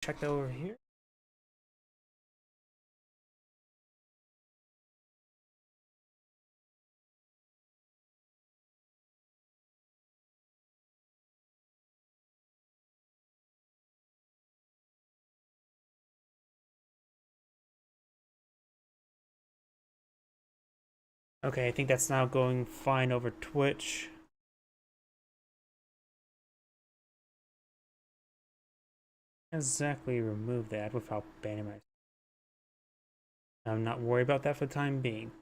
check that over here. Okay, I think that's now going fine over Twitch. Exactly remove that without banning my... I'm not worried about that for the time being.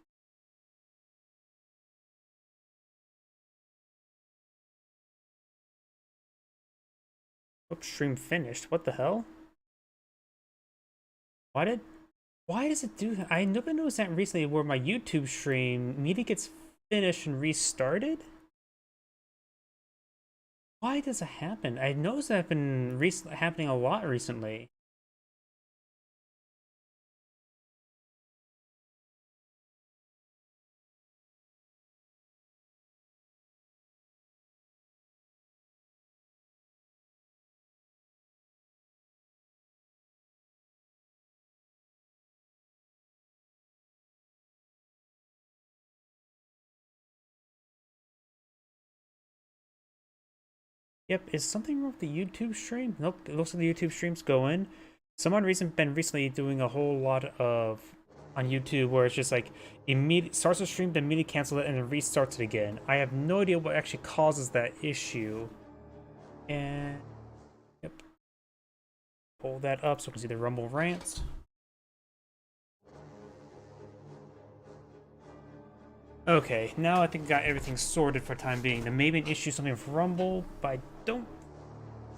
Oops, stream finished. What the hell? Why does it do that? I never noticed that recently where my YouTube stream immediately gets finished and restarted. Why does it happen? I noticed that been happening a lot recently. Yep, is something wrong with the YouTube stream? Nope, it looks like the YouTube stream's going. Someone been recently doing a whole lot of on YouTube where it's just like immediate starts the stream, then immediately cancel it, and then restarts it again. I have no idea what actually causes that issue. And yep, pull that up so we can see the Rumble rants. Okay, now I think I got everything sorted for time being. There may be an issue, something with Rumble, but I don't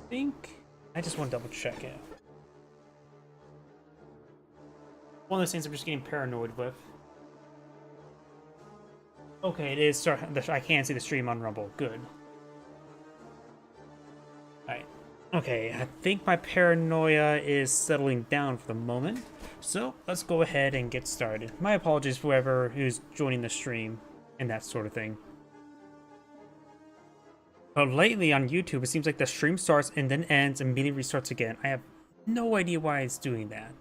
think. I just want to double check it. One of those things I'm just getting paranoid with. Okay, it is. I can see the stream on Rumble. Good. Alright. Okay, I think my paranoia is settling down for the moment. So, let's go ahead and get started. My apologies for whoever who's joining the stream and that sort of thing. But lately on YouTube, it seems like the stream starts and then ends and immediately restarts again. I have no idea why it's doing that.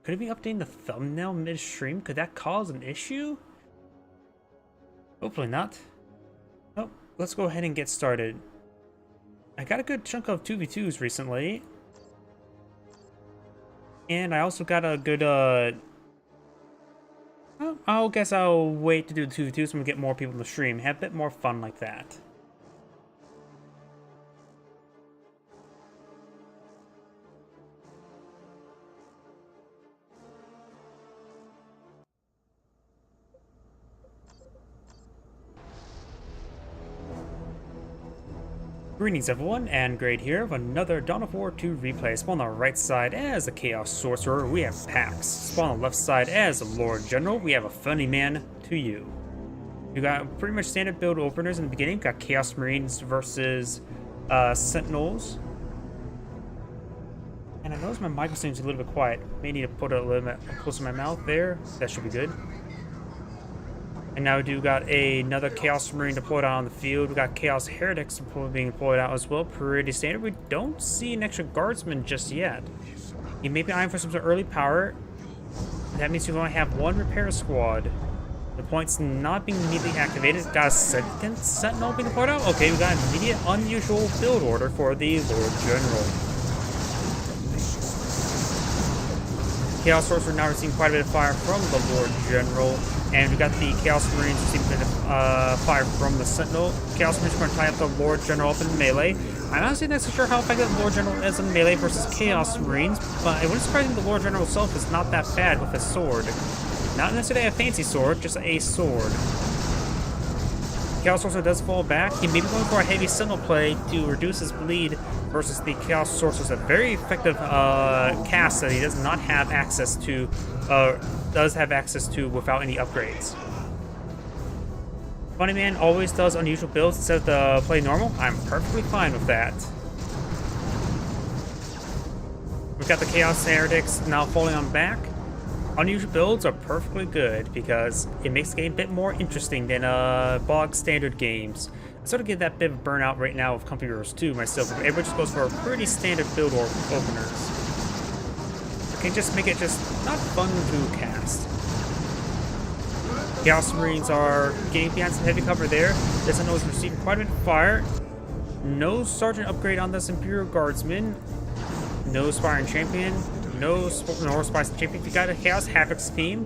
Could it be updating the thumbnail mid-stream? Could that cause an issue? Hopefully not. Oh, let's go ahead and get started. I got a good chunk of 2v2s recently. And I also got a good, I guess I'll wait to do the 2v2s when we get more people in the stream. Have a bit more fun like that. Greetings everyone, and Grade here with another Dawn of War 2 replay. Spawn on the right side as a Chaos Sorcerer, we have Pax. Spawn on the left side as a Lord General, we have a Funny Man to you. We got pretty much standard build openers in the beginning. Got Chaos Marines versus Sentinels. And I noticed my mic seems a little bit quiet. May need to put it a little bit closer to my mouth there. That should be good. And now we do got another Chaos Marine deployed out on the field. We got Chaos Heretics being deployed out as well. Pretty standard. We don't see an extra Guardsman just yet. He may be eyeing for some early power. That means we only have one repair squad. The point's not being immediately activated. Got a second Sentinel being deployed out. Okay, we got an immediate unusual build order for the Lord General. Chaos Sorcerer now receiving quite a bit of fire from the Lord General. And we got the Chaos Marines receiving a bit of fire from the Sentinel. Chaos Marines are going to tie up the Lord General up in melee. I'm honestly not so sure how effective the Lord General is in melee versus Chaos Marines, but it wouldn't surprise me the Lord General itself is not that bad with a sword. Not necessarily a fancy sword, just a sword. Chaos Sorcerer does fall back. He may be going for a heavy Sentinel play to reduce his bleed versus the Chaos Sorcerer's a very effective cast that he does not have access to, without any upgrades. Funny Man always does unusual builds instead of the play normal. I'm perfectly fine with that. We've got the Chaos Heretics now falling on back. Unusual builds are perfectly good because it makes the game a bit more interesting than bog standard games. I sort of get that bit of burnout right now with Comfy Heroes 2 myself. Everybody just goes for a pretty standard build or openers. It can just make it just not fun to cast. Chaos Marines are getting behind some heavy cover there. This Sentinel is receiving quite a bit of fire. No Sergeant upgrade on this Imperial Guardsman. No Aspiring Champion. No Aspiring Champion. You got a Chaos Havoc scheme,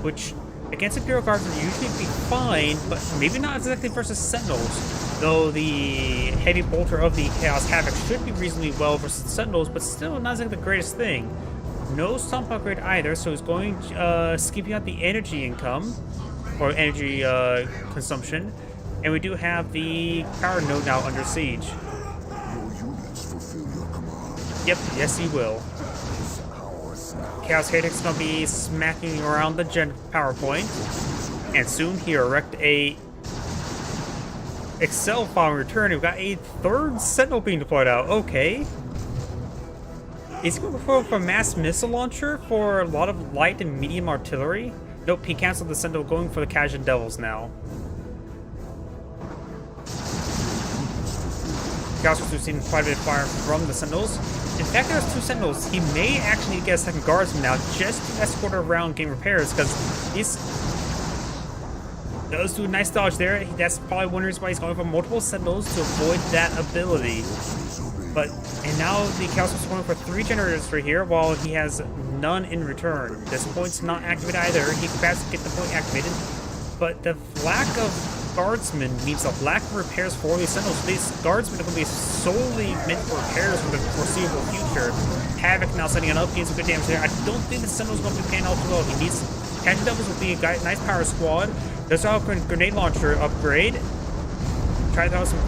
which against Imperial Guardsmen usually be fine, but maybe not exactly versus Sentinels. Though the Heavy Bolter of the Chaos Havoc should be reasonably well versus Sentinels, but still not exactly the greatest thing. No Stomp upgrade either, so he's going skipping out the energy income. Or energy consumption, and we do have the power node now under siege. Yep, yes he will. Chaos Heretic's gonna be smacking around the gen power point, and soon he'll erect a Excel file return. We've got a third Sentinel being deployed out. Okay. Is he going for a mass missile launcher for a lot of light and medium artillery? Nope, he canceled the Sentinel, going for the Khajiit Devils now. Chaos was receiving quite a bit of fire from the Sentinels. In fact, there's 2 Sentinels. He may actually get a second Guardsman now just to escort around game repairs, because he's does do a nice dodge there. That's probably one reason why he's going for multiple Sentinels to avoid that ability. And now the Chaos is going for 3 generators right here, while he has none in return. This point's not activated either. He can perhaps get the point activated, but the lack of Guardsmen means a lack of repairs for all these Sentinels. These Guardsmen are going to be solely meant for repairs for the foreseeable future. Havoc now setting it up, getting some good damage there. I don't think the Sentinel's going to be paying out too well. He needs Khajiit Devils will be a nice power squad. Does have a grenade launcher upgrade. Try to throw some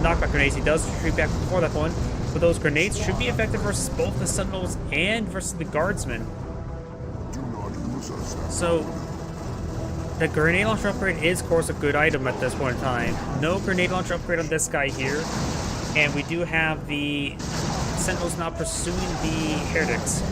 knockback grenades. He does retreat back before that one. But those grenades should be effective versus both the Sentinels and versus the Guardsmen. So, the grenade launcher upgrade is, of course, a good item at this point in time. No grenade launcher upgrade on this guy here. And we do have the Sentinels now pursuing the Heretics.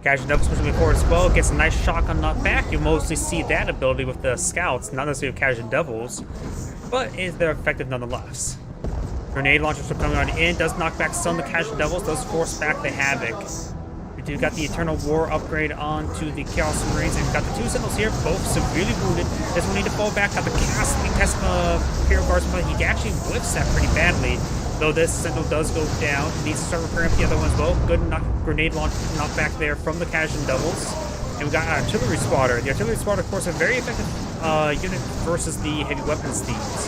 Khajiit Devils pushing forward as well, gets a nice shotgun knockback. You mostly see that ability with the scouts, not necessarily with Khajiit Devils, but they're effective nonetheless. Grenade launchers are coming on in, does knock back some of the Khajiit Devils, does force back the Havoc. We do got the Eternal War upgrade onto the Chaos Marines, and we've got the 2 Sentinels here, both severely wounded. This one need to fall back, got the Imperial Guardsman, but he actually whiffs that pretty badly. Though this Sentinel does go down, needs to start repairing up the other ones as well. Good grenade launch knockback there from the Khajiit Devils. And we got an Artillery Spotter. The Artillery Spotter, of course, a very effective unit versus the Heavy Weapons Thieves.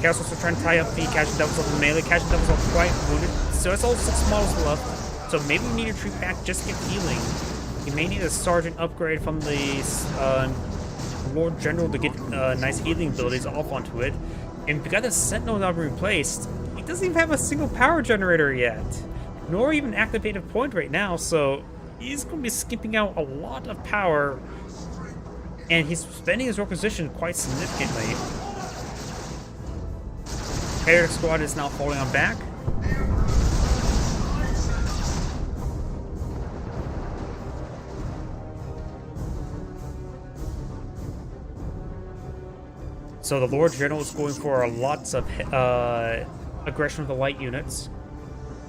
Chaos also trying to tie up the Khajiit Devils with the melee. Khajiit Devils are quite wounded, so it's all 6 models left. So maybe we need to retreat back just to get healing. You may need a Sergeant upgrade from the Lord General to get nice healing abilities off onto it. And because the Sentinel now replaced, he doesn't even have a single power generator yet, nor even activated point right now, so he's going to be skipping out a lot of power, and he's spending his requisition quite significantly. Heretic squad is now falling on back. So the Lord General is going for lots of aggression with the light units.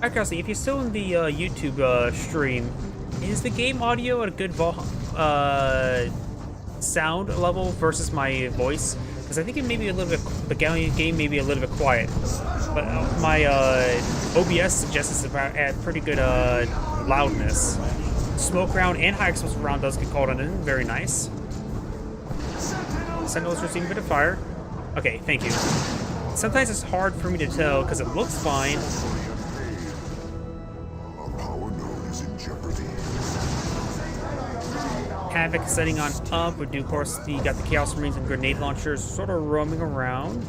Actually, if you're still in the YouTube stream, is the game audio at a good sound level versus my voice? Because I think it may be a little bit, the game may be a little bit quiet. But my OBS suggests it's at pretty good loudness. Smoke round and high explosive round does get called on in, very nice. Sentinel's receiving a bit of fire. Okay, thank you. Sometimes it's hard for me to tell because it looks fine. Havoc setting on up. We do, of course, you got the Chaos Marines and grenade launchers sort of roaming around.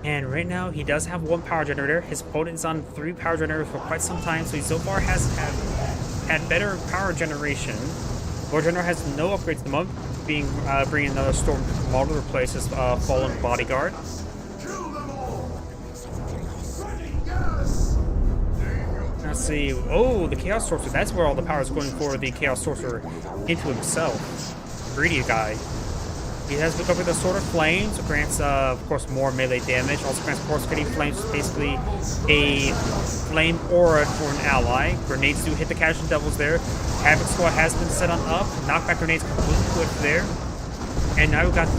And right now, he does have 1 power generator. His opponent is on 3 power generators for quite some time, so he so far has had better power generation. Lord General has no upgrades at the moment, bringing another Storm model to replace his fallen bodyguard. see. Oh, the Chaos Sorcerer. That's where all the power is going for the Chaos Sorcerer into himself. Greedy guy. He has picked up with the Sword of Flames, grants, of course, more melee damage. Also grants Coruscating Flames, basically a flame aura for an ally. Grenades do hit the Casual Devils there. Havoc Squad has been set on up. Knockback grenades completely whipped there. And now we've got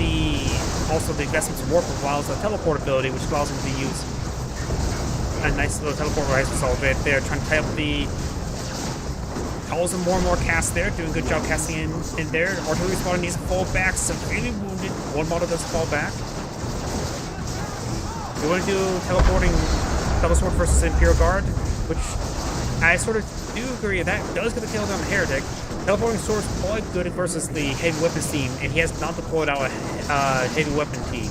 also the investments in Warp Vials, a teleport ability, which allows him to use a nice little teleport rise assault right there, trying to tie up the calls him more and more casts there, doing a good job casting in there. Artillery spotter needs to fall back, severely wounded. One model does fall back. We want to do teleporting Double Sword versus Imperial Guard, which I sort of do agree that does get the tail down the Heretic. Teleporting Sword is probably good versus the Heavy Weapons team, and he has not deployed out a Heavy Weapon team.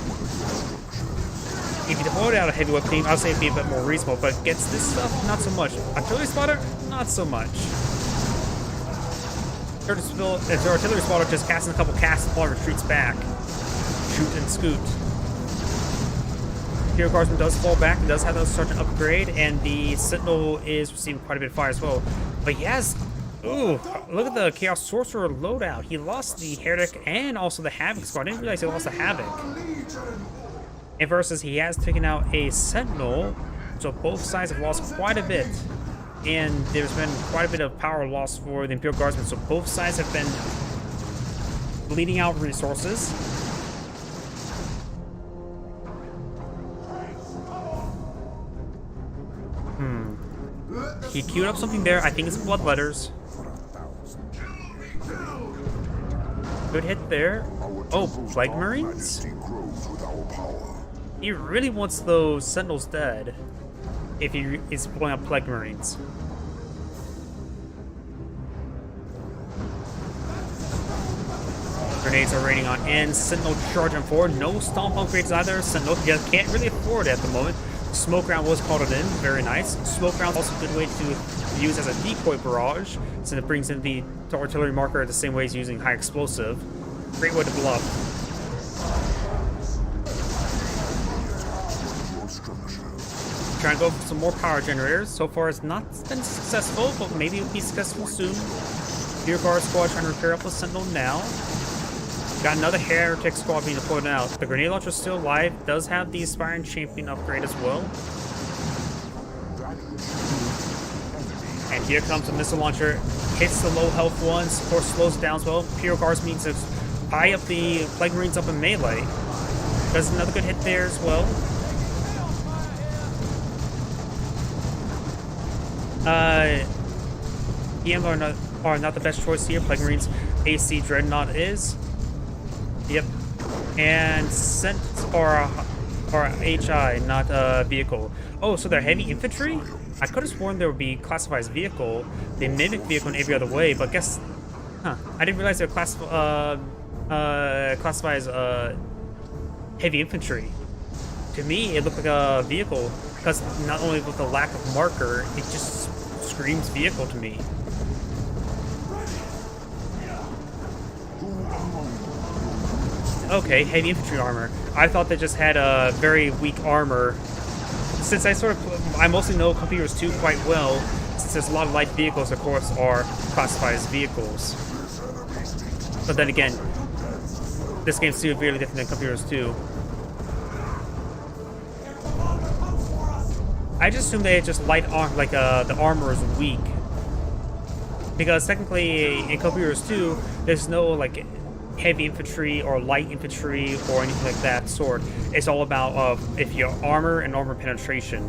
If you deployed out a Heavy Weapon team, I'd say it'd be a bit more reasonable, but against this stuff, not so much. Artillery spotter, not so much. As artillery spotter just casting a couple casts and retreats back. Shoot and scoot. Hero Guardsman does fall back, he does have a Sergeant upgrade, and the Sentinel is receiving quite a bit of fire as well. But he has, ooh, look at the Chaos Sorcerer loadout. He lost the Heretic and also the Havoc Squad. I didn't realize he lost the Havoc. And versus he has taken out a Sentinel, so both sides have lost quite a bit. And there's been quite a bit of power loss for the Imperial Guardsmen, so both sides have been bleeding out resources. He queued up something there. I think it's Bloodletters. Good hit there. Oh, Plague Marines? He really wants those Sentinels dead if he is pulling up Plague Marines. Grenades are raining on in. Sentinel charging forward. No stomp upgrades either. Sentinel can't really afford it at the moment. Smoke round was called in. Very nice. Smoke round is also a good way to use as a decoy barrage, since it brings in the artillery marker the same way as using high explosive. Great way to bluff. Trying to go for some more power generators. So far it's not been successful, but maybe it'll be successful soon. Hero Guard Squad trying to repair up the Sentinel now. Got another Heretic Squad being deployed out. The Grenade Launcher is still alive. Does have the Aspiring Champion upgrade as well. And here comes the Missile Launcher. Hits the low health ones. Of course, slows down as well. Imperial Guards means to tie up the Plague Marines up in melee. Does another good hit there as well. PM are not the best choice here. Plague Marines AC Dreadnought is. Yep. And Scent or HI, not a vehicle. Oh, so they're heavy infantry? I could have sworn there would be classified as vehicle. They mimic vehicle in every other way, but guess, I didn't realize they're classified as heavy infantry. To me, it looked like a vehicle, because not only with the lack of marker, it just screams vehicle to me. Okay, heavy infantry armor. I thought they just had a very weak armor. Since I mostly know Computers 2 quite well, since there's a lot of light vehicles, of course, are classified as vehicles. But then again, this game's severely different than Computers 2. I just assume they had just light armor, like the armor is weak. Because technically in Computers 2, there's no like heavy infantry or light infantry or anything like that sort. It's all about if your armor and armor penetration.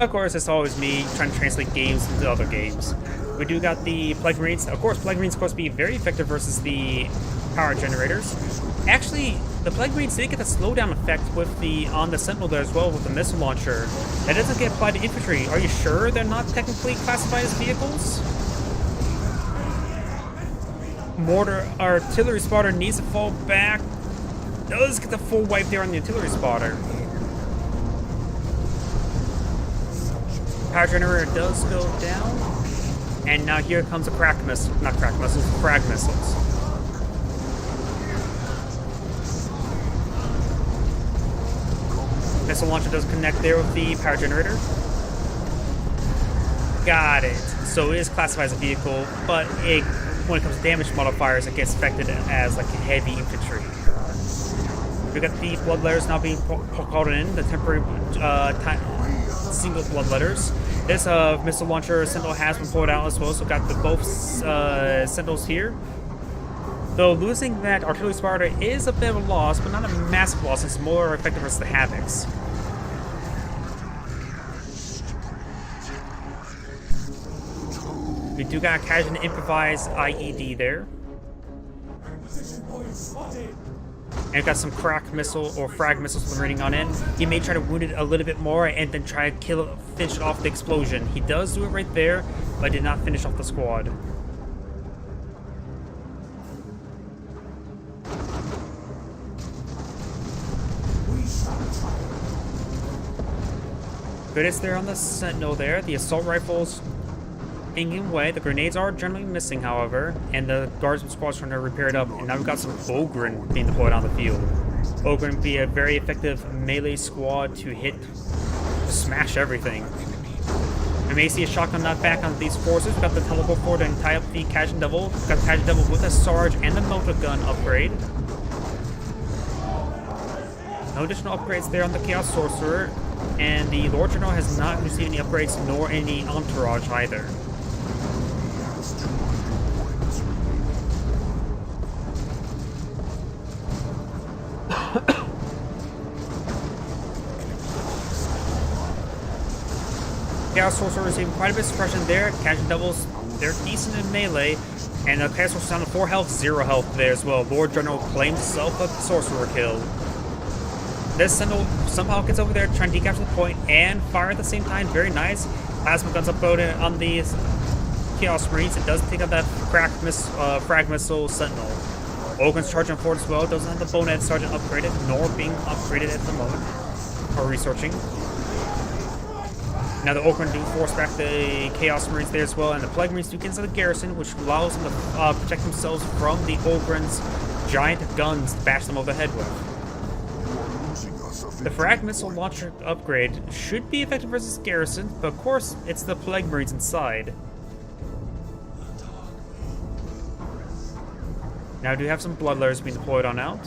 Of course, it's always me trying to translate games into other games. We do got the Plague Marines. Of course, Plague Marines, of course, be very effective versus the power generators. Actually, the Plague Marines did get the slowdown effect with on the Sentinel there as well with the missile launcher. That doesn't get applied to infantry. Are you sure they're not technically classified as vehicles? Mortar artillery spotter needs to fall back. Does get the full wipe there on the artillery spotter. Power generator does go down. And now here comes a crack missile. Not crack missiles, frag missiles. Missile launcher does connect there with the power generator. Got it. So it is classified as a vehicle, but when it comes to damage modifiers, it gets affected as like heavy infantry. We got the bloodletters now being called in, the temporary single bloodletters. This missile launcher Sentinel has been pulled out as well, so got the both Sentinels here. Though losing that artillery Sparta is a bit of a loss, but not a massive loss, it's more effective versus the Havocs. We do got a casual improvised IED there. And we've got some crack missile or frag missiles running on in. He may try to wound it a little bit more and then try to kill it, finish it off the explosion. He does do it right there, but did not finish off the squad. Goodness there on the Sentinel there. The assault rifles hanging away. The grenades are generally missing, however, and the guardsman squad's trying to repair it up. And now we've got some Ogryn being deployed on the field. Ogryn be a very effective melee squad to hit, smash everything. We may see a shotgun knockback on these forces. We've got the teleport forward and tie up the Khajiit Devil. We've got the Khajiit Devil with a Sarge and the Melta Gun upgrade. No additional upgrades there on the Chaos Sorcerer. And the Lord General has not received any upgrades nor any entourage either. Chaos Sorcerer receiving quite a bit of suppression there. Khajiit Devils, they're decent in melee. And the Chaos Sorcerer's down to 4 health, 0 health there as well. Lord General claims himself a Sorcerer kill. This Sentinel somehow gets over there trying to decapture the point and fire at the same time. Very nice. Plasma guns uploaded on the Chaos Marines. It does take out that frag missile Sentinel. Ogryn's charging forward as well. Doesn't have the Bonehead Sergeant upgraded, nor being upgraded at the moment. Or researching. Now the Ogryn do force back the Chaos Marines there as well, and the Plague Marines do get into the garrison, which allows them to protect themselves from the Ogryn's giant guns to bash them over the head with. The frag missile launcher upgrade should be effective versus garrison, but of course, it's the Plague Marines inside. Now, do have some Bloodletters being deployed on out.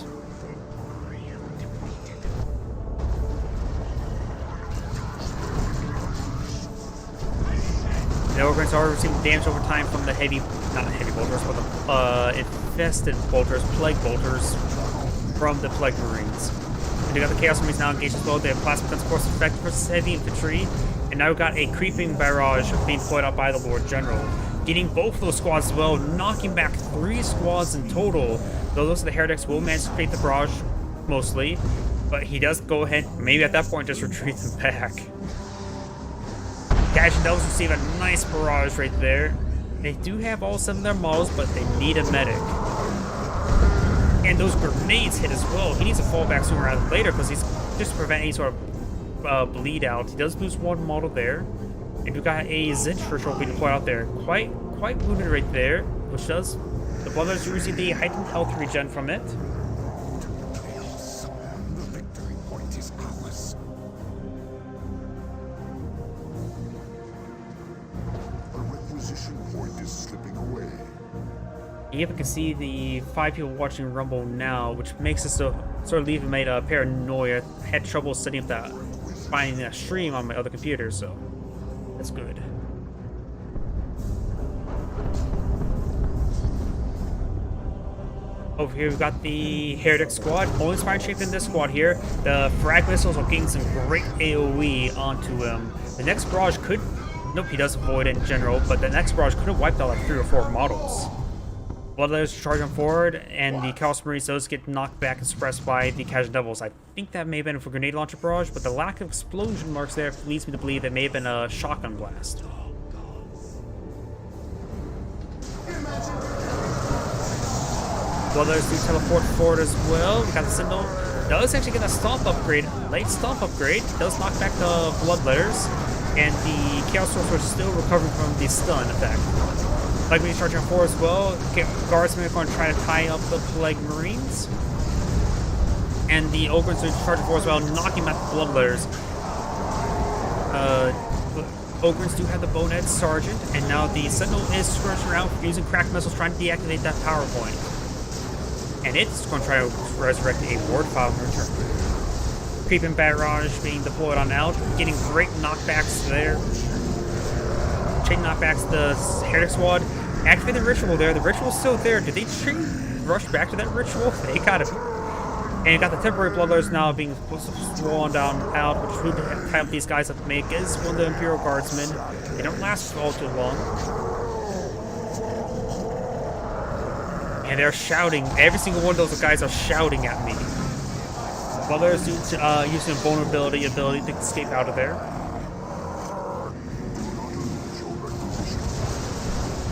The Ogryns are receiving damage over time from the not heavy bolters, but the infested bolters, plague bolters from the Plague Marines. We got the Chaos Marines now engaged as well. They have plasma guns, of course, effective versus heavy infantry. And now we've got a creeping barrage being deployed out by the Lord General. Getting both of those squads as well, knocking back 3 squads in total. Though those of the Heretics will manage to create the barrage, mostly. But he does go ahead, maybe at that point, just retreat them back. Khajiit Devils receive a nice barrage right there. They do have all 7 of their models, but they need a medic. And those grenades hit as well. He needs to fall back sooner rather than later because he's just to prevent any sort of bleed out. He does lose 1 model there. And we've got a Zinch ritual being deployed out there. Quite wounded right there, which does the Bloodletters do receive the heightened health regen from it. You even can see the 5 people watching Rumble now, which makes us sort of leave made a paranoia. I had trouble setting up that, finding that stream on my other computer, so that's good. Over here we've got the Heretic squad, only spine shaped in this squad here. The frag missiles are getting some great AoE onto him. The next barrage could, nope, he does avoid it in general, but the next barrage could have wiped out like 3 or 4 models. Bloodletters charging forward, and the Chaos Marines does get knocked back and suppressed by the Khajiit Devils. I think that may have been for grenade launcher barrage, but the lack of explosion marks there leads me to believe it may have been a shotgun blast. Bloodletters do teleport forward as well. We got the Sentinel. Does actually get a stomp upgrade, late stomp upgrade. Does knock back the Bloodletters, and the Chaos Sorcerer is still recovering from the stun effect. Plague Marines charging forward as well. Guardsmen are going to try to tie up the Plague Marines. And the Ogrins are charging forward as well, knocking him at the Bloodletters. Ogrins do have the Bonehead Sergeant, and now the Sentinel is skirting around using crack missiles trying to deactivate that power point. And it's going to try to resurrect a ward file in return. Creeping Barrage being deployed on out, getting great knockbacks there. Chain knockbacks the Heretic Squad. Activate the Ritual there. The Ritual's still there. Did they rush back to that Ritual? They got it. And you got the temporary Bloodletters now being swollen down out, which would tie up these guys up to make is one of the Imperial Guardsmen. They don't last all too long. And they're shouting. Every single one of those guys are shouting at me. Bloodletters using a vulnerability ability to escape out of there.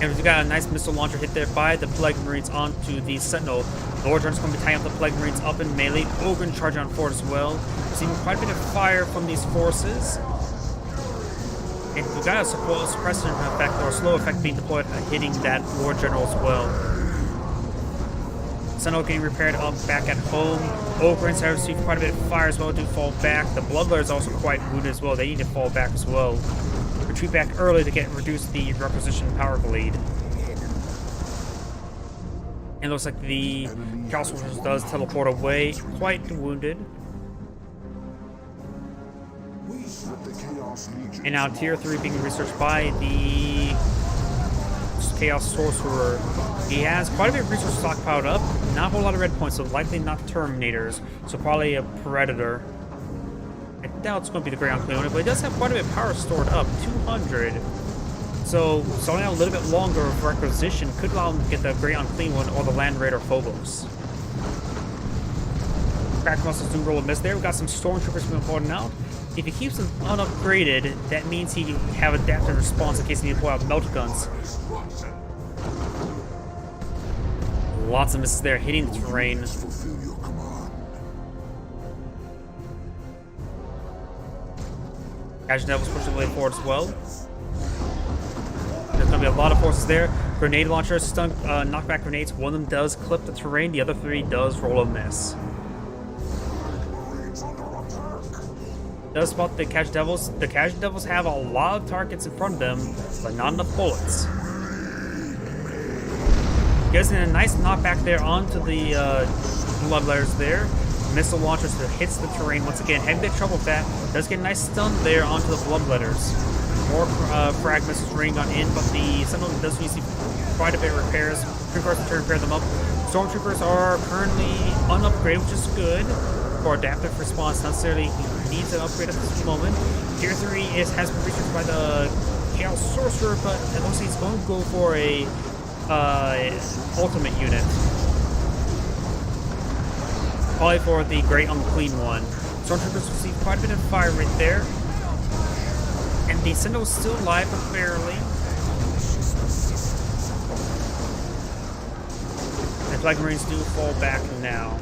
And we got a nice missile launcher hit there by the Plague Marines onto the Sentinel. Lord General's going to be tying up the Plague Marines up in melee. Ogre charging on forward as well. Receiving quite a bit of fire from these forces. And we got a suppressant effect or a slow effect being deployed, hitting that Lord General as well. Sentinel getting repaired up back at home. Ogrins have received quite a bit of fire as well, do fall back. The Bloodletter is also quite wounded as well. They need to fall back as well. Retreat back early to reduce the requisition power bleed. And it looks like the Chaos Forces does teleport away, quite wounded. And now Tier 3 being researched by the Chaos Sorcerer. He has quite a bit of resources stockpiled up, not a whole lot of red points, so likely not Terminators, so probably a Predator. I doubt it's going to be the Grey Unclean One, but it does have quite a bit of power stored up, 200. So, stalling out a little bit longer of requisition could allow him to get the Grey Unclean One or the Land Raider Phobos. Crack muscles do roll a miss there. We got some Stormtroopers moving forward out. If he keeps them unupgraded, that means he can have adaptive response in case he needs to pull out melt guns. Lots of misses there, hitting the terrain. Azure Devil's pushing the way forward as well. There's going to be a lot of forces there. Grenade launchers, stun, knockback grenades. One of them does clip the terrain. The other three does roll a miss. Does spot the Cash Devils. The Cash Devils have a lot of targets in front of them, but not enough bullets. Gets in a nice knockback there onto the Bloodletters there. Missile launchers that hits the terrain once again. Having a bit of trouble with that. Does get a nice stun there onto the Bloodletters. More frag missiles raining on in, but the Sentinel does receive quite a bit of repairs. Pre-force to repair them up. Stormtroopers are currently unupgraded, which is good for adaptive response. Not necessarily he needs an upgrade at this moment. Tier 3 has been researched by the Chaos Sorcerer, but it looks like he's going to go for a ultimate unit. Probably for the Great Unclean One. Stormtroopers receive quite a bit of fire right there. And the Sentinel is still alive, but barely. The Plague Marines do fall back now.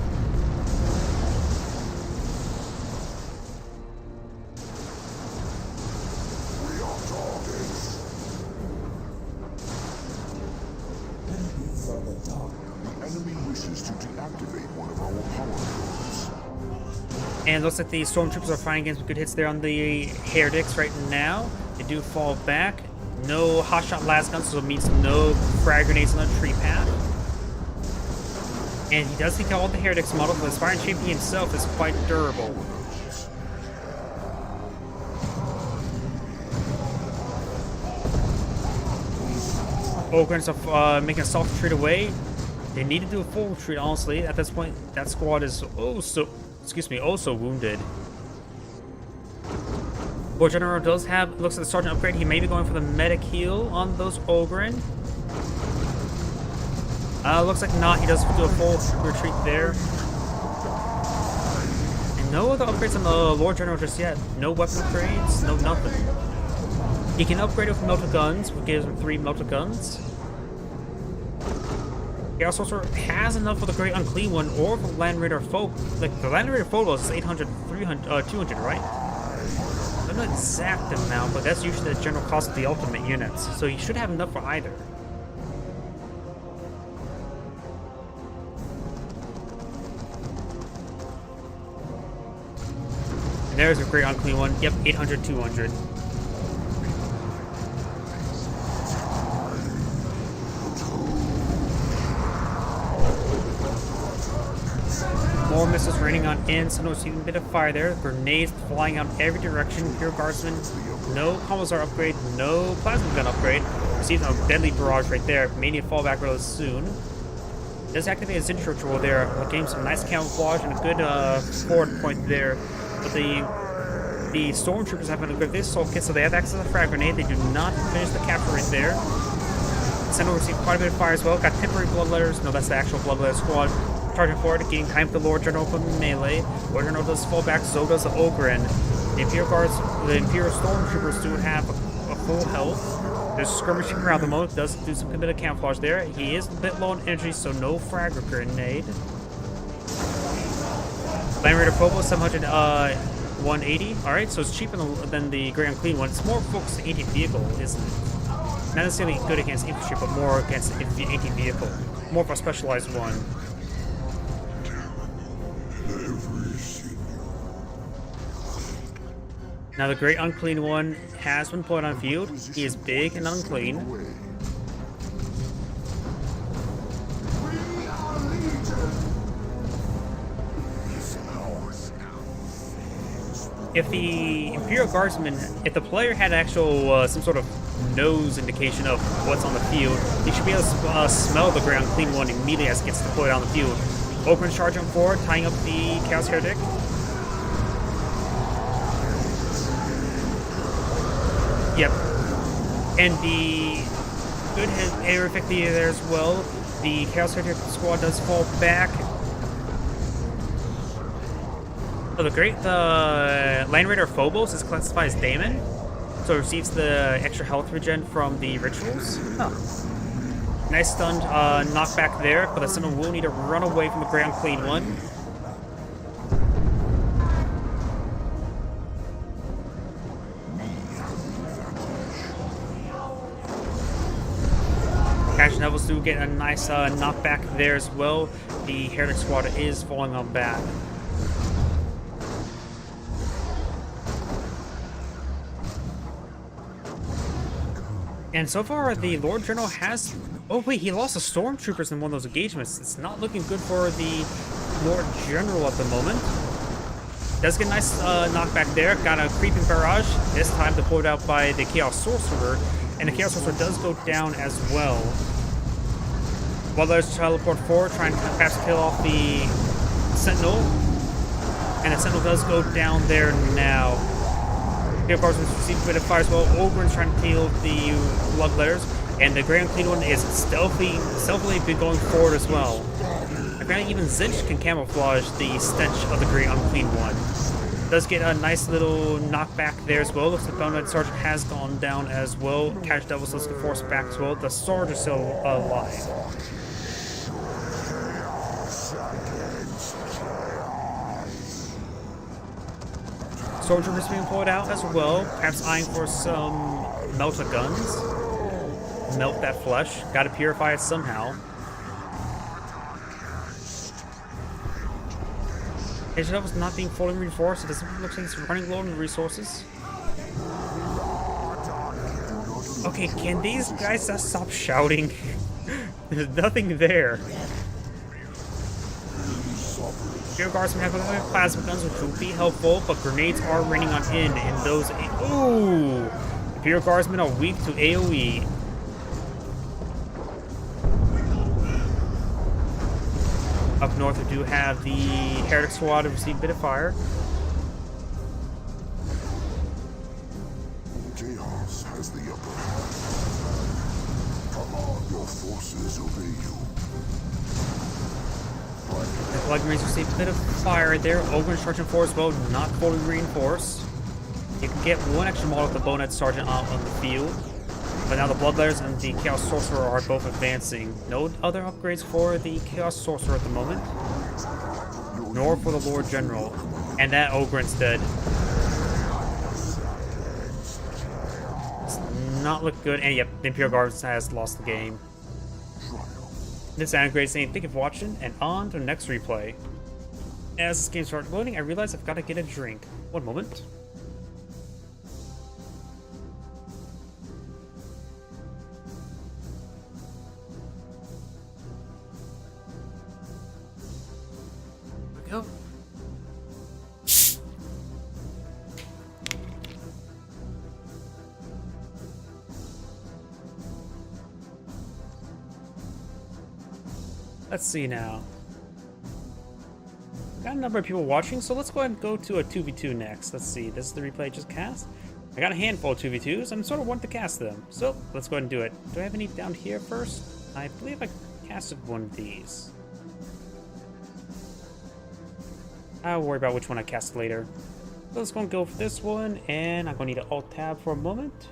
And it looks like the Stormtroopers are fighting against good hits there on the Heretics right now. They do fall back. No hotshot las guns, so it means no frag grenades on the tree path. And he does take out all the Heretics models, but his Fire and Champion himself is quite durable. Ogrins are making a soft retreat away. They need to do a full retreat, honestly. At this point, that squad is also wounded. Lord General does have, looks at the Sergeant upgrade. He may be going for the medic heal on those Ogryn. Looks like not. He does do a full retreat there. And no other upgrades on the Lord General just yet. No weapon upgrades, no nothing. He can upgrade it with melted guns, which gives him 3 melted guns. Chaos Sorcerer has enough for the Great Unclean One or the Land Raider Foe. Like, the Land Raider Phobos is 800, 300, 200, right? I don't know the exact amount, but that's usually the general cost of the ultimate units. So you should have enough for either. And there's a great unclean one. Yep, 800, 200. More missiles raining on in, so no receiving a bit of fire there. Grenades flying out every direction. Imperial Guardsmen, no Commissar upgrade, no plasma gun upgrade. Receiving a deadly barrage right there. May need to fall back real soon. Does activate a Zinch Ritual there, getting some nice camouflage and a good forward point there. But the Stormtroopers have an aggressive assault kit, so they have access to the frag grenade. They do not finish the capture right there. Sentinel received quite a bit of fire as well. Got temporary bloodletters. No, that's the actual bloodletter squad. Charging forward, getting time with the Lord General from melee. Lord General does fall back, so does the Ogryn. The Imperial Guards, the Imperial Stormtroopers do have a full health. There's skirmishing around the moment, does do some bit of camouflage there. He is a bit low on energy, so no frag or grenade. Land Raider Phobos 700, 180. Alright, so it's cheaper than the Grey Unclean one. It's more focused on anti-vehicle, isn't it? Not necessarily good against infantry, but more against anti-vehicle. More of a specialized one. Now the Great Unclean One has been put on field. He is big and unclean. If the Imperial Guardsman, if the player had actual some sort of nose indication of what's on the field, he should be able to smell the Great Unclean One immediately as it gets deployed on the field. Ogryn charging forward, tying up the Chaos Heretic. Yep. And the good hit air effect there as well. The Chaos Heretic squad does fall back. So the Land Raider Phobos is classified as Daemon, so it receives the extra health regen from the rituals. Huh. Nice stunned knockback there, but the Sentinel will need to run away from the Great Unclean One. Cash Devils do get a nice knockback there as well. The Heretic squad is falling on back. And so far, the Lord General has... Oh wait, he lost the Stormtroopers in one of those engagements. It's not looking good for the Lord General at the moment. Does get a nice knockback there. Got a creeping barrage. This time deployed out by the Chaos Sorcerer. And the Chaos Sorcerer does go down as well. While there's teleport forward, trying to perhaps kill off the Sentinel. And the Sentinel does go down there now. Imperial Guardsmen receive a bit of fire as well. Ogryn's trying to kill the Bloodletters. And the Great Unclean One is stealthily been going forward as well. Apparently even Zinch can camouflage the stench of the Great Unclean One. Does get a nice little knockback there as well. Looks like the Bonehead Sergeant has gone down as well. Cash Devils does get forced back as well. The Sword is still alive. Stormtroopers being pulled out as well. Perhaps eyeing for some melta guns. Melt that flesh. Gotta purify it somehow. Agent was not being fully reinforced. It doesn't look like it's running low on resources. Okay, can these guys just stop shouting? There's nothing there. Imperial Guardsmen have a lot of plasma guns, which will be helpful, but grenades are raining on in, and those... Ooh! Imperial Guardsmen are weak to AoE. Up north, we do have the Heretic Squad to receive a bit of fire. Chaos has the upper hand. Command your forces obey you. The Blood Marines receive a bit of fire right there. Ogryn charging forward as well, not fully reinforced. You can get one extra model with the Bonehead Sergeant out on the field. But now the Bloodletters and the Chaos Sorcerer are both advancing. No other upgrades for the Chaos Sorcerer at the moment. Nor for the Lord General. And that Ogryn's dead. It's not look good. And yep, the Imperial Guard has lost the game. This is Anagrade saying thank you for watching, and on to the next replay. As this game starts loading, I realize I've got to get a drink. One moment. There we go. Let's see now. Got a number of people watching, so let's go ahead and go to a 2v2 next. Let's see, this is the replay I just cast. I got a handful of 2v2s, and sort of want to cast them. So, let's go ahead and do it. Do I have any down here first? I believe I casted one of these. I'll worry about which one I cast later. So let's go and go for this one, and I'm going to need an Alt-Tab for a moment.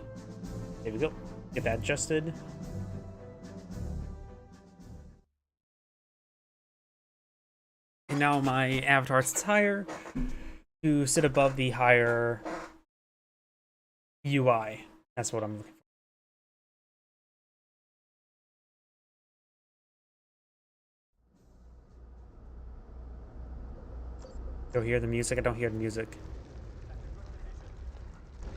There we go. Get that adjusted. And now my avatar's tire to sit above the higher UI. That's what I'm looking for. Don't hear the music. I don't hear the music.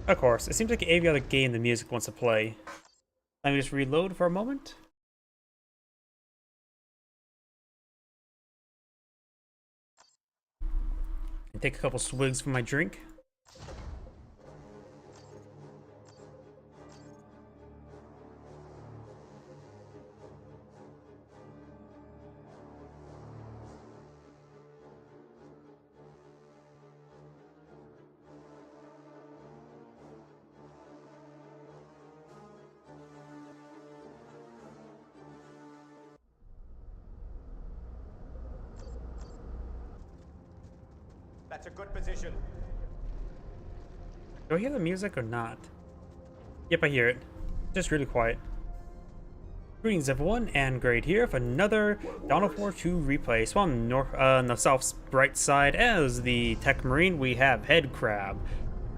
Of course, it seems like every other game the music wants to play. Let me just reload for a moment. And take a couple swigs from my drink. That's a good position. Do I hear the music or not? Yep, I hear it. Just really quiet. Greetings everyone, and Grade here for another Dawn of War 2 replay. So on the south's right side, as the Tech Marine, we have Head Crab,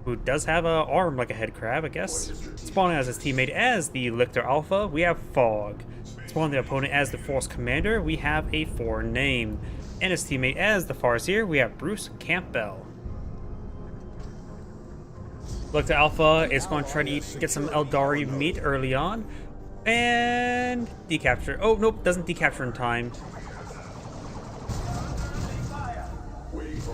who does have an arm like a head crab, I guess. Spawning as his teammate as the Lictor Alpha, we have Fog. Spawning the opponent as the Force Commander, we have a foreign name. And his teammate as the Farseer, we have Bruce Campbell. Lictor Alpha is going to try to get some Eldari meat early on. And decapture. Oh, nope, doesn't decapture in time.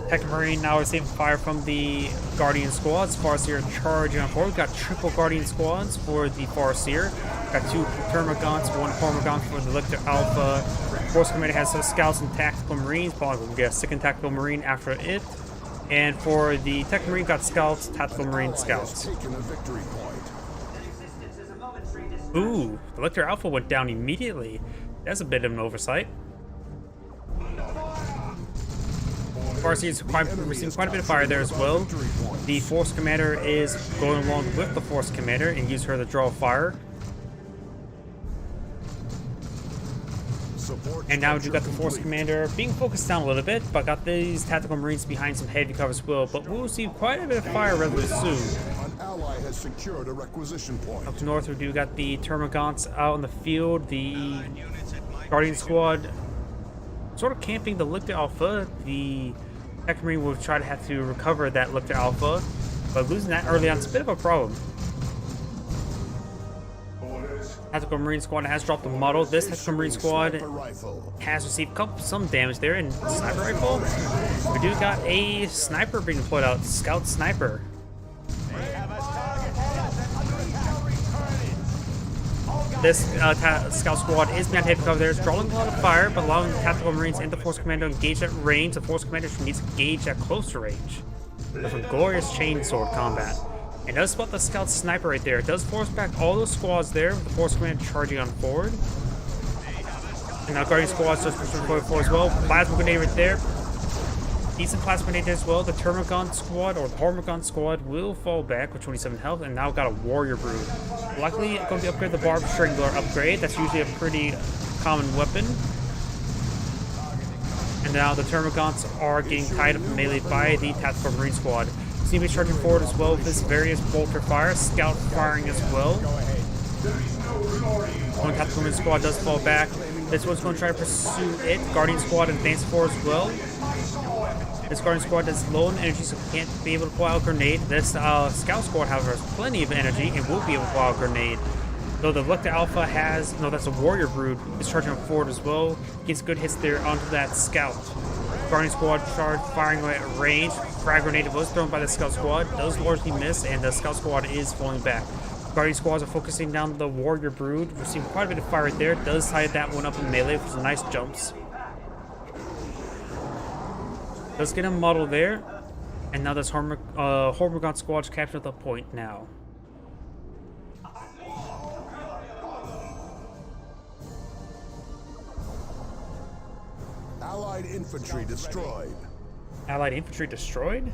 Tech Marine now receiving fire from the Guardian squads. Farseer charging on forward. We've got triple Guardian squads for the Farseer. Got two Termagants, one Cormagant for the Lictor Alpha. Force Commander has some scouts and tactical marines. Probably will get a second tactical marine after it. And for the Tech Marine, got scouts, tactical marine, scouts. Ooh, the Lictor Alpha went down immediately. That's a bit of an oversight. Farseer's receiving quite a bit of fire there as well. The Force Commander is going along with the Force Commander and use her to draw fire. And now you got the Force Commander being focused down a little bit, but got these tactical marines behind some heavy cover as well. But we'll see quite a bit of fire relatively soon. An ally has secured a requisition point. Up north, we do got the Termagants out in the field. The Guardian Squad sort of camping the Lictor Alpha. The Tech Marine will try to have to recover that Lictor Alpha, but losing that early on is a bit of a problem. Tactical Marine Squad has dropped the model. This Tactical Marine Squad has received some damage there in Sniper Rifle. We do got a Sniper being deployed out, Scout Sniper. This Scout Squad is behind heavy cover there. It's drawing a lot of fire, but allowing the Tactical Marines and the Force Commander to engage at range. The Force Commander needs to engage at closer range. That's a glorious chainsword combat. And does spot the Scout Sniper right there. It does force back all those squads there with the Force Commander charging on forward. And now Guardian Squad's just pushing forward as well. Plasma Grenade right there. Decent Plasma Grenade as well. The Termagant Squad or the Hormagant Squad will fall back with 27 health and now got a Warrior Brood. Luckily, going to upgrade the Barb Strangler upgrade. That's usually a pretty common weapon. And now the Termagants are getting tied up in melee by the Tactical Marine Squad. Teammates charging forward as well with this various bolter fire, scout firing as well. One Tactical Marine Squad does fall back. This one's going to try to pursue it. Guardian Squad advance forward as well. This Guardian Squad is low on energy, so can't be able to pull out a grenade. This Scout Squad, however, has plenty of energy and will be able to pull out a grenade. Though the Lictor Alpha has, no, that's a Warrior Brood, is charging forward as well. Gets good hits there onto that Scout. Guardian Squad charge, firing at range. Frag grenade was thrown by the Scout Squad, does largely miss, and the Scout Squad is falling back. Guardian Squads are focusing down the Warrior Brood. We're seeing quite a bit of fire right there. Does tie that one up in melee for some nice jumps. Let's get a model there. And now this Hormigaunt Squad captured the point now. Allied infantry destroyed. Allied infantry destroyed?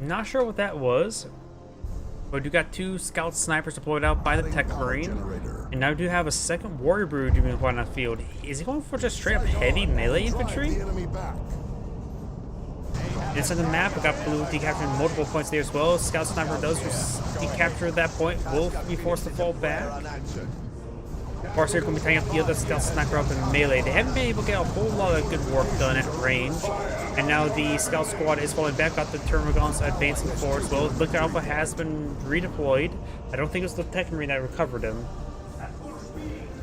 Not sure what that was. But you got 2 scout snipers deployed out by the Tech Marine. And now we do have a second Warrior Brood being deployed on the field. Is he going for just straight up heavy melee infantry? Inside the map, we got Blue decapturing multiple points there as well. Scout Sniper does decapture that point. Will be forced to fall back. Farseer going to be tying up the other Scout Sniper up in melee. They haven't been able to get a whole lot of good work done at range. And now the Scout Squad is falling back. Got the Termagants advancing forward as well. Lictor Alpha has been redeployed. I don't think it was the Tech Marine that recovered him.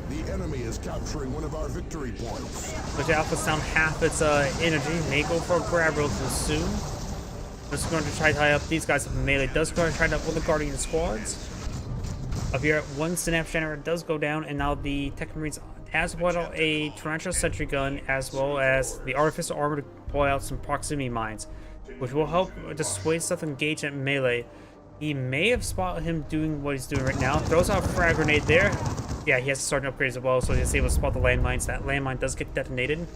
The enemy is capturing one of our victory points. Lictor Alpha's down half its energy. May go for a grab real soon. Just going to try to tie up these guys up in melee. Does go to try to up with the Guardian Squads. Up here, 1 Synapse Generator does go down, and now the Tech Marines has deployed out a Torrential Sentry Gun as well as the Artificial Armor to deploy out some proximity mines, which will help dissuade stuff engaged at melee. He may have spotted him doing what he's doing right now. Throws out a frag grenade there. Yeah, he has to start an upgrade as well, so he's able to spot the landmines. That landmine does get detonated.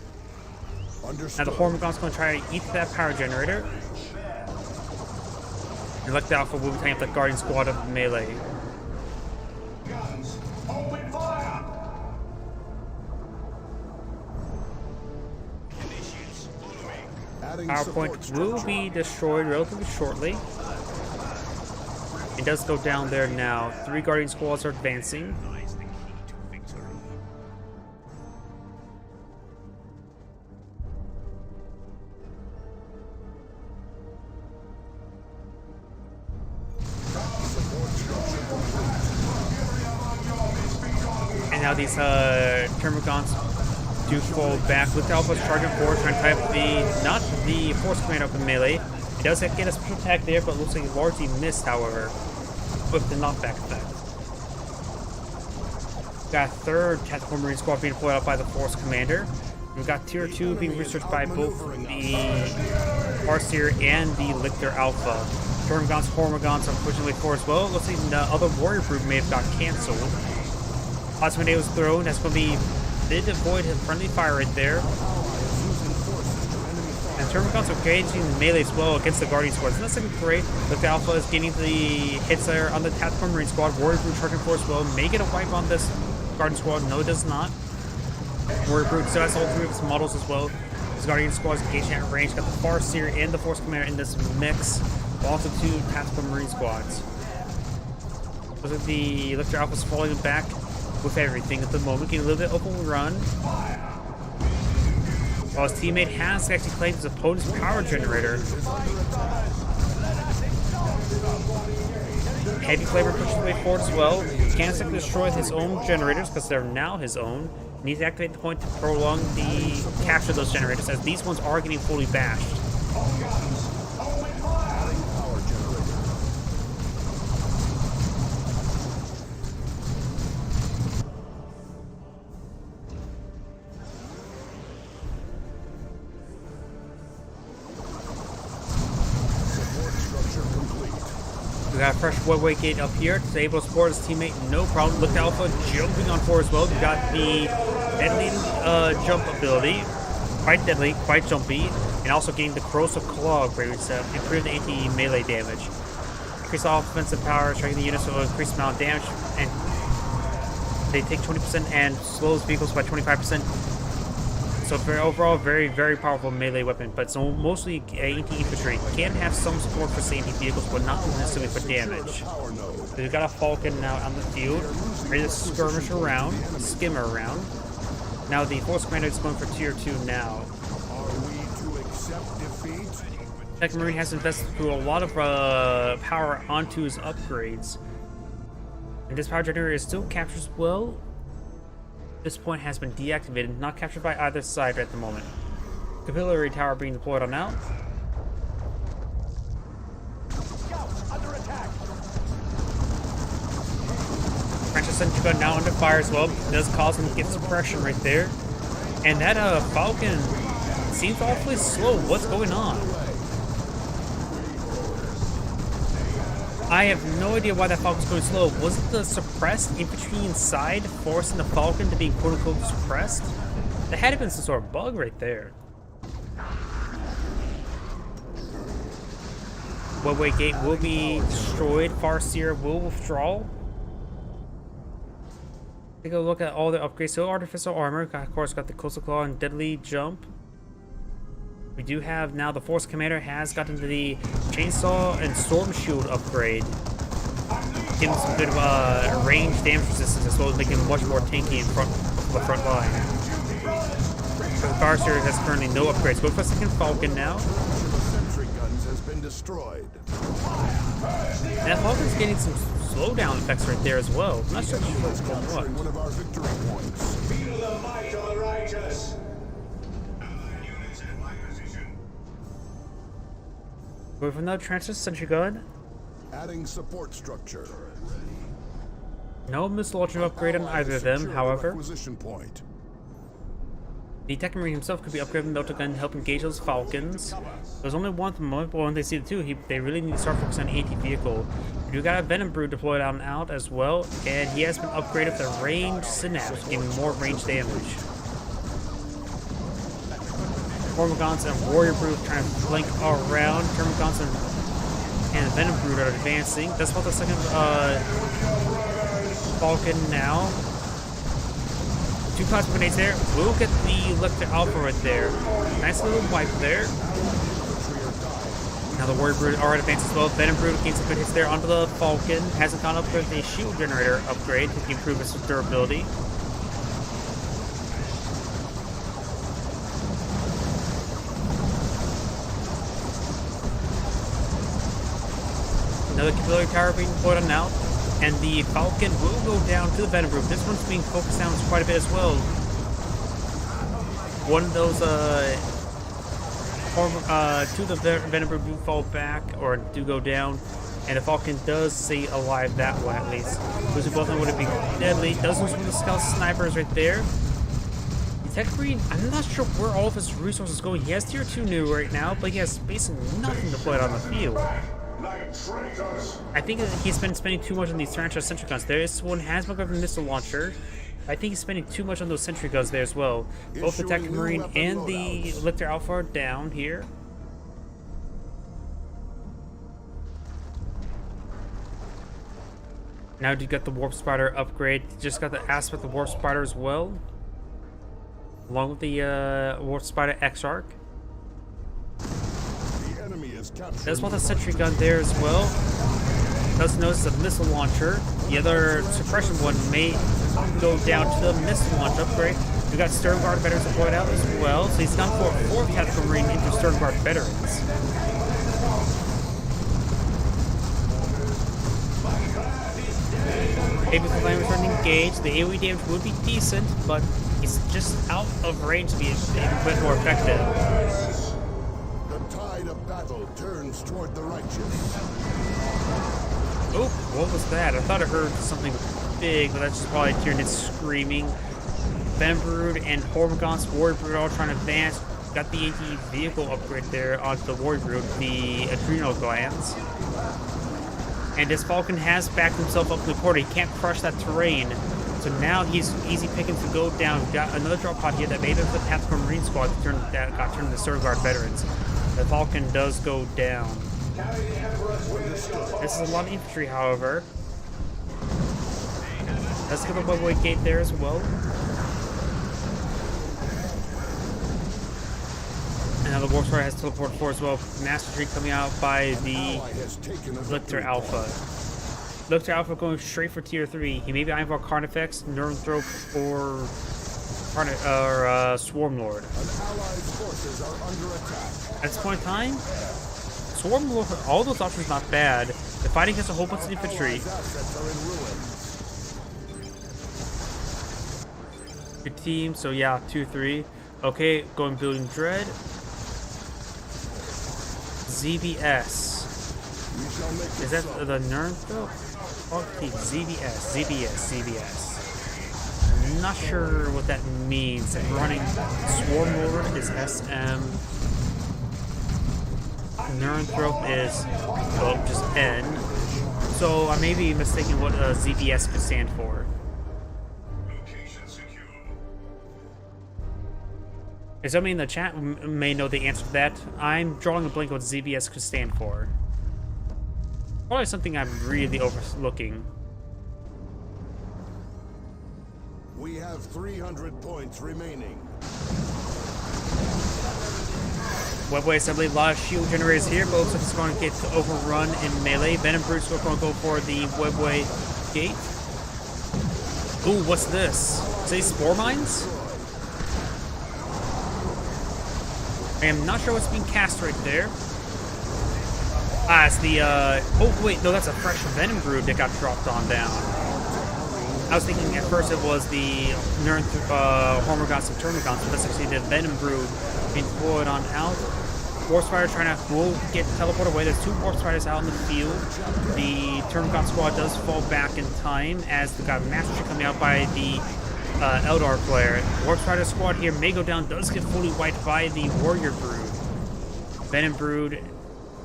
Understood. Now the Hormigaunt's going to try to eat that power generator. And Lictor Alpha will be tying up the Guardian Squad of melee. Open fire! PowerPoint will be destroyed relatively shortly. It does go down there now. 3 Guardian Squads are advancing. And now these Termagants do fall back. Lictor Alpha's charging forward, trying to tie up the, not the Force Commander up in melee. It does get a special attack there, but looks like he largely missed, however, with the knockback effect. Got a 3rd Tactical Marine Squad being deployed out by the Force Commander. We've got Tier 2 being researched by both the Farseer and the Lictor Alpha. Hormigaunt's are pushing way forward as well. Looks like the other Warrior Brood may have got cancelled. Plasma Grenade was thrown. That's going to be did avoid his friendly fire right there. And Termagants are engaging melee as well against the Guardian Squad. So that's looking great. Lictor Alpha is getting the hits there on the Tactical Marine Squad. Warrior Brood charging forward as well. May get a wipe on this Guardian Squad. No, it does not. Warrior Brood still has all 3 of its models as well. This Guardian Squad is engaging at range. Got the Farseer and the Force Commander in this mix. Also 2 Tactical Marine Squads. Looks like the Lictor Alpha is falling back with everything at the moment, getting a little bit open run. While his teammate has actually claimed his opponent's power generator. Heavy Flavor pushes the way forward as well. Can't destroy his own generators because they're now his own. Needs to activate the point to prolong the capture of those generators, as these ones are getting fully bashed. We got a fresh Woodway Gate up here. He's able to support his teammate, no problem. Lictor Alpha jumping on forward as well. We got the detonating jump ability. Quite deadly, quite jumpy. And also getting the Corrosive Claw upgrade to improve the anti-melee damage. Increase all offensive power, striking the units with an increased amount of damage. And they take 20% and slows vehicles by 25%. So overall, very, very powerful melee weapon, but it's mostly anti-infantry. Can have some support for safety vehicles, but not necessarily for damage. So we've got a Falcon now on the field, ready to skirmish around, skim around. Now the Force Commander is going for tier 2 now. Are we to accept defeat? Tech Marine has invested through a lot of power onto his upgrades. And this power generator is still captured as well. This point has been deactivated, not captured by either side at the moment. Capillary Tower being deployed on out. Under attack. Francis Sentry Gun now under fire as well. It does cause him to get suppression right there. And that Falcon seems awfully slow. What's going on? I have no idea why that Falcon's going slow. Was it the suppressed infantry inside forcing the Falcon to be quote-unquote suppressed? There had been some sort of bug right there. Webway Gate will be destroyed. Farseer will withdraw. Take a look at all the upgrades. So Artificial Armor, of course, got the Coastal Claw and Deadly Jump. We do have now the Force Commander has gotten the Chainsaw and Storm Shield upgrade. Giving some good range damage resistance as well as making him much more tanky in front of the front line. The Farseer has currently no upgrades. Go for a second Falcon now. Sentry guns has been destroyed. And that Falcon's getting some slowdown effects right there as well. I'm not sure what's going on. One of our victory points. Feel the might of the righteous. Going for another Transfer Sentry Gun. Adding support structure. No missile launcher upgrade on either of them, however. Acquisition point. The Tech Marine himself could be upgraded with Melta Gun to help engage those Falcons. There's only one at the moment, but when they see the two, they really need to start focusing on anti-vehicle. We do got a Venom Brood deployed out and out as well, and he has been upgraded with a range synapse, giving more range damage. Termagants and Warrior Brood trying to flank around. Termagants and Venom Brood are advancing. That's what the second Falcon now. 2 plasma grenades there. We'll get the Lecter Alpha right there. Nice little wipe there. Now the Warrior Brood are advanced as well. Venom Brood gains some good hits there onto the Falcon. Hasn't gone up with a shield generator upgrade to improve its durability. Another Capillary Tower being deployed on now. And the Falcon will go down to the Venom Brood. This one's being focused down quite a bit as well. One of those, two of the Venom Brood do fall back, or do go down. And the Falcon does stay alive that one at least. Losing both of them would be deadly. Does lose one of the Scout Snipers right there. The Tech Marine, I'm not sure where all of his resources are going. He has tier 2 new right now, but he has basically nothing deployed on the field. I think that he's been spending too much on these Tyrannosaurus Sentry Guns. This one has been given a missile launcher. I think he's spending too much on those Sentry Guns there as well. Both the Tech Marine and the Lictor Alpha are down here. Now you got the Warp Spider upgrade. Just got the Aspect of Warp Spider as well. Along with the Warp Spider Exarch. That's what the Sentry Gun there as well. Does notice a missile launcher. The other suppression one may go down to the missile launch upgrade. We got Stern Guard veterans deployed out as well, so he's gone for a 4th Tactical Marine into Stern Guard veterans. Able to land return engage. The AoE damage would be decent, but he's just out of range to be a bit more effective. Battle turns toward the righteous. Oh, what was that? I thought I heard something big, but that's just probably Tyranid screaming. Venom Brood and Hormagaunts Warrior Brood all trying to advance. Got the anti-vehicle upgrade there onto the Warrior Brood, the adrenal glands. And this Falcon has backed himself up to the corner. He can't crush that terrain. So now he's easy picking to go down. Got another drop pod here that made it the Tactical Marine Squad that got turned into Stern Guard veterans. The Falcon does go down. This is a lot of infantry, however. Let's get the Webway Gate there as well. And now the Warp Spider has teleport 4 as well. Master Tree coming out by the Lictor Alpha. Lictor Alpha going straight for tier 3. He may be Ironfall Carnifex, Nerve Throat, or Swarm Lord. An allied's forces are under attack. At this point in time, Swarm Lord, all those options not bad. They're fighting against a whole bunch of infantry. Allies' assets are in ruins. Good team, so yeah, 2-3. Okay, going building Dread. ZBS. We shall make Is that the Nernthal? Okay, ZBS. I'm not sure what that means. I'm running Swarm Lord is SM. Nernthal is, well, just N. So I may be mistaken what ZBS could stand for. If somebody in the chat may know the answer to that, I'm drawing a blank what ZBS could stand for. Probably something I'm really overlooking. We have 300 points remaining. Webway assembly, a lot of shield generators here, but looks like it's going to get overrun in melee. Venom Brutes are going to go for the Webway gate. Ooh, what's this? Say spore mines? I am not sure what's being cast right there. Ah, it's the, oh wait, no, that's a fresh Venom Brood that got dropped on down. I was thinking at first it was the Hormagaunts and Termagants, but that's actually the Venom Brood being deployed on out. Warp Spider will get teleported away. There's 2 Warp Spiders out in the field. The Termagant squad does fall back in time as they got Master coming out by the Eldar player. Warp Spider squad here may go down, does get fully wiped by the Warrior Brood. Venom Brood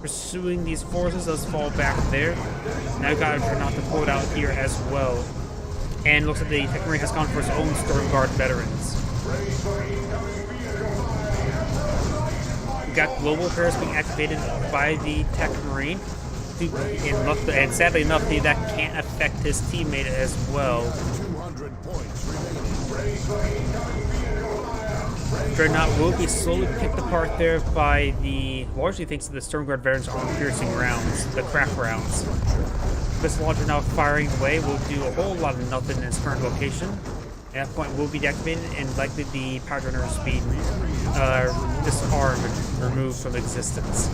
pursuing these forces does fall back there. Now got Dreadnought deployed out here as well. And looks like the Tech Marine has gone for his own Storm Guard veterans. We got global repairs being activated by the Tech Marine. And sadly enough, that can't affect his teammate as well. 200 points remaining. Dreadnought will be slowly picked apart there by the largely thanks to the Stormguard veterans armor-piercing rounds, the crack rounds. This launcher now firing away will do a whole lot of nothing in its current location. At that point will be deactivated and likely the power generators be disarmed and removed from existence.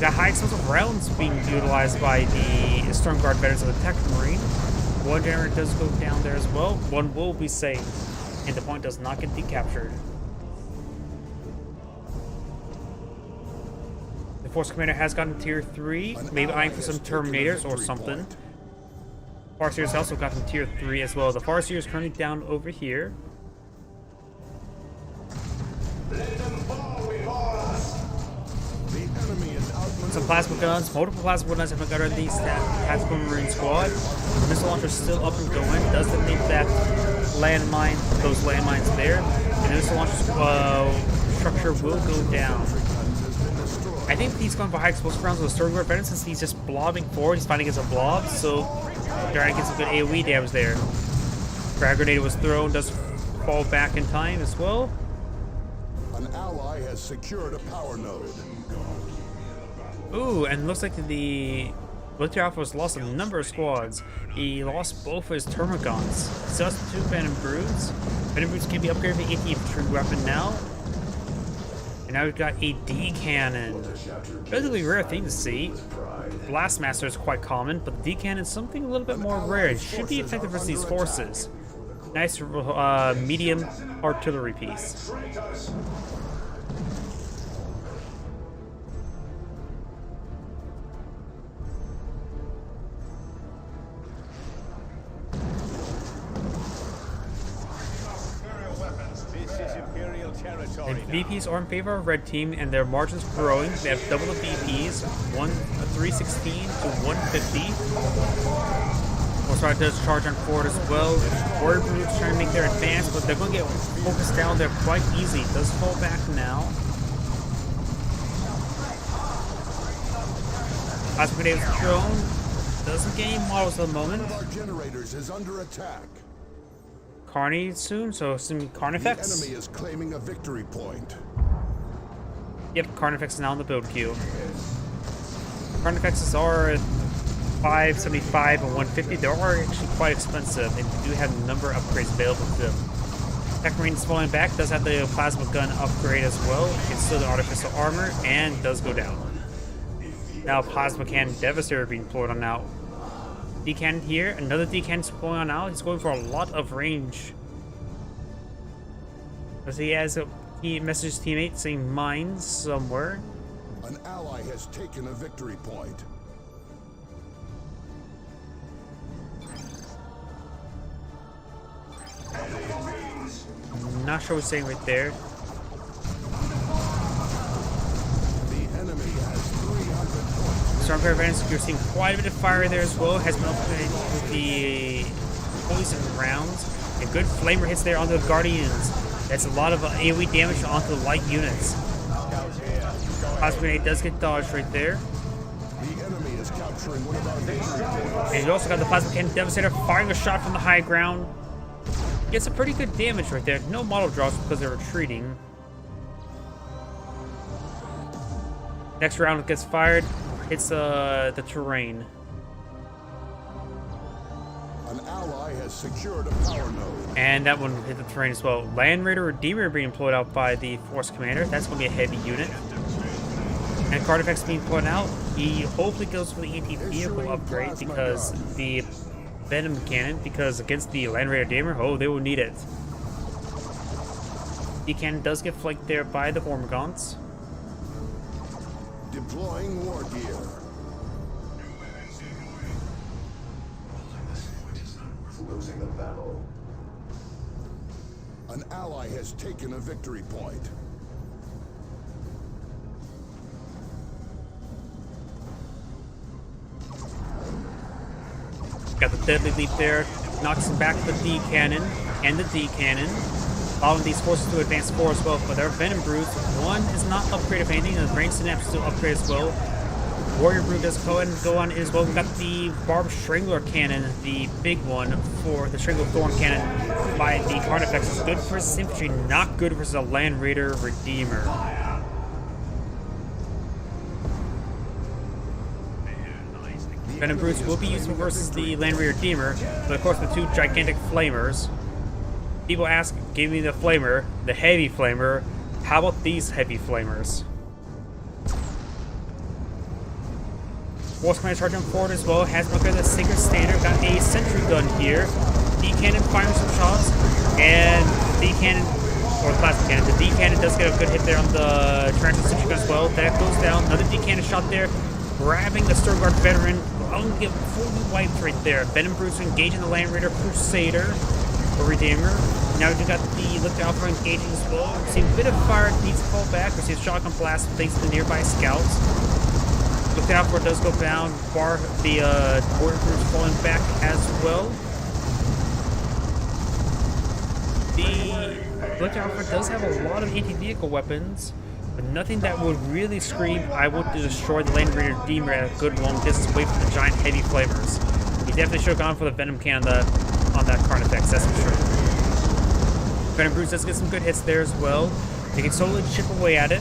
Got high explosive rounds being utilized by the Stormguard veterans of the Tech Marine. 1 generator does go down there as well. 1 will be saved, and the point does not get decaptured. The Force Commander has gotten tier 3, maybe eyeing for some Terminators or something. Farseer has also gotten tier 3 as well. The Farseer is currently down over here. Some plasma guns, multiple plasma guns have been got on these Tactical Marine squad. The missile launcher is still up and going. Does detonate that landmine, those landmines there. And the missile launcher structure will go down. I think he's going for high explosive rounds with the Stormguard veteran since he's just blobbing forward. He's fighting against a blob, so trying to get some good AoE damage there. Frag grenade was thrown, does fall back in time as well. An ally has secured a power node. Ooh, and looks like the Military Alpha has lost a number of squads. He lost both of his Termagants. Still has 2 Venom Broods. Venom Broods can be upgraded to anti-infantry weapon now. And now we've got a D-Cannon. Relatively rare thing to see. Blastmaster is quite common, but the D-Cannon is something a little bit more rare. It should be effective versus these forces. Nice medium artillery piece. The VPs are in favor of red team and their margins growing. They have double the VPs, 316 to 150. Also, does charge on forward as well. Warrior Brutes trying to make their advance, but they're going to get focused down there quite easy. It does fall back now. Plasma grenade was thrown. Doesn't gain models at the moment. One of our generators is under attack. Carney soon, so some Carnifex. The enemy is claiming a victory point. Yep, Carnifex is now in the build queue. Carnifexes are 575 and 150. They are actually quite expensive. They do have a number of upgrades available to them. Tech Marine is falling back, does have the plasma gun upgrade as well. It's still the artificial armor and does go down. Now Plasma Cannon Devastator being deployed on now. D-Cannon here, another D-Cannon is deploying on now. He's going for a lot of range. As he has he messages teammates saying mines somewhere. An ally has taken a victory point. Not sure what's saying right there. The enemy has 300 points. Stormcare Advance, you're seeing quite a bit of fire there as well. Has been upgraded with the poison rounds. A good flamer hits there onto the Guardians. That's a lot of AoE damage onto the light units. Plasma Grenade does get dodged right there. The enemy is capturing one of our victory points. And you also got the Plasma Cannon Devastator firing a shot from the high ground. Gets a pretty good damage right there. No model drops because they're retreating. Next round gets fired. Hits the terrain. An ally has secured a power node. And that one hit the terrain as well. Land Raider Redeemer being deployed out by the Force Commander. That's going to be a heavy unit. And Carnifex being put out. He hopefully goes for the anti-vehicle upgrade because the Venom Cannon, because against the Land Raider Redeemer, oh, they will need it. The cannon does get flanked there by the Hormagaunts. Deploying war gear. Losing the battle. An ally has taken a victory point. Got the Deadly Leap there, knocks back the D cannon and the D cannon. Allowing these forces to advance forward as well, but their Venom Brutes, one is not upgraded if anything, and the Brain Synapse is still upgraded as well. Warrior Brute does go ahead and go on as well. We got the Barb Strangler Cannon, the big one for the Strangler Thorn Cannon by the Carnifex. It's good versus infantry, not good versus a Land Raider Redeemer. Venom Brutes will be useful versus the Land Raider Redeemer, but of course the two gigantic flamers. People ask, give me the flamer, the heavy flamer. How about these heavy flamers? Force Commander charging forward as well. Has looked at the Sacred Standard. Got a sentry gun here. D-Cannon firing some shots. And D-Cannon, or the Plasma Cannon, the D-Cannon does get a good hit there on the Tarantula sentry gun as well. That goes down. Another D-Cannon shot there. Grabbing the Sturmguard Veteran. I'll get fully wiped right there. Venom Brutes engaging the Land Raider Crusader. Or Redeemer. Now we've got the Lift Alpha engaging as well. We see a bit of fire needs to fall back. We see a shotgun blast thanks to the nearby scouts. Lift Alpha does go down. The Warrior Brutes falling back as well. The Lift Alpha does have a lot of anti-vehicle weapons, but nothing that would really scream, I want to destroy the Land Raider Redeemer at a good long distance away from the giant heavy flamers. He definitely should have gone for the Venom Cannon on that Carnifex, that's for sure. Venom Brutes does get some good hits there as well. They can slowly chip away at it,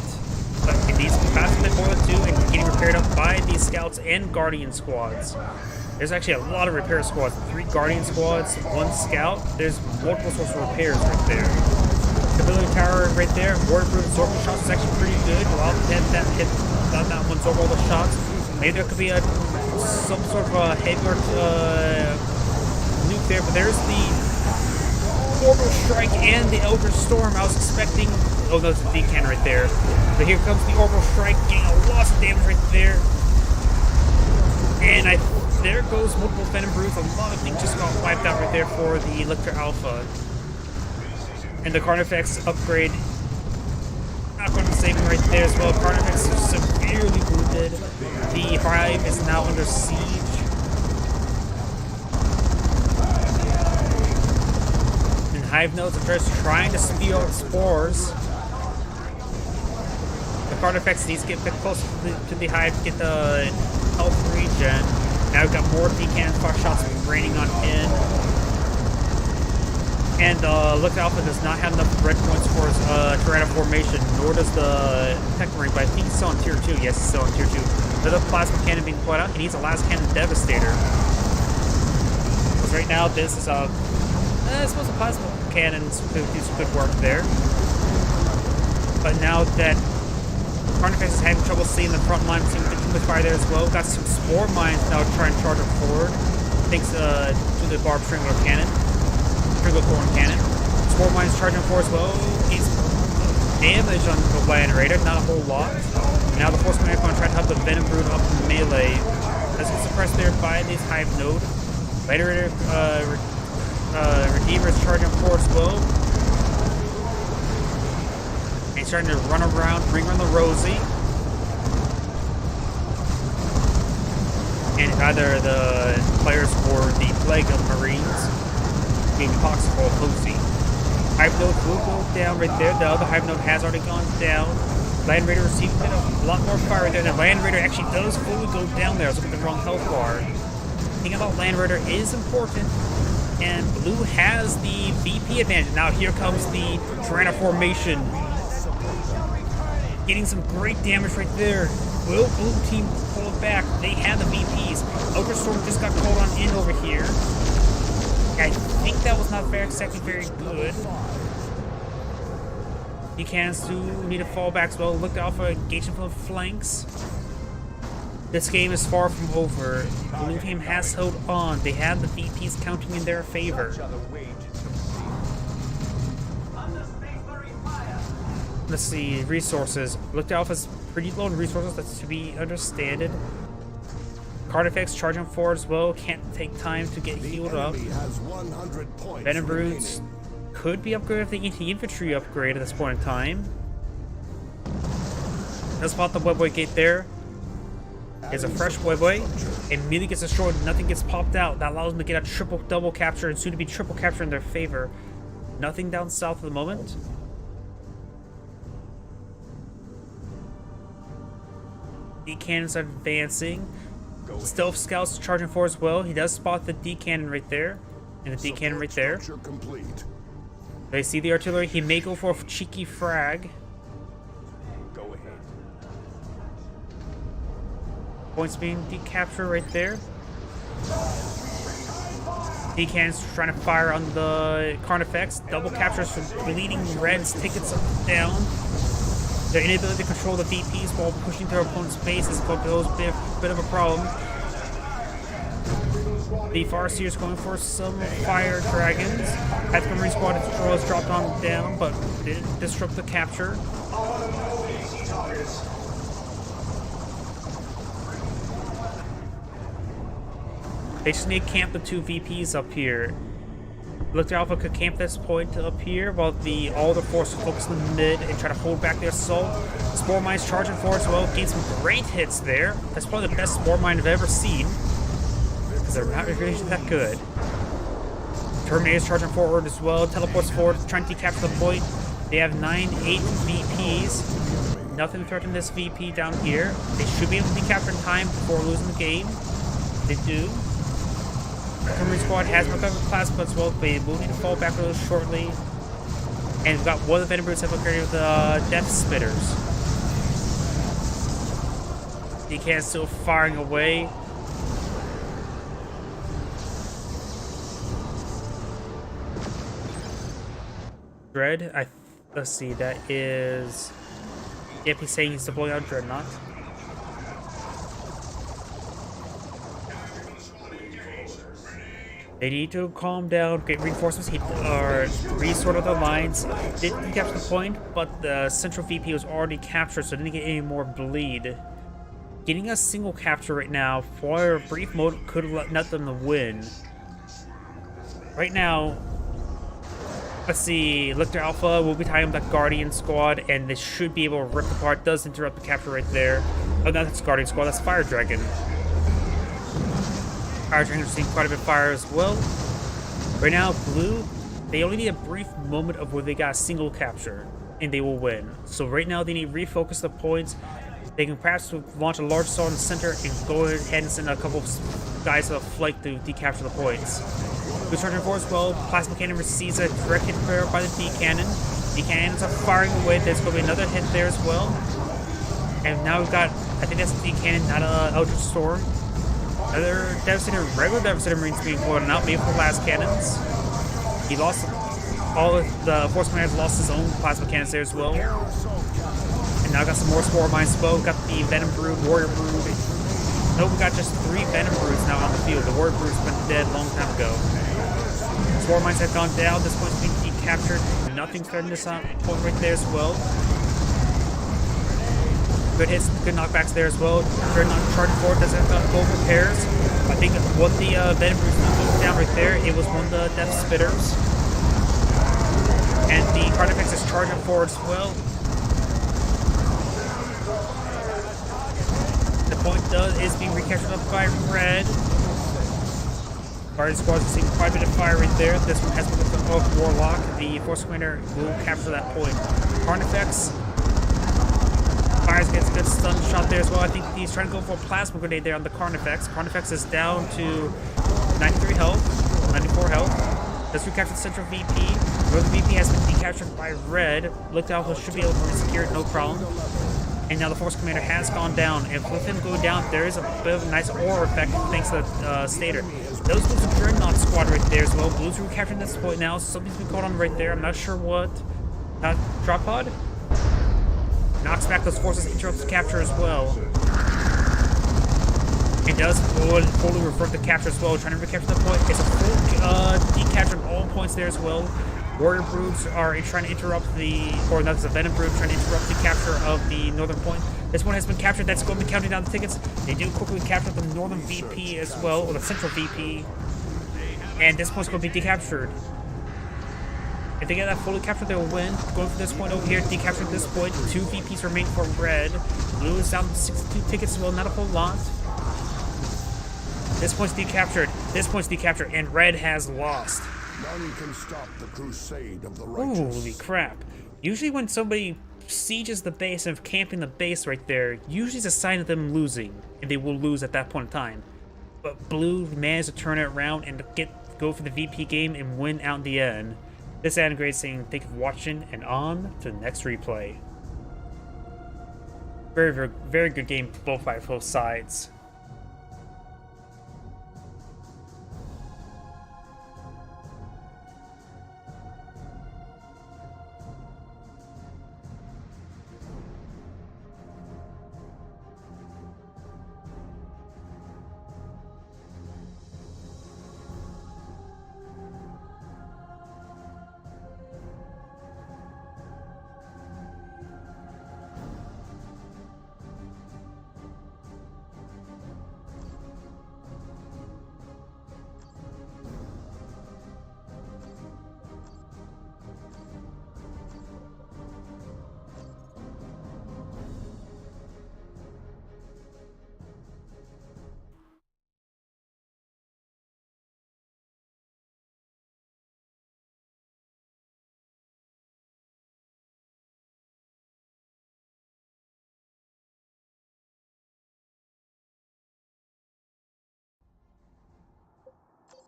but it needs to be fast a bit more than two and getting repaired up by the Scouts and Guardian squads. There's actually a lot of repair squads. 3 Guardian squads, 1 Scout. There's multiple sorts of repairs right there. Stability Tower right there. Warrior Brute absorbing shots is actually pretty good. A lot of hit that one absorb all the shots. Maybe there could be some sort of a heavier nuke there, but there's the Orbital Strike and the Eldritch Storm. I was expecting... Oh, no, it's a D-Cannon right there. But here comes the Orbital Strike, getting a lot of damage right there. And there goes multiple Venom Brutes. A lot of things just got wiped out right there for the Lictor Alpha. And the Carnifex upgrade, not going to save him right there as well. Carnifex is severely wounded. The Hive is now under siege. And Hive knows that they're trying to steal spores. The Carnifex needs to get a bit closer to the Hive to get the health regen. Now we've got more D-Cannon fire shots raining on in. And Look Alpha does not have enough red points for his Tyranno formation, nor does the Tech Marine, but I think he's still on tier 2. Yes, he's still on tier 2. Another plasma cannon being put out. He needs a last cannon Devastator. Because right now this is I suppose the plasma cannons could do some good work there. But now that Carnifex is having trouble seeing the front line, seeing too much fire there as well. Got some Spore Mines now trying to charge him forward. Thanks to the Barb Strangler Cannon. Thorn Cannon. Spore Mines charging for as well. He's damage on the Land Raider, not a whole lot. Now the Force Command trying to help the Venom Brood up in melee. That's gets suppressed there by this Hive Node. Land Raider Redeemer is charging for as well. And he's starting to run around, bring around the Rosie. And either the players or the Plague of Marines being possible Lucy. Hive Node will go down right there. The other Hive Node has already gone down. Land Raider receiving a lot more fire there. The Land Raider actually does fully go down there. I was looking at the wrong health bar. Thinking about Land Raider is important. And Blue has the VP advantage. Now here comes the Tyranno formation. Getting some great damage right there. Will Blue team pull it back? They have the VPs. Ultra Storm just got called on in over here. I think that was not exactly very good. The cannons do need to fall back as well. Look Alpha engaging from the flanks. This game is far from over. Blue team has held on. They have the VPs counting in their favor. Let's see, resources. Look Alpha's pretty low on resources, that's to be understood. Carnifex charging forward as well, can't take time to get healed up. Venom Broods could be upgraded if the infantry upgrade at this point in time. Let's spot the Webway gate there. There's a fresh Webway. Immediately gets destroyed, nothing gets popped out. That allows them to get a double capture and soon to be triple capture in their favor. Nothing down south at the moment. D cannons are advancing. Stealth Scouts charging forward as well. He does spot the D cannon right there. And the D cannon right there. They see the artillery. He may go for a cheeky frag. Go ahead. Points being decaptured right there. D cannons trying to fire on the Carnifex. Double captures from Bleeding Reds. Tickets down. Their inability to control the VPs while pushing their opponent's base is a bit of a problem. The Farseers going for some Fire Dragons. Tactical Marine Squad has dropped on down, but did disrupt the capture. They just need to camp the two VPs up here. Look, Alpha could camp this point up here while all the forces focus in the mid and try to hold back their assault. Spore Mines charging forward as well, gain some great hits there. That's probably the best Spore Mine I've ever seen. Because they're not really that good. Terminator's charging forward as well, teleports forward, trying to decapture the point. They have 9-8 VPs. Nothing to threaten this VP down here. They should be able to decapture in time before losing the game. They do. Artillery Squad has recovered plasma as well, but they will need to fall back really shortly. And we've got one of the Venom Brutes have upgraded with Death Spitters. The cannon's still firing away. Dread, let's see, that is... Yep, he's saying he's deploying out Dreadnought. They need to calm down, get reinforcements, resort of the lines. Didn't capture the point, but the central VP was already captured, so didn't get any more bleed. Getting a single capture right now for a brief moment could have let them win. Right now, let's see, Lictor Alpha will be tying up that Guardian Squad, and they should be able to rip apart. Does interrupt the capture right there. Oh, no, that's Guardian Squad, that's Fire Dragon. Fire Dragon's seeing quite a bit of fire as well. Right now, Blue, they only need a brief moment of where they got a single capture, and they will win. So right now, they need to refocus the points. They can perhaps launch a large assault in the center and go ahead and send a couple of guys to the flank to decapture the points. Good charging force, well, plasma cannon receives a direct hit there by the D cannon. D cannons are firing away. There's going to be another hit there as well. And now we've got, I think that's D cannon, not a Eldritch Storm. Another Devastator, regular Devastator Marines being pulled out, maybe for the last cannons. He lost all of the Force Commander lost his own plasma cannons there as well. And now got some more Spore Mines as well. Got the Venom Brood, Warrior Brood. No, we got just 3 Venom Broods now on the field. The Warrior Brood's been dead a long time ago. Spore Mines have gone down. This one's being decaptured. Nothing's threatening this point right there as well. Good hits, good knockbacks there as well. Charging forward doesn't have full repairs. I think what the Venom Broods moved down right there, it was one of the Death Spitters. And the Carnifex is charging forward as well. The point is being recaptured up by Red. Guardian Squad is seeing quite a bit of fire right there. This one has been with the Warlock. The Force Commander will capture that point. Carnifex fires, gets a good stun shot there as well. I think he's trying to go for a Plasma Grenade there on the Carnifex. Carnifex is down to 93 health, 94 health. Let's recapture the central VP. Where the VP has been decaptured by Red. Looked Alpha should be able to secure it, no problem. And now the Force Commander has gone down. And with him going down, there is a bit of a nice aura effect thanks to Stator. Those blues are Dreadnought squad right there as well. Blues are recapturing this point now. Something's been caught on right there. I'm not sure what. Drop pod? Knocks back those forces, interrupts the capture as well. It does fully revert the capture as well, trying to recapture the point. It's a full decapture on all points there as well. Warrior Broods are trying to interrupt or not, it's a Venom Brood trying to interrupt the capture of the northern point. This one has been captured, that's going to be counting down the tickets. They do quickly capture the northern VP as well, or the central VP. And this point's going to be decaptured. If they get that fully captured, they'll win. Going for this point over here, decapturing this point. 2 VPs remain for Red. Blue is down to 62 tickets as well, not a whole lot. This point's decaptured. This point's decaptured, and Red has lost. None can stop the crusade of the righteous. Holy crap. Usually when somebody sieges the base and camping the base right there, usually it's a sign of them losing, and they will lose at that point in time. But Blue managed to turn it around and go for the VP game and win out in the end. This is Adam Great saying thank you for watching, and on to the next replay. Very, very, very good game both by both sides.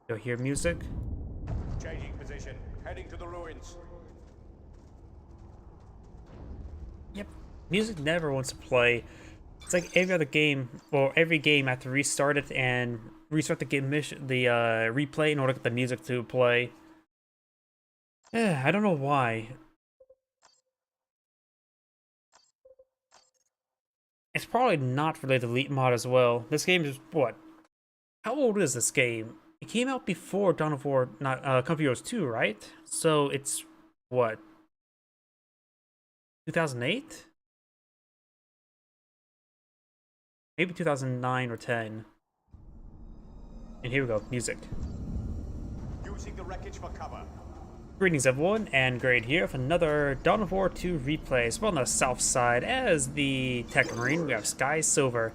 You'll hear music. Changing position. Heading to the ruins. Yep. Music never wants to play. It's like every other game, or every game I have to restart it and restart the game replay in order to get the music to play. Yeah, I don't know why. It's probably not related to Elite Mod as well. This game is what? How old is this game? It came out before Dawn of War, not Company Heroes 2, right? So it's what? 2008? Maybe 2009 or 10. And here we go, music. Using the wreckage for cover. Greetings everyone, and Grade here for another Dawn of War 2 replay. So on the south side, as the Tech Marine, we have Sky Silver.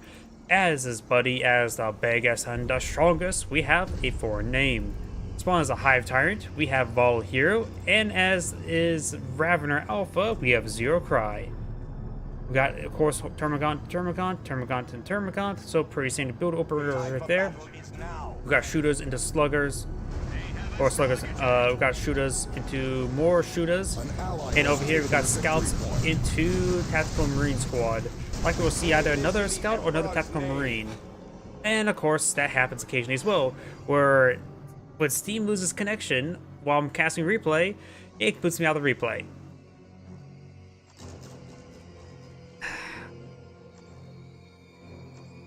As his buddy, as the biggest and the strongest, we have a foreign name. Spawn as a Hive Tyrant, we have Vol Hero, and as is Ravener Alpha, we have Zero Cry. We got, of course, Termagant, and Termagant, so pretty standard build operator right there. We got shooters into sluggers. or sluggers. We got shooters into more shooters, and over here we got scouts into tactical marine squad. Like we'll see either another scout or another tactical marine, and of course that happens occasionally as well, where when Steam loses connection while I'm casting replay, it puts me out of the replay.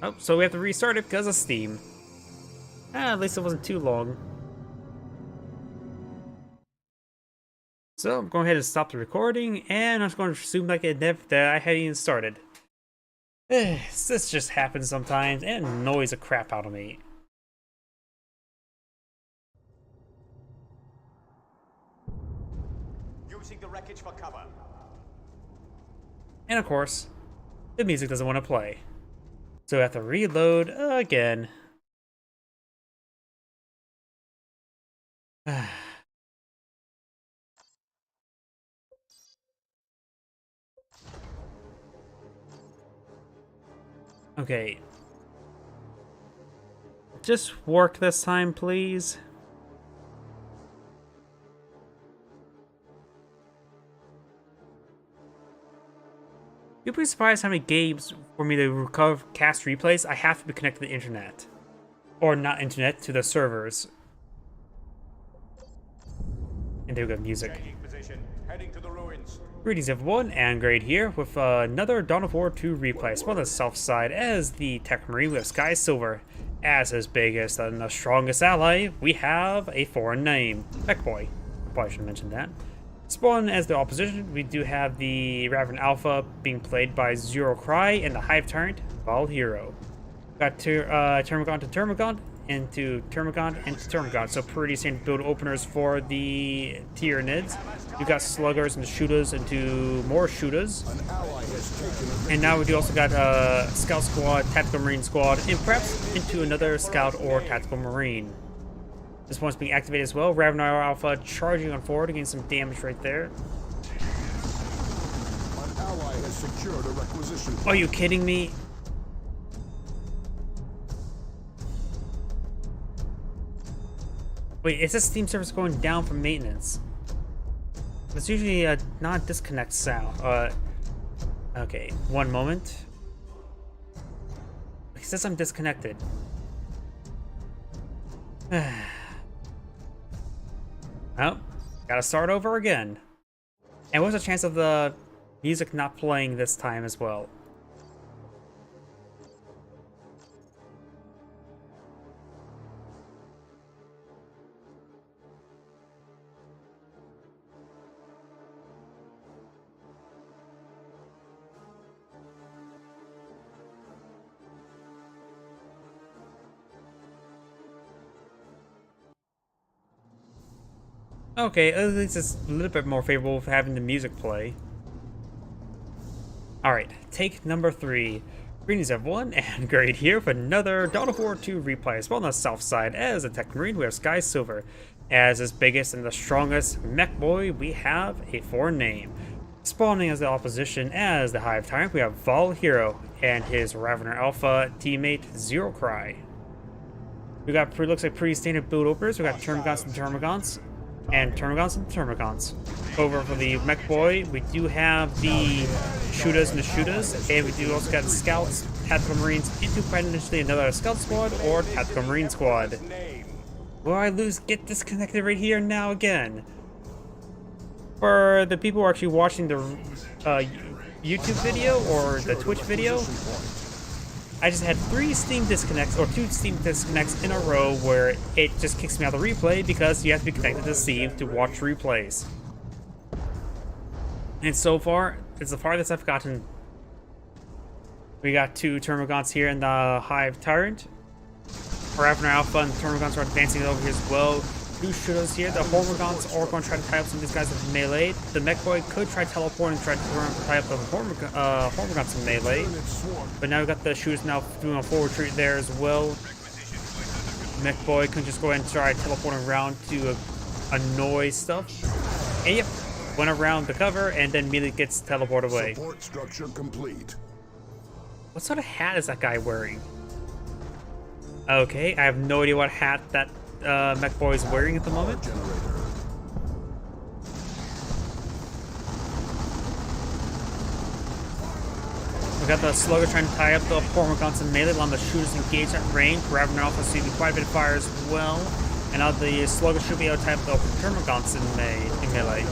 Oh, so we have to restart it because of Steam. At least it wasn't too long. So I'm going ahead and stop the recording, and I'm just going to assume that I hadn't even started. This just happens sometimes, and annoys the crap out of me. Using the wreckage for cover. And of course, the music doesn't want to play. So I have to reload again. Okay. Just work this time, please. You'd be surprised how many games for me to recover cast replays I have to be connected to the internet. Or not internet, to the servers. And there we go, music. Changing position. Heading to the ruins. Greetings everyone, Angrade here with another Dawn of War 2 replay. So on the south side, as the Tech Marine, we have Sky Silver. As his biggest and the strongest ally, we have a foreign name, Mechboy. Probably should mention that. Spawn as the opposition, we do have the Raven Alpha being played by Zero Cry and the Hive Tyrant, Val Hero. Got Termagant to Termagant, into Termagant and to Termagant. So pretty standard build openers for the Tyranids. You got sluggers and shooters into more shooters. And now we do also got Scout Squad, Tactical Marine Squad, and perhaps into another Scout or Tactical Marine. This one's being activated as well. Raven Alpha charging on forward, getting some damage right there. An ally has secured a requisition point. Are you kidding me? Wait, is this Steam service going down from maintenance? It's usually a non-disconnect sound. Okay, one moment. It says I'm disconnected. Well, gotta start over again. And what's the chance of the music not playing this time as well? Okay, at least it's a little bit more favorable for having the music play. Alright, take number 3. Greetings everyone, and Great here with another Dawn of War 2 replay. As well on the south side, as a Tech Marine, we have Sky Silver. As his biggest and the strongest mech boy, we have a foreign name. Spawning as the opposition, as the Hive Tyrant, we have Val Hero and his Ravener Alpha teammate, Zero Cry. We got, looks like pretty standard build openers. We got Termagants and Termagants. And Termagants and Termagants. Over for the Mech Boy, we do have the Shooters and the Shooters, and we do also got Scouts, Tactical Marines, into potentially another Scout Squad or Tactical Marine Squad. Will I get disconnected right here now again? For the people who are actually watching the YouTube video or the Twitch video, I just had 3 Steam disconnects, or 2 Steam disconnects in a row where it just kicks me out of the replay because you have to be connected to Steam to watch replays. And so far, it's the farthest I've gotten. We got 2 Termagants here in the Hive Tyrant. Ravener Alpha and Termagants are advancing over here as well. 2 shooters here. The Hormagants are going to try to tie up some of these guys with melee. The Mech Boy could try teleporting and try to tie up the Hormagants in melee. But now we've got the shooters now doing a forward retreat there as well. Mech Boy can just go ahead and try teleporting around to annoy stuff. And yep, went around the cover and then immediately gets teleported away. Support structure complete. What sort of hat is that guy wearing? Okay, I have no idea what hat that mech boy is wearing at the moment. We got the Slugger trying to tie up the Hormagaunts and melee, allowing the shooters engaged at range. Ravener Alpha receiving quite a bit of fire as well. And now the Slugger should be able to tie up the Termagants in melee.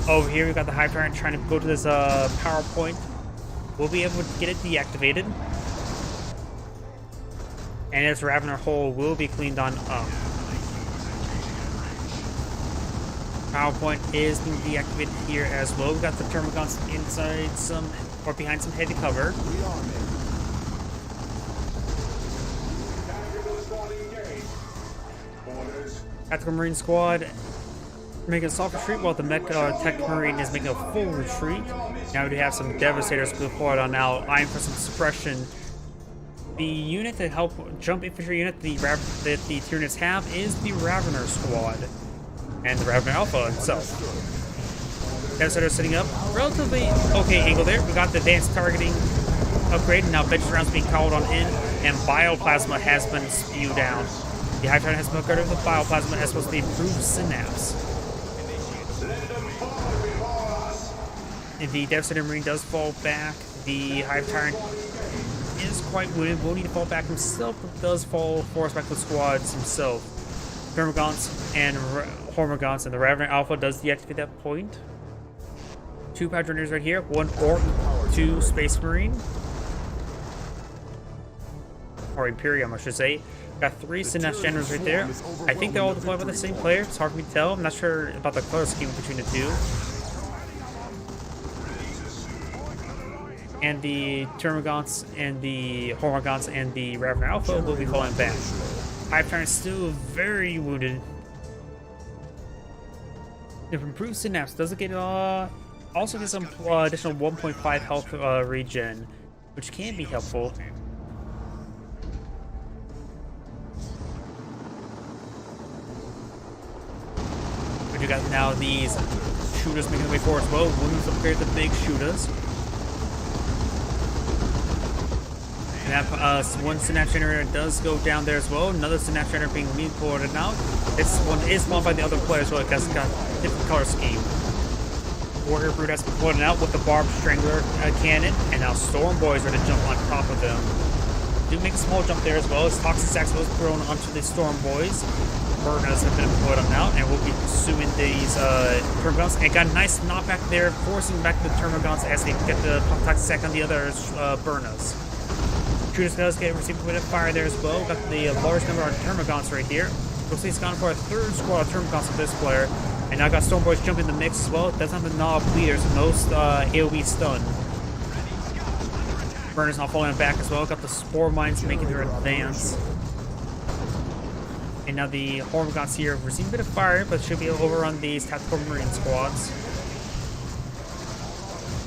Over here, we got the Hive Tyrant trying to go to this power point. We'll be able to get it deactivated. And its Ravener hole will be cleaned on up. Power point is being deactivated here as well. We got the Termagants inside some, or behind some heavy cover. Tactical Marine Squad making a soft retreat while the Tech Marine is making a full retreat. Now we do have some Devastators deployed on now, eyeing for some suppression. The unit to help jump infantry unit that the Tyranids have is the Ravener Squad. And the Ravener Alpha himself. Devastator setting up relatively okay angle there. We got the advanced targeting upgrade, and now vengeance rounds being called on in, and bioplasma has been spewed down. The Hive Tyrant has been upgraded with bioplasma as well as the improved synapse. If the Devastator Marine does fall back, the Hive Tyrant is quite wounded, will need to fall back himself, but does fall force back to the squads himself. Termagants and Hormagaunts, and the Ravener Alpha does deactivate that point. 2 Power Generators right here, 1 Orc, 2 Space Marine. Or Imperium, I should say. Got 3 Synapse Generators right there. I think they're all deployed by the same player. It's hard for me to tell. I'm not sure about the color scheme between the two. And the Termagants and the Hormagaunts and the Ravener Alpha will be falling back. Hive Tyrant still very wounded. If improved synapse does get also get some additional 1.5 health regen, which can be helpful. But you got now these shooters making their way forward as well. Wounds upgrade the big shooters. And that one Synapse Generator does go down there as well. Another Synapse Generator being forwarded out. This one is spawned by the other player as well because it's got a different color scheme. Warrior Brute has been floated out with the Barbed Strangler cannon, and now Storm Boys are to jump on top of them. Do make a small jump there as well as Toxic Sax was thrown onto the Storm Boys. Burnas have been deployed on now, and we'll be pursuing these Termagants. And got a nice knockback there, forcing back the Termagants as they get the Toxic Sax on the other Burnas. Shooters does get received a bit of fire there as well. Got the large number of Termagants right here. Looks like he's gone for a 3rd squad of Termagants with this player. And now got Storm Boys jumping in the mix as well. Doesn't have the knob leaders, no AoE stun. Burner's not falling back as well. Got the Spore Mines making their advance. And now the Hormagaunts here receive a bit of fire, but should be able to overrun these Tactical Marine squads.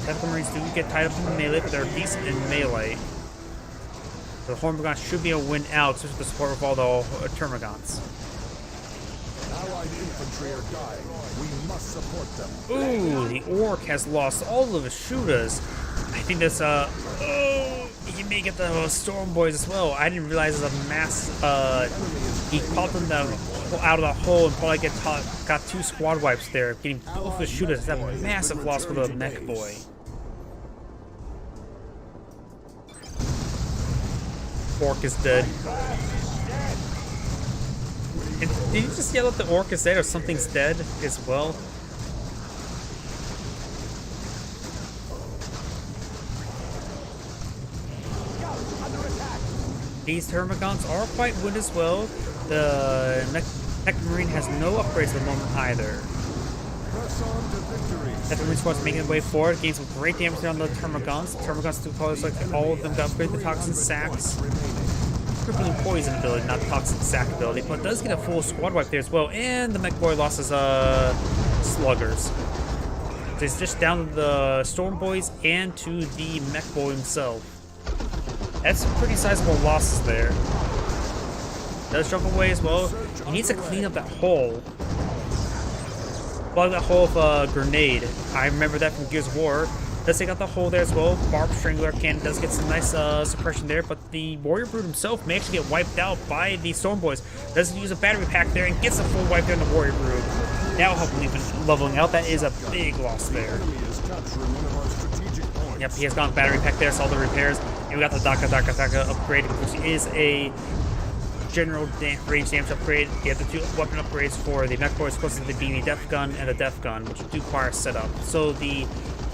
Tactical Marines do get tied up in melee, but they're decent in melee. The Hormagaunts should be able to win out, especially with the support of all the Termagants. Allied infantry are dying. We must support them. Ooh, the Orc has lost all of his shooters. I think that's he may get the Storm Boys as well. I didn't realize it was a mass. He caught them out of the hole and probably got 2 squad wipes there, getting both the shooters. That's a massive loss for the Mech Boy. Orc is dead. And did you just yell that the Orc is dead or something's dead as well? These Termagants are quite wounded as well. The Tech Marine has no upgrades at the moment either. Tech Marine squad's making their way forward, gains some great damage on the Termagants. Termagants do call like all of them got upgrade the Toxin Sacs. Crippling Poison ability, not Toxic Sac ability, but does get a full squad wipe there as well. And the Mech Boy lost his Sluggers. So he's just down to the Storm Boys and to the Mech Boy himself. That's some pretty sizable losses there. Does jump away as well. He needs to clean up that hole. Plug that hole with a grenade. I remember that from Gears of War. Does take out the hole there as well. Barb Strangler cannon does get some nice suppression there, but the Warrior Brood himself may actually get wiped out by the Storm Boys. Does use a battery pack there and gets a full wipe there on the Warrior Brood. Now helping even leveling out. That is a big loss there. Yep, he has gone battery pack there, saw the repairs, and we got the Daka upgrade, which is a general range damage upgrade. You have the 2 weapon upgrades for the Mech Boys, plus the Beanie Death Gun and the Death Gun, which do require setup. So the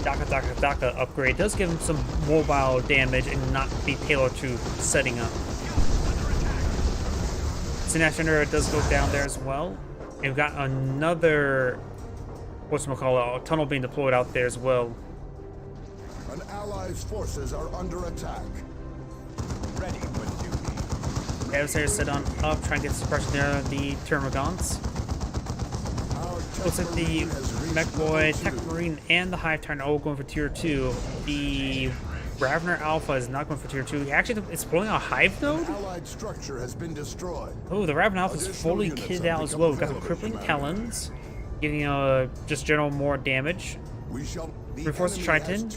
Daka upgrade does give him some mobile damage and not be tailored to setting up. Synapse Generator does go down there as well. And we've got another, a tunnel being deployed out there as well. An ally's forces are under attack. Ready for duty. Adversaries set on up, trying to get suppression there on the Termagants. Looks like the Mech Boy, Tech Marine, and the Hive Tyrant are all going for tier 2. The Ravener Alpha is not going for tier 2. Actually, it's pulling a Hive node? Allied structure has been destroyed. Oh, the Ravener Alpha is fully kitted out as well. We've got the Crippling Talons, giving just general more damage. Reinforced Triton,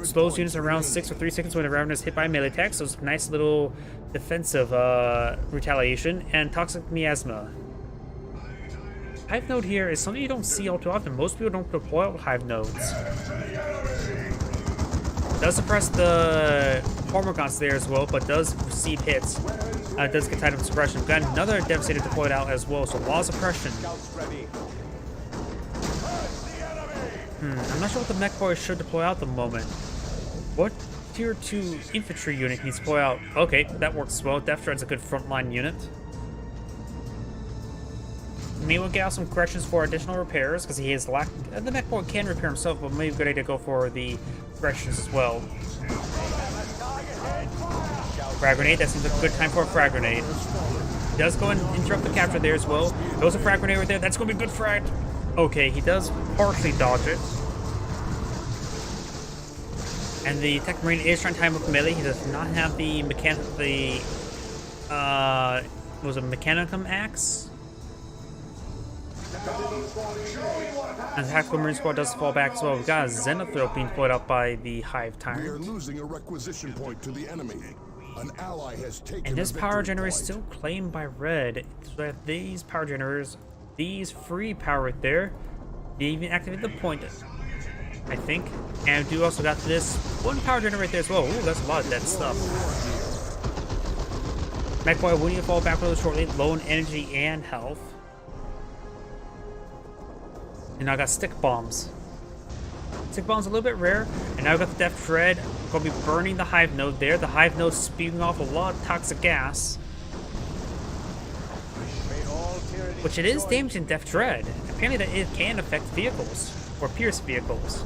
slows units around 6 or 3 seconds when the Ravener is hit by melee attack, so it's a nice little defensive retaliation. And Toxic Miasma. Hive node here is something you don't see all too often. Most people don't deploy with Hive nodes. Does suppress the Hormagaunts there as well, but does receive hits. Does get tied up suppression. We've got another Devastator deployed out as well, so a lot of suppression. I'm not sure what the Mech Boy should deploy out at the moment. What tier 2 infantry unit needs to deploy out? Okay, that works well. Death Dread's a good frontline unit. Maybe we'll get out some corrections for additional repairs, because he is the Mech Boy can repair himself, but maybe a good idea to go for the corrections as well. Frag Grenade, that seems like a good time for a Frag Grenade. He does go and interrupt the capture there as well. Goes a Frag Grenade right there, that's going to be a good frag. Okay, he does partially dodge it. And the Tech Marine is trying to time up melee. He does not have the Mechanicum Axe? And the Tactical Marine Squad does fall back as well. We've got a Zenithrope being deployed out by the Hive Tyrant. We are losing a requisition point to the enemy. An ally has taken And this a power victory generator is point. still claimed by Red. So we have these power generators, these free power right there. They even activate the point, I think. And we do also got this one power generator right there as well. Ooh, that's a lot of dead stuff. Mech Boy will need to fall back really shortly, low in energy and health. And now I got Stick Bombs. Stick Bombs a little bit rare. And now I've got the Death Dread. Going to be burning the Hive node there. The Hive node spewing off a lot of toxic gas. Which it is damaging Death Dread. Apparently that it can affect vehicles. Or pierce vehicles.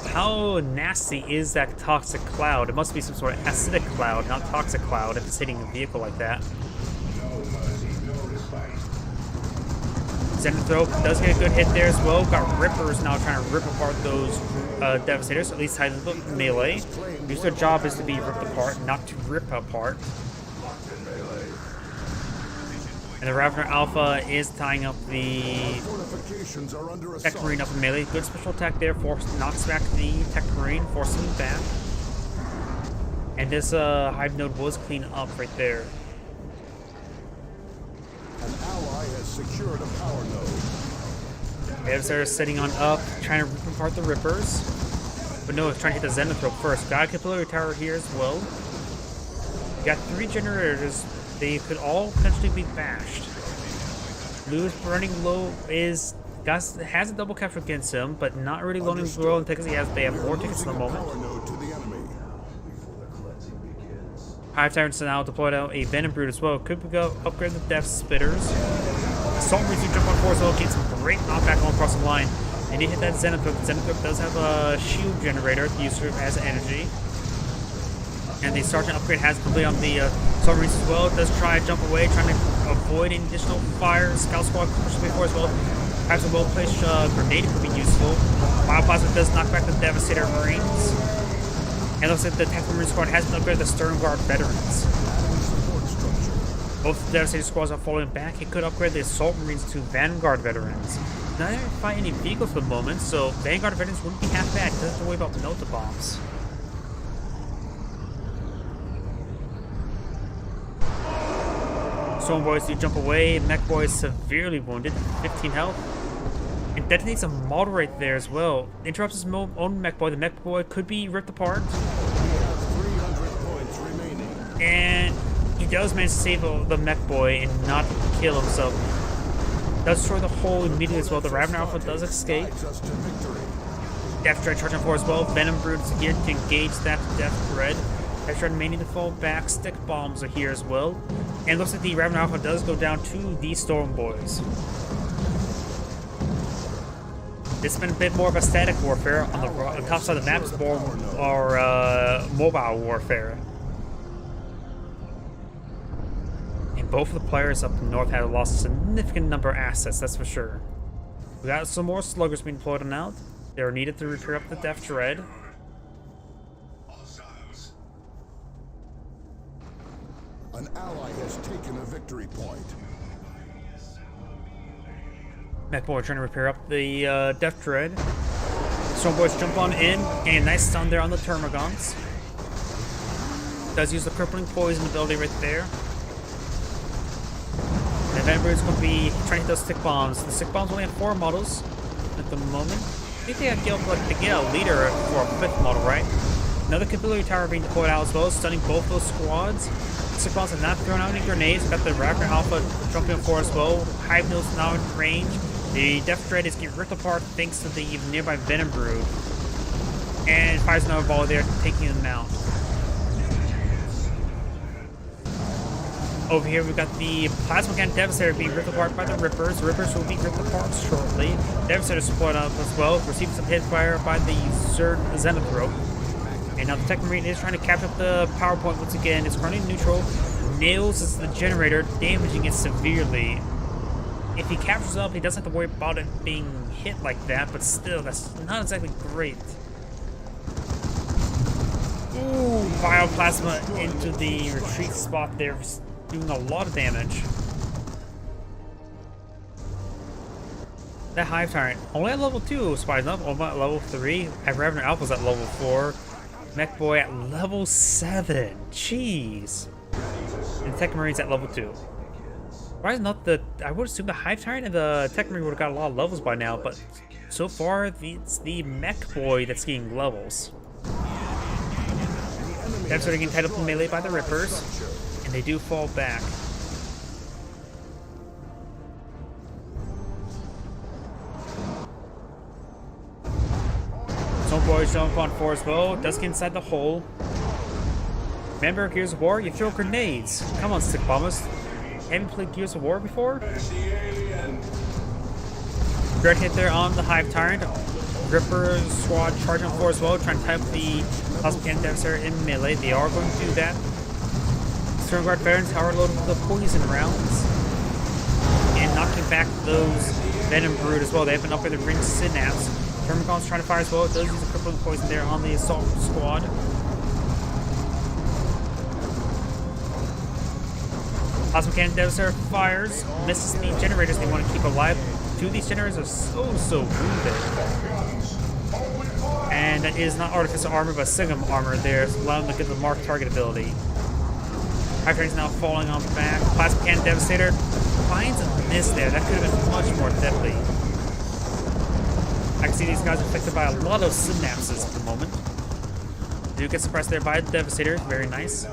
How nasty is that toxic cloud? It must be some sort of acidic cloud, not toxic cloud, if it's hitting a vehicle like that. Zenithrope does get a good hit there as well. Got Rippers now trying to rip apart those Devastators, at least tied to the melee. Because their job is to be ripped apart, not to rip apart. And the Ravener Alpha is tying up the Tech Marine up in melee. Good special attack there, knocks back the Tech Marine, forcing him back. And this Hive node was cleaned up right there. An ally has secured a power node. Adversaries sitting on up, trying to rip apart the Rippers. But no, it's trying to hit the Zenithrope first. Got a Capillary Tower here as well. We got 3 generators. They could all potentially be bashed. Blue is running low, has a double capture against him, but not really loaning well in tickets. They have more tickets in the moment. Hive Tyrants now deployed out a Venom Brood as well. Could go upgrade the Death Spitters. Assault Marines do jump on 4 as well, get some great knockback all across the line. And you hit that Zenithrope. Zenithrope does have a shield generator used as energy. And the Sergeant upgrade has completed on the Assault Marines as well. It does try to jump away, trying to avoid any additional fire. Scout Squad pushes before as well. Perhaps a well-placed grenade could be useful. Bioplasma does knock back the Devastator Marines. And looks like the Tactical Marine Squad has been upgraded to Stern Guard Veterans. Both the Devastator squads are falling back. He could upgrade the Assault Marines to Vanguard veterans. Not even fight any vehicles for the moment, so Vanguard veterans wouldn't be half bad. Doesn't have to worry about melta bombs. Storm Boys do jump away. Mech Boy is severely wounded, 15 health. And detonates a model right there as well. Interrupts his own Mech Boy. The Mech Boy could be ripped apart. We have 300 points remaining. And he does manage to save the Mech Boy and not kill himself. Does destroy the hull immediately as well. The Ravener Alpha does escape. Death Dread charging forward as well. Venom Brood is here to engage that Death Dread. Death Dread may need to fall back. Stick bombs are here as well. And it looks like the Ravener Alpha does go down to the Storm Boys. This has been a bit more of a static warfare. On the top side of the map is more mobile warfare. And both of the players up north have lost a significant number of assets, that's for sure. We got some more sluggers being deployed on out. They are needed to repair up the Death Dread. An ally has taken a victory point. Mech Boy trying to repair up the Death Dread. Storm Boys jump on in, and a nice stun there on the Termagants. Does use the crippling poison ability right there. And Venom Brood's going to be trying to hit those stick bombs. The stick bombs only have 4 models at the moment. I think they have to get a leader for a 5th model, right? Another capillary tower being deployed out as well, stunning both those squads. Stick bombs have not thrown out any grenades. Got the Ravener Alpha jumping forward as well. Hive Needle's now in range. The Death Dread is getting ripped apart thanks to the nearby Venom Brood. And fires another ball there, taking them out. Over here, we've got the Plasma Cannon Devastator being ripped apart by the Rippers. The Rippers will be ripped apart shortly. Devastator split up as well, receiving some hit fire by the Zenithrope. And now the Tech Marine is trying to capture up the power point once again. It's currently neutral. Nails is the generator, damaging it severely. If he captures up, he doesn't have to worry about it being hit like that, but still, that's not exactly great. Ooh, Bioplasma into the retreat spot there, doing a lot of damage. That Hive Tyrant, only at level 2, surprising enough, only at level 3. Ravener Alpha's at level 4. Mech Boy at level 7. Jeez. And the Tech Marine's at level 2. Surprising enough, I would assume the Hive Tyrant and the Tech Marine would have got a lot of levels by now, but so far, it's the Mech Boy that's getting levels. That's getting tied up in melee by the Rippers, and they do fall back. Some boys jump on 4 as well. Does get inside the hole. Remember Gears of War? You throw grenades. Come on, stick bombers. Haven't played Gears of War before? Great hit there on the Hive Tyrant. Ripper squad charging 4 as well, trying to type the Plasma Cannon Devastator in melee. They are going to do that. Stormguard veterans are loaded with the poison rounds and knocking back those Venom Brood as well. They have been upgraded Ring Synapse. Termagant's trying to fire as well. It does use a crippling poison there on the Assault Squad. Plasma Cannon Devastator fires, misses the generators they want to keep alive. 2 of these generators are so wounded. And that is not Artificer Armor, but Sigum Armor there, allowing them to get the Mark Target ability. Hive Tyrant's now falling on the back. Plasma Cannon Devastator finds a miss there. That could have been much more deadly. I can see these guys affected by a lot of synapses at the moment. They do get suppressed there by the Devastator. Very nice.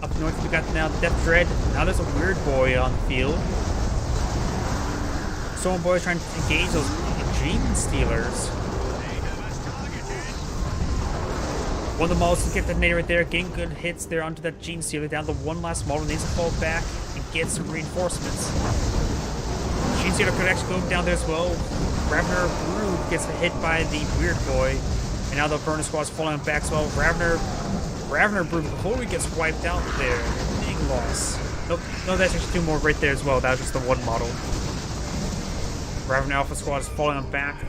Up north, we got now Death Dread. Now there's a Weird Boy on the field. Storm Boy is trying to engage those Gene Stealers. One of the models to get detonated right there, getting good hits there onto that Gene Stealer. Down to one last model, needs to fall back and get some reinforcements. Gene Stealer could actually go down there as well. Ravener Brood gets hit by the Weird Boy, and now the Burner Squad's falling back as well. Ravener Brood before he gets wiped out there. Big loss. Nope, no, that's actually 2 more right there as well. That was just the 1 model. Ravener Alpha Squad is falling on back.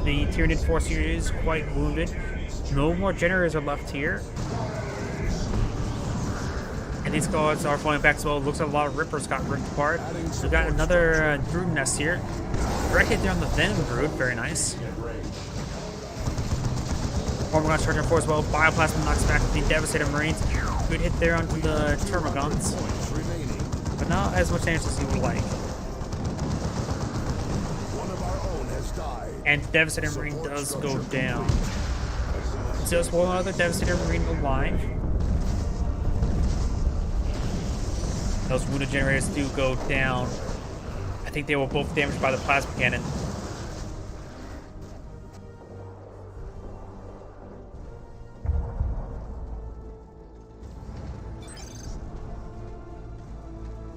The Tyranid Force here is quite wounded. No more generators are left here. And And these squads are falling back as well. Looks like a lot of Rippers got ripped apart. We got another Brood nest here. Right hit there on the Venom Brood. Very nice. Hormigons charging forward as well. Bioplasma knocks back the Devastator Marines. Good hit there onto the Termagants. But not as much damage as you would like. And the Devastator Marine does go down. Just one other Devastator Marine alive. Those wounded generators do go down. I think they were both damaged by the plasma cannon.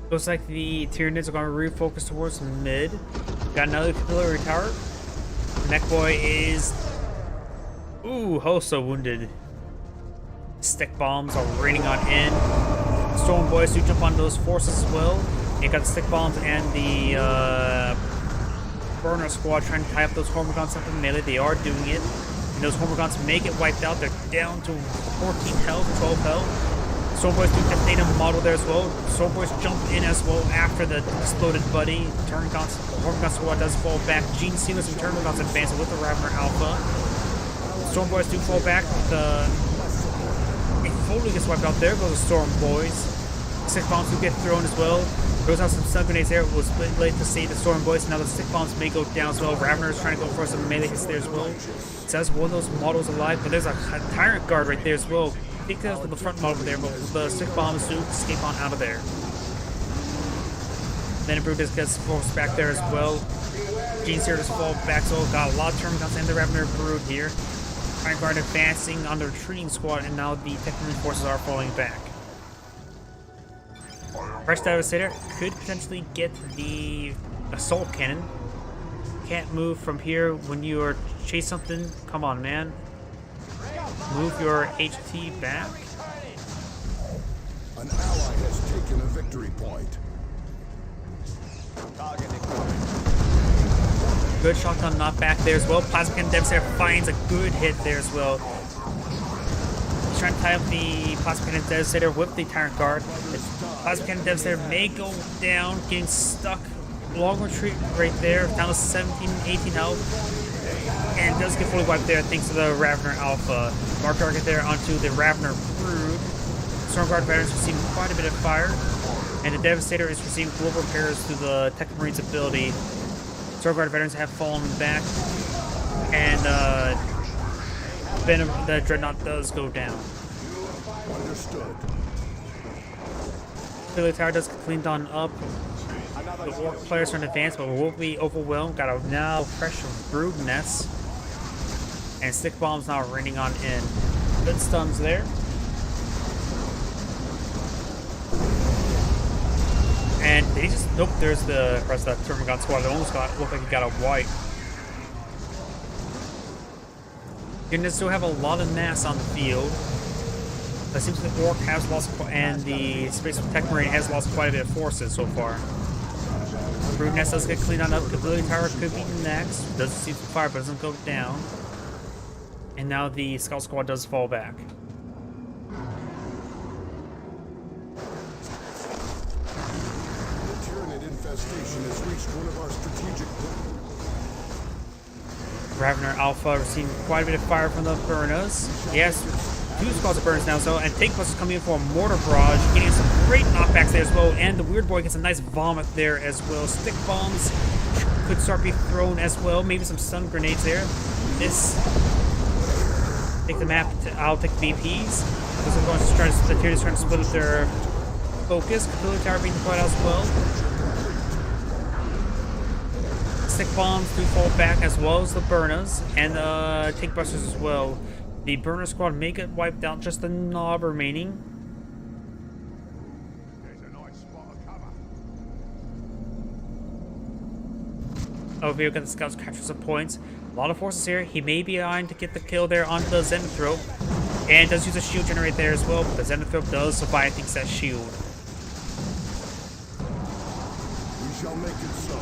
Looks like the Tyranids are going to refocus towards mid. Got another capillary tower. Neckboy is... Ooh, also wounded. Stick bombs are raining on in. Storm Boys do jump on those forces as well. You got the stick bombs and the burner squad trying to tie up those Hormigons up in melee. They are doing it. And those Hormigons may get wiped out. They're down to 14 health, 12 health. Storm Boys do detonate a model there as well. Storm Boys jump in as well after the exploded buddy. Hormigons squad does fall back. Gene Sealers and Termagants advance with the Ravener Alpha. Storm Boys do fall back. Foley gets wiped out. There goes the Storm Boys. Stick bombs do get thrown as well. Goes out some stun grenades there. It was late to see the Storm Boys. Now the stick bombs may go down as well. Ravener is trying to go for some melee hits there as well. It says one of those models alive, but there's a Tyrant Guard right there as well. I think that's the front model there, but the stick bombs do escape on out of there. Then Brutus gets forced back there as well. Gene Sealers fall back, so got a lot of Termagants and the Ravener Brood here. Tyrant Guard advancing on the retreating squad, and now the Techmarine forces are falling back. Fresh Devastator could potentially get the assault cannon. Can't move from here when you are chase something. Come on, man. Move your HT back. An ally has taken a victory point. Good shotgun knockback there as well. Plasma Cannon Devastator finds a good hit there as well. He's trying to tie up the Plasma Cannon Devastator with the Tyrant Guard. The Plasma Cannon Devastator may go down, getting stuck. Long retreat right there, down to 17, 18 health. And does get fully wiped there thanks to the Ravener Alpha. Mark target there onto the Ravener Brood. Stormguard veterans receiving quite a bit of fire. And the Devastator is receiving global repairs through the Techmarines ability. Stormguard veterans have fallen back. And Venom, the Dreadnought does go down. Understood. The tower does get cleaned on up. The Orc players are in advance, but we won't be overwhelmed. Got a now fresh Brood nest. And stick bombs now raining on in. Good stuns there. And they just nope. There's the rest of that Termagant squad. It almost looked like he got a wipe. You're gonna still have a lot of mass on the field. It seems like the Orc has lost, and the Space Techmarine has lost quite a bit of forces so far. Brood nest does get cleaned on up. Capillary Tower could be next. Does receive some fire, but doesn't go down. And now the Scout Squad does fall back. The Tyranid infestation has reached one of our strategic Ravener Alpha receiving quite a bit of fire from the Burners. He has 2 squads of Burners now, so and Tank Plus is coming in for a mortar barrage, getting some great knockbacks there as well. And the Weird Boy gets a nice vomit there as well. Stick bombs could start being thrown as well. Maybe some stun grenades there. This. Take the map. I'll take the VPs. Because I'm going to try to. The Tyranids trying to split up their focus. Capillary Tower being deployed as well. Stick bombs do fall back as well as the Burners and the Tank Busters as well. The Burner squad may get wiped out, just the knob remaining. Over here, got the scouts capture some points. A lot of forces here. He may be eyeing to get the kill there onto the Zenithrope. And does use a shield generator there as well, but the Zenithrope does survive thanks to that shield. We shall make it so.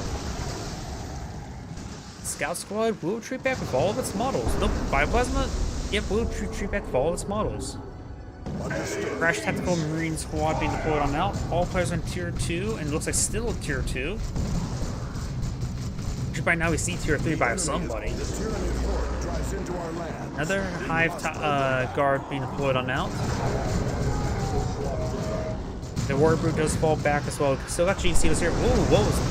Scout squad will retreat back with all of its models. Nope, Bioplasma, yep, will retreat back with all of its models. Crash Tactical Marine Squad being deployed on out. All players on Tier 2, and it looks like still Tier 2. Actually, by now we see Tier 3 by somebody. The Tyranid horde drives into our land. Another Hive guard being deployed on out. The Warrior Brute does fall back as well. Still got GC here. Ooh, what was it?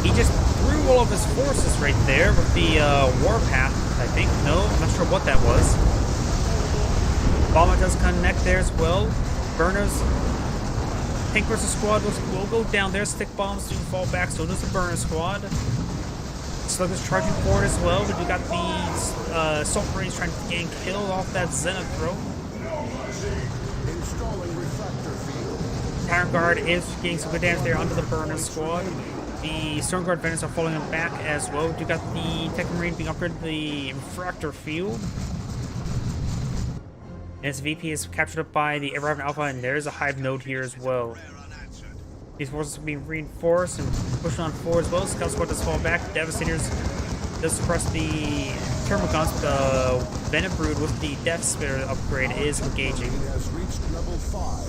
He just threw all of his forces right there with the Warpath, I think. No, I'm not sure what that was. Bomber does connect there as well. Burners. Tank versus squad will go down there. Stick bombs do fall back, so does the Burner squad. Slugger's charging forward as well, but we got the Assault Marines trying to gain kill off that Zenithrope. Installing refractor field. Tyrant Guard is getting some good damage there onto the Burner squad. The Storm Guard Vendors are falling them back as well. We got the Tech Marine being upgraded to the Refractor Field. And its VP is captured up by the Raven Alpha, and there's a Hive node here as well. These forces are being reinforced and pushed on forward as well. Scout Squad does fall back. Devastators does suppress the Thermogons. The Venom Brood with the Death Spirit upgrade is engaging. It has reached level 5.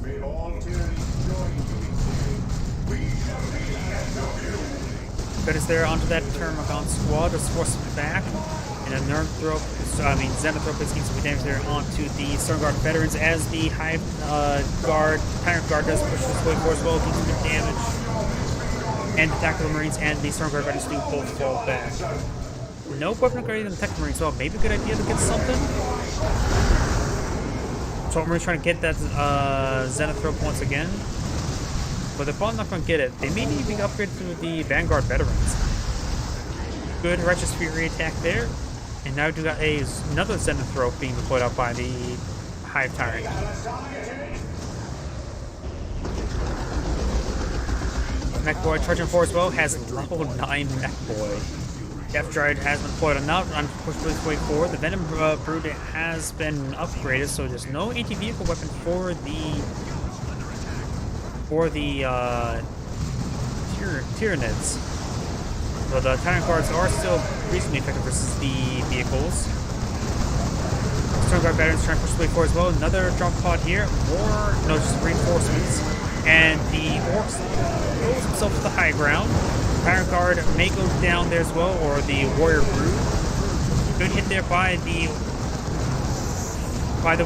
May all tyrannies join you. We shall be SW. But is there onto that Thermogon squad? Does force it back. And a Zenithrope is getting some good damage there onto the Storm Guard veterans as the Hive Tyrant Guard does push this way forward as well, getting some good damage. And the Tactical Marines and the Storm Guard veterans do both fall back. No weapon upgrade than the Tech Marines, well, maybe a good idea to get something. Assault Marines trying to get that Zenithrope once again. But they're probably not going to get it. They may need to be upgraded to the Vanguard veterans. Good Righteous Fury attack there. And now we do got another Zenithrope being deployed out by the Hive Tyrant. Mech Boy charging forward as well has level 9 Mech Boy. Death Drive has been deployed on out on push this way forward. The Venom Brood has been upgraded, so there's no anti-vehicle weapon for the Tyranids. So the Tyrant Guards are still reasonably effective versus the vehicles. Storm Guard veterans trying to push the way forward as well. Another drop pod here. Just reinforcements. And the Orcs throws himself to the high ground. Tyrant Guard may go down there as well, or the Warrior Brood. Good hit there by the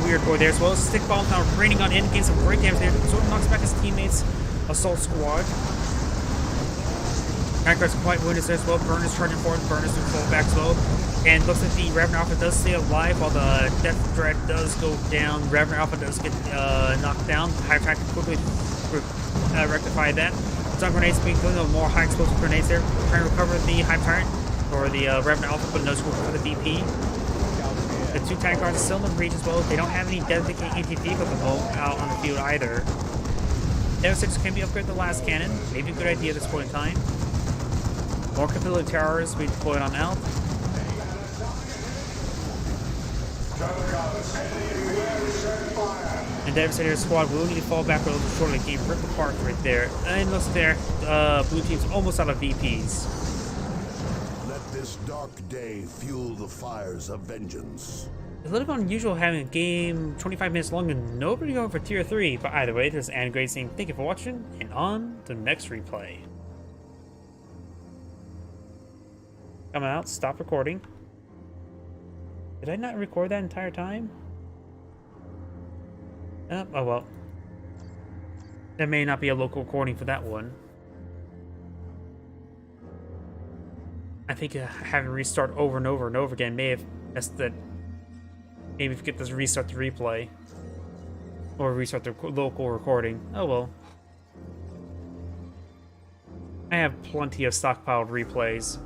Weird Boy there as well. Stick bombs now raining on in, getting some great damage there. Sort of knocks back his teammates' Assault Squad. Tyrant Guard's quite wounded there as well. Burners charging forward. Burners do fall back as well. And looks like the Raven Alpha does stay alive while the Death Dread does go down. Raven Alpha does get knocked down. Hive Tyrant can quickly rectify that. Stun grenades being killed. More high explosive grenades there. Trying to recover the Hive Tyrant or the Raven Alpha, but no scope for the VP. The two Tyrant Guards are still in the breach as well. They don't have any dedicated anti-vehicle out on the field either. Devastators can be upgraded to the last cannon. Maybe a good idea at this point in time. More capillary towers be deployed on out. And Devastator squad will need to fall back a little shortly. Game ripped apart right there. And looks there, blue team's almost out of VPs. Let this dark day fuel the fires of vengeance. It's a little bit unusual having a game 25 minutes long and nobody going for tier 3. But either way, this is Angrade saying thank you for watching, and on to the next replay. Coming out, stop recording. Did I not record that entire time? Oh well. There may not be a local recording for that one. I think having restart over and over and over again may have messed that. Maybe forget to restart the replay. Or restart the local recording. Oh well. I have plenty of stockpiled replays.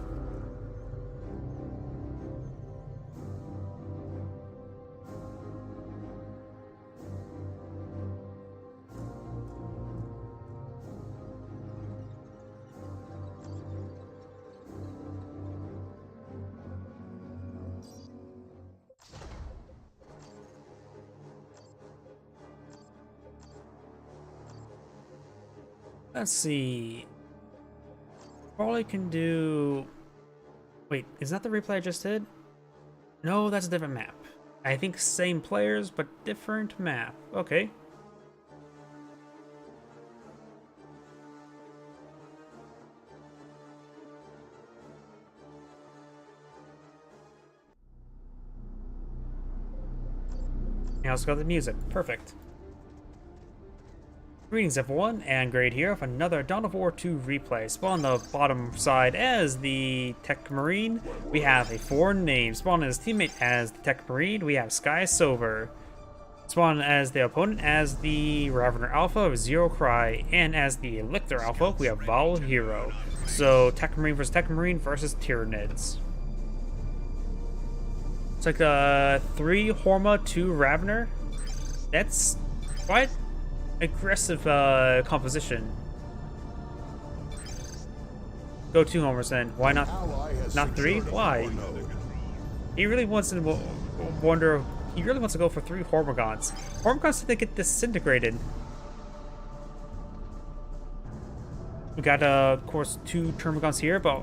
Let's see. Probably can do... Wait, is that the replay I just did? No, that's a different map. I think same players, but different map. Okay. I also got the music. Perfect. Greetings everyone, and Grade here with another Dawn of War 2 replay. Spawn on the bottom side as the Tech Marine, we have a foreign name. Spawn as teammate as the Tech Marine, we have Sky Silver. Spawn as the opponent as the Ravener Alpha of Zero Cry, and as the Lictor Alpha, we have Vol Hero. So Tech Marine versus Tyranids. It's like 3 Horma, 2 Ravener. That's quite aggressive composition. Go 2 homers then. Why not? Not 3? Why? He really wants to wonder. He really wants to go for 3 Hormagaunts. Hormagaunts didn't get disintegrated. We got of course 2 Termagants here, but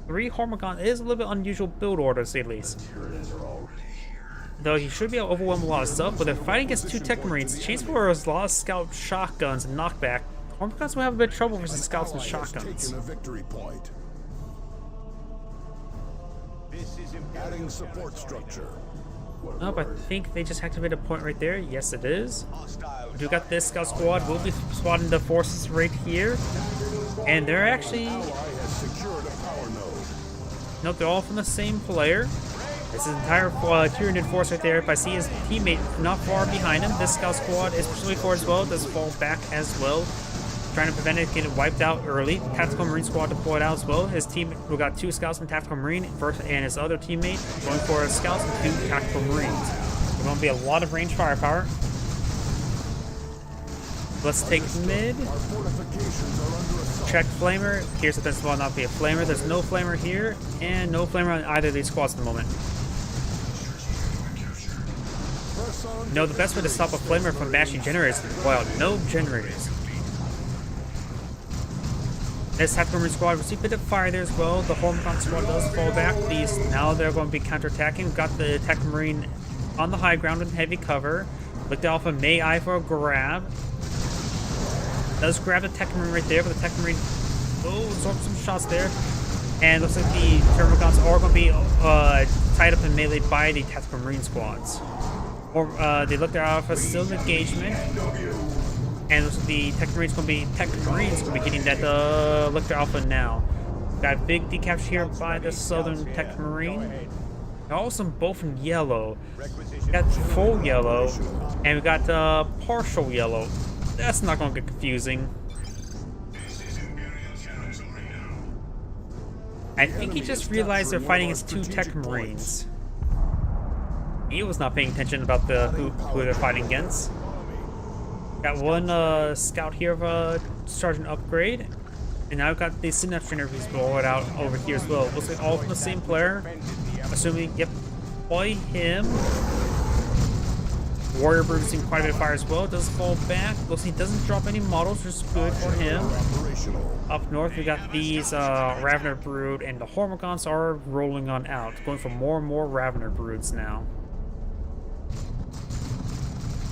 3 Hormagaunt is a little bit unusual build order, to say the least. Though he should be able to overwhelm a lot of stuff, but they're fighting against 2 Tech Marines. Chainsaw has a lot of scout shotguns and knockback. Hormagaunts will have a bit of trouble versus scouts and shotguns. A victory point. Adding support structure. Nope, I think they just activated a point right there. Yes, it is. We do got this scout squad. We'll be spotting the forces right here. And they're actually... Nope, they're all from the same player. This is entire Tyranid force right there. If I see his teammate not far behind him, this scout squad is pursuing forward as well. Does fall back as well, trying to prevent it getting wiped out early. Tactical Marine squad deployed out as well. His team, we got 2 scouts and Tactical Marine, and his other teammate going for scouts and 2 Tactical Marines. There's going to be a lot of range firepower. Let's take mid. Check flamer. Here's the defense will not be a flamer. There's no flamer here, and no flamer on either of these squads at the moment. No, the best way to stop a flamer from bashing generators is to deploy out no generators. This Tactical Marine squad received a bit of fire there as well. The Hormagaunts squad does fall back. These now they're going to be counterattacking. We've got the Tactical Marine on the high ground in heavy cover. Lictor Alpha may eye for a grab. Does grab the Tech Marine right there, but the Tech Marine absorbs some shots there. And looks like the Termagants are going to be tied up and meleeed by the Tactical Marine squads. Or the Lictor Alpha still in engagement. And looks like the Tech Marines going to be getting that Lictor Alpha now. Got a big decap here by the Southern Tech Marine. Also both in yellow. We got full yellow, and we got partial yellow. That's not going to get confusing. I think he just realized they're fighting as 2 Tech Marines. He was not paying attention about who they're fighting against. Got 1 scout here of a sergeant upgrade, and now I've got the synapse interviews blown out over here as well. Looks like all from the same player. Assuming, yep, boy him. Warrior Brood seeing quite a bit of fire as well. Does fall back. Looks like he doesn't drop any models, which is good for him. Up north, we got these Ravener Brood, and the Hormagaunts are rolling on out, going for more and more Ravener Broods now.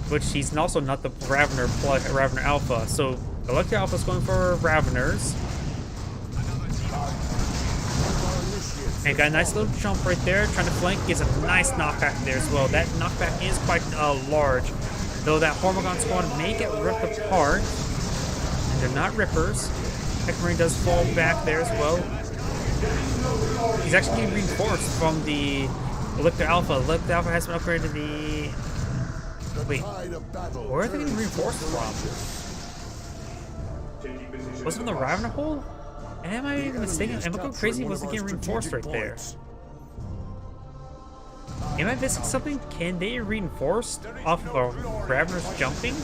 Which he's also not the Ravener plus Ravener Alpha, so the Lictor Alpha is going for Raveners. And got a nice little jump right there, trying to flank, gives a nice knockback there as well. That knockback is quite large, though that Hormagaun squad may get ripped apart, and they're not rippers. Tech Marine does fall back there as well. He's actually getting reinforced from the Lictor Alpha. Lictor Alpha has been upgraded to the... Wait, where are they getting reinforced from? Was it from the Ravener hole? Am I even mistaken? Am I going crazy? Was it getting reinforced right there? Am I missing something? Can they reinforce off of a Ravener's jumping?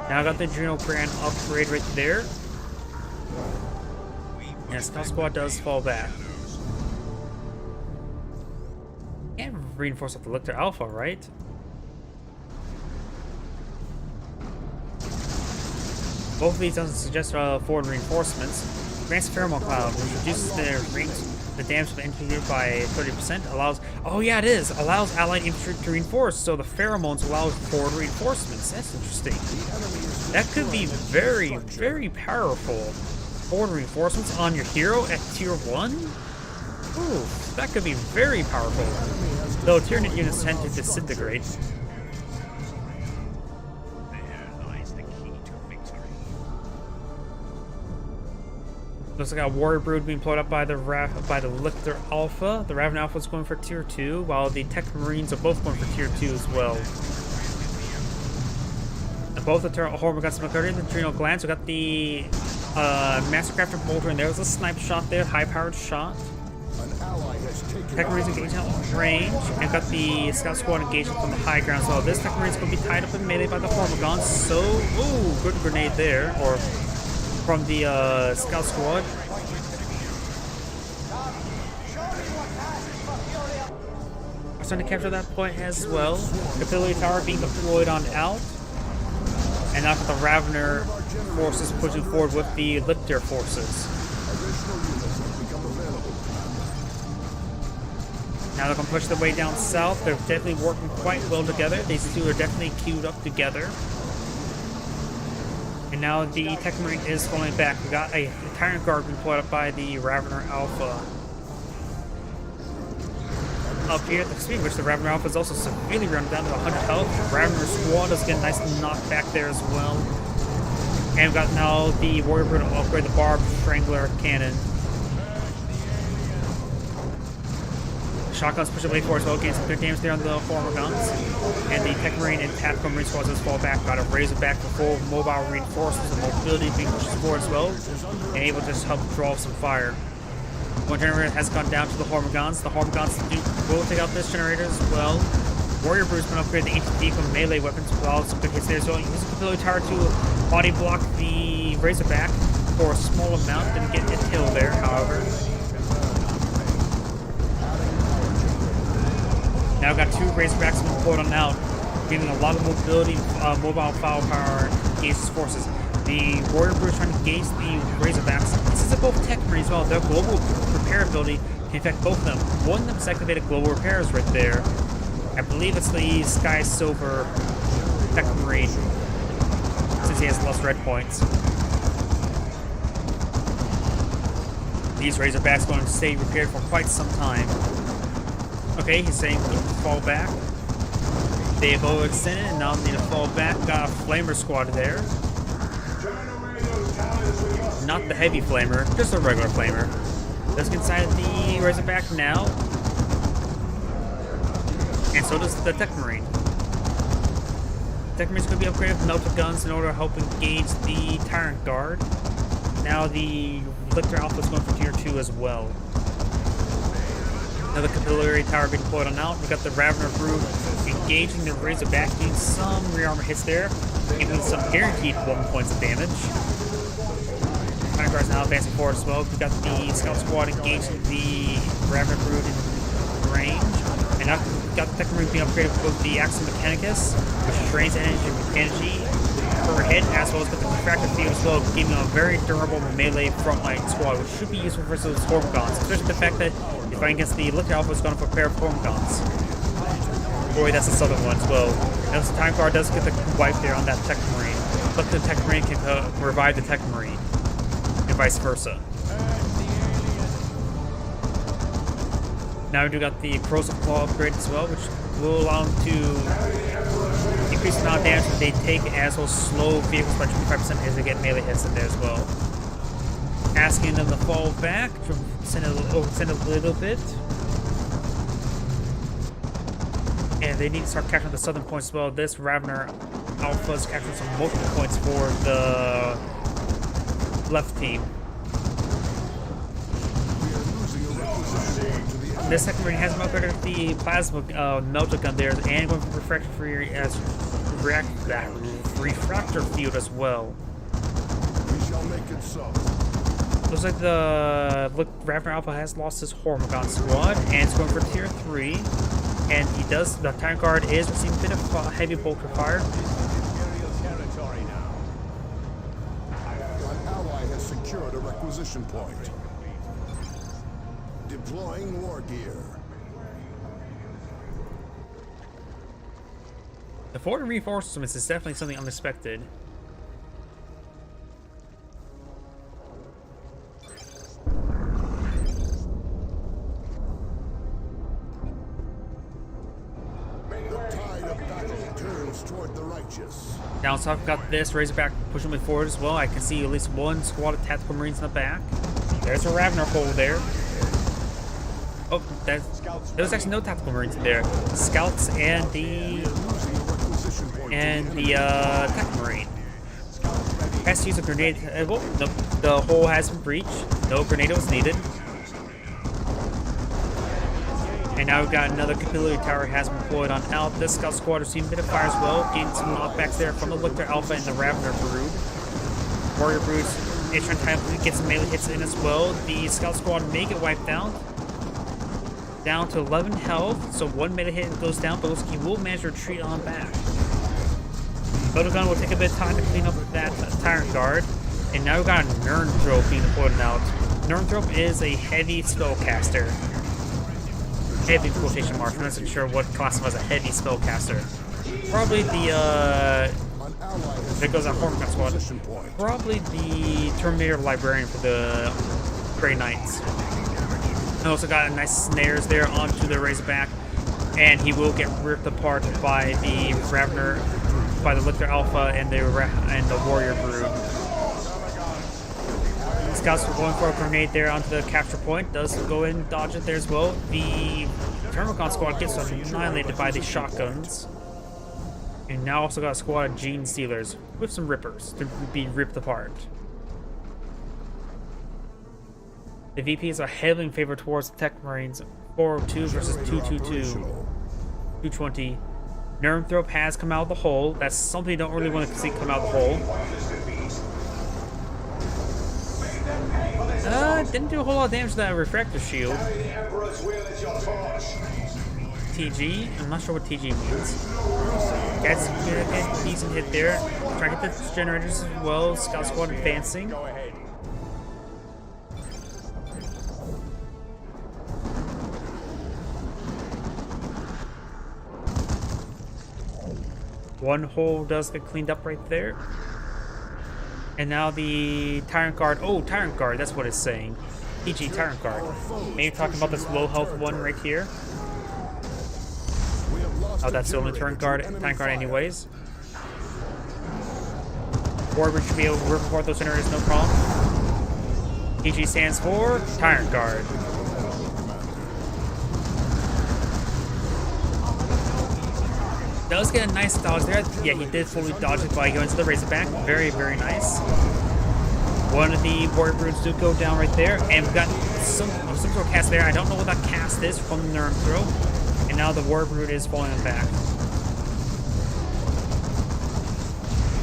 Now I got the Adrenal Grand upgrade right there. And Scout Squad does fall back. Can't reinforce off the Lictor Alpha, right? Both of these doesn't suggest forward reinforcements. Grants Pheromone Cloud, which reduces their range the damage of the infantry by 30%. Allows, oh yeah, it is. Allows allied infantry to reinforce. So the pheromones allow forward reinforcements. That's interesting. That could be very, very powerful. Forward reinforcements on your hero at tier 1? Ooh, that could be very powerful. Though Tyranid units tend to disintegrate. Looks like a Warrior Brood being pulled up by the Lictor Alpha. The Raven Alpha is going for tier 2, while the Tech Marines are both going for tier 2 as well. And both the Hormagaunts and McCurdy and the Adrenal Glands. We got the Mastercrafter Bolter, and there was a snipe shot there, high-powered shot. Tech Marines engaging at range, and got the Scout Squad engaging from the high ground as well. This Tech Marine's going to be tied up in melee by the Hormagaunts, so, ooh, good grenade there, or from the Scout Squad. We're starting to capture that point as well. Capillary Tower being deployed on out. And now got the Ravener forces pushing forward with the Lictor forces. Now they're going to push their way down south. They're definitely working quite well together. These two are definitely queued up together. And now the Tech Marine is falling back. We got a Tyrant Guard being pulled up by the Ravener Alpha. Up here at the speed, which the Ravener Alpha is also severely run down to 100 health. Ravener Squad is getting nice and knocked back there as well. And we've got now the Warrior Brood to upgrade the Barb Strangler Cannon. Shotguns push away forward as well, getting some good damage there on the Hormagaunts. And the Tech Marine and Tactical Marine squads just fall back. Got a Razorback for full mobile reinforcements and mobility being pushed forward as well. And able to just help draw some fire. One generator has gone down to the Hormagaunts. The Hormagaunts will take out this generator as well. Warrior Brood's been upgraded the HT from melee weapons as well. Some good hits there as well. Use the Capillary Tower to body block the Razorback for a small amount. Didn't get a kill there, however. Now we've got two Razorbacks deployed on out, giving a lot of mobility, mobile firepower to engage his forces. The Warrior Brood is trying to engage the Razorbacks. This is a both Tech Marine as well. Their global repair ability can affect both of them. One of them is activated global repairs right there. I believe it's the Sky Silver Tech Marine, since he has lost red points. These Razorbacks are going to stay repaired for quite some time. Okay, he's saying fall back. They've overextended and now need to fall back. Got a Flamer squad there. Not the heavy Flamer, just a regular Flamer. Let's get inside the Razorback now. And so does the Tech Marine. Tech Marine's going to be upgraded with melted guns in order to help engage the Tyrant Guard. Now the Lictor Alpha is going for tier 2 as well. Another Capillary Tower being deployed on out. We've got the Ravener Brood engaging the Razorback, doing some rear armor hits there, giving some guaranteed 1 points of damage. Tyrant Guard's now advancing forward as well. We've got the Scout Squad engaging the Ravener Brood in range. And now we've got the Tech Marine being upgraded with both the Axis Mechanicus, which drains energy per hit, as well as got the Refractor Field as well, giving them a very durable melee frontline squad, which should be useful versus Hormagaunts, especially the fact that if fighting against the Lictor Alpha is going to prepare for Hormagaunts. Boy, that's the southern one as well. And the Time Guard does get the wipe there on that Tech Marine, but the Tech Marine can revive the Tech Marine, and vice versa. Now we do got the Corrosive Claw upgrade as well, which will allow them to increase the amount of damage that they take, as well as slow vehicles by 25% as they get melee hits in there as well. Asking them to fall back, send a little bit. And they need to start capturing the southern points as well. This Ravener Alpha is capturing some multiple points for the left team. This second marine has upgraded the plasma melter gun there, and going for refractor field as well. We shall make it so. Looks like the Ravener Alpha has lost his Hormagaun squad, and it's going for tier 3. And he does. The Tyrant Guard is receiving a bit of heavy bolter fire. An ally has secured a requisition point. Deploying war gear. The fort reinforcements is definitely something unexpected. Toward the righteous. Down south, got this Razorback pushing me forward as well. I can see at least one squad of tactical marines in the back. There's a Ravener hole there. Oh, there was actually no tactical marines in there. Scouts and the tactical marine. Has to use a grenade. Well, the hole has been breached. No grenade was needed. And now we've got another capillary tower has been deployed on Alpha. This scout squad has seen a bit of fire as well, getting some knockbacks there from the Lictor Alpha and the Ravener Brood. Warrior Broods is trying to get some melee hits in as well. The scout squad may get wiped out. Down to 11 health, so one melee hit goes down, but looks like he will manage to retreat on back. Photogun will take a bit of time to clean up that Tyrant Guard. And now we've got a Nirnthrope being deployed out. Nirnthrope is a heavy spellcaster. Heavy quotation marks. I'm not sure what classifies a heavy spellcaster. Probably the there goes a Horncut squad. Probably the Terminator Librarian for the Grey Knights. And also got a nice snares there onto the Razorback, and he will get ripped apart by the Ravener, by the Lictor Alpha and the Warrior Brood. Scouts are going for a grenade there onto the capture point. Does go in and dodge it there as well. The Termicon squad gets annihilated by the shotguns. And now also got a squad of Gene Stealers with some Rippers to be ripped apart. The VPs are heavily in favor towards the Tech Marines. 402 versus 222. 220. Nirnthrope has come out of the hole. That's something you don't really want to see come out of the hole. Didn't do a whole lot of damage to that refractor shield. TG? I'm not sure what TG means. That's a decent hit there. Try to hit the generators as well. Scout squad advancing. One hole does get cleaned up right there. And now the Tyrant Guard. Oh, Tyrant Guard, that's what it's saying. PG Tyrant Guard. Maybe talking about this low health one right here. Oh, that's the only Tyrant Guard anyways. Warbrick should be able to rip apart those generators, no problem. PG stands for Tyrant Guard. Does get a nice dodge there. Yeah, he did fully dodge it by going to the Razorback. Very, very nice. One of the Warrior Broods do go down right there. And we've got some sort of cast there. I don't know what that cast is from the Nirnthrope. And now the Warrior Brood is falling back.